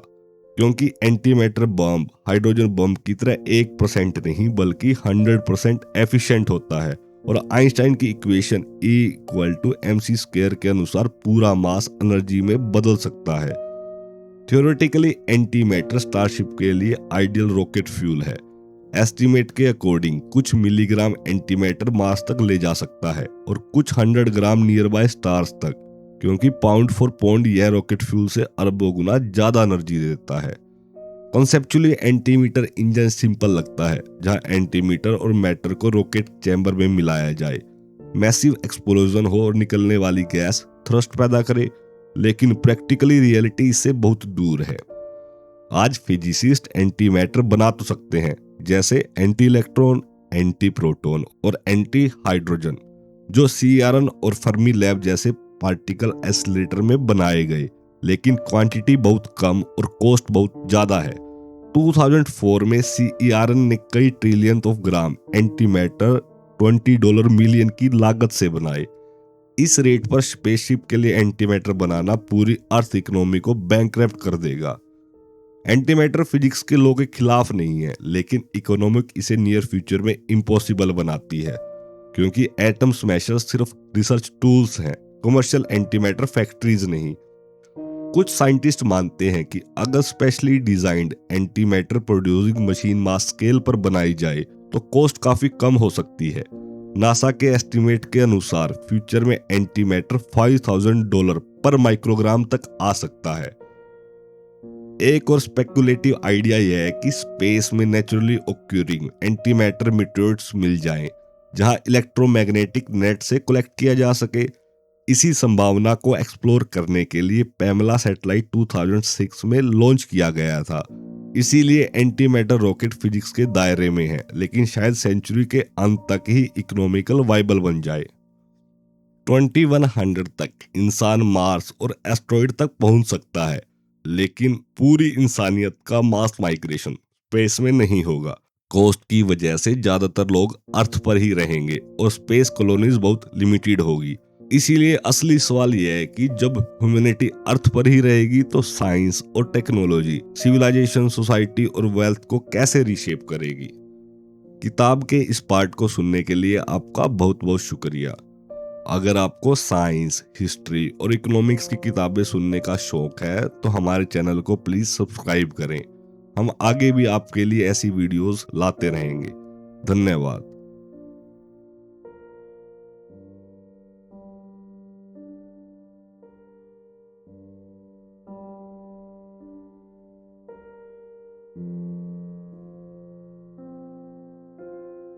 क्योंकि anti matter bomb hydrogen bomb की तरह 1% नहीं बल्कि 100% एफिशिएंट होता है और आइंस्टाइन की इक्वेशन E=mc² के अनुसार पूरा मास एनर्जी में बदल सकता है। थ्योरेटिकली एंटी मैटर स्टारशिप के लिए आइडियल रॉकेट फ्यूल है। एस्टीमेट के अकॉर्डिंग कुछ मिलीग्राम एंटी मैटर मार्स तक ले जा सकता है और कुछ 100 ग्राम नियर बाय स्टार्स तक, क्योंकि पाउंड फॉर पाउंड यह रॉकेट फ्यूल से अरबों गुना ज्यादा एनर्जी देता है। कॉन्सेप्चुअली एंटीमीटर इंजन सिंपल लगता है, जहां एंटीमीटर और मैटर को रॉकेट चैम्बर में मिलाया जाए, मैसिव एक्सप्लोजन हो और निकलने वाली गैस थ्रस्ट पैदा करे, लेकिन प्रैक्टिकली रियलिटी इससे बहुत दूर है। आज फिजिसिस्ट एंटी मैटर बना तो सकते हैं, जैसे एंटी इलेक्ट्रॉन, एंटी प्रोटॉन और एंटी हाइड्रोजन, जो CERN और फर्मी लैब जैसे पार्टिकल एसिलेटर में बनाए गए, लेकिन क्वांटिटी बहुत कम और कॉस्ट बहुत ज्यादा है। 2004 में CERN ने कई trillion of gram anti matter $20 million की लागत से बनाए। इस रेट पर स्पेसशिप के लिए एंटी मैटर बनाना पूरी अर्थ इकोनॉमी को बैंकरप्ट कर देगा। एंटी मैटर फिजिक्स के लॉ के खिलाफ नहीं है, लेकिन इकोनॉमिक इसे नियर फ्यूचर में इम्पॉसिबल बनाती है, क्योंकि एटम स्मैशर्स सिर्फ रिसर्च टूल्स हैं, कमर्शियल एंटी मैटर फैक्ट्रीज नहीं। कुछ साइंटिस्ट मानते हैं कि अगर specially designed anti matter producing machine mass scale पर बनाई जाए तो कॉस्ट काफी कम हो सकती है। नासा के एस्टिमेट के अनुसार फ्यूचर में एंटी मैटर $5,000 पर माइक्रोग्राम तक आ सकता है। एक और स्पेकुलेटिव आइडिया यह है कि स्पेस में नेचुरली ऑक्यूरिंग एंटी मैटर मेटेरियल्स मिल जाएं, जहां इलेक्ट्रोमैग्नेटिक नेट से कलेक्ट किया जा सके। इसी संभावना को एक्सप्लोर करने के लिए पैमेला सैटेलाइट 2006 में लॉन्च किया गया था। इसीलिए एंटी मैटर रॉकेट फिजिक्स के दायरे में है, लेकिन शायद सेंचुरी के अंत तक ही इकोनॉमिकल वाइबल बन जाए। 2100 तक इंसान मार्स और एस्ट्रॉइड तक पहुंच सकता है, लेकिन पूरी इंसानियत का मास माइग्रेशन स्पेस में नहीं होगा। कॉस्ट की वजह से ज्यादातर लोग अर्थ पर ही रहेंगे और स्पेस कॉलोनीज बहुत लिमिटेड होगी। इसीलिए असली सवाल यह है कि जब ह्यूमैनिटी अर्थ पर ही रहेगी तो साइंस और टेक्नोलॉजी सिविलाइजेशन, सोसाइटी और वेल्थ को कैसे रीशेप करेगी। किताब के इस पार्ट को सुनने के लिए आपका बहुत बहुत शुक्रिया। अगर आपको साइंस, हिस्ट्री और इकोनॉमिक्स की किताबें सुनने का शौक है तो हमारे चैनल को प्लीज सब्सक्राइब करें। हम आगे भी आपके लिए ऐसी वीडियोस लाते रहेंगे। धन्यवाद।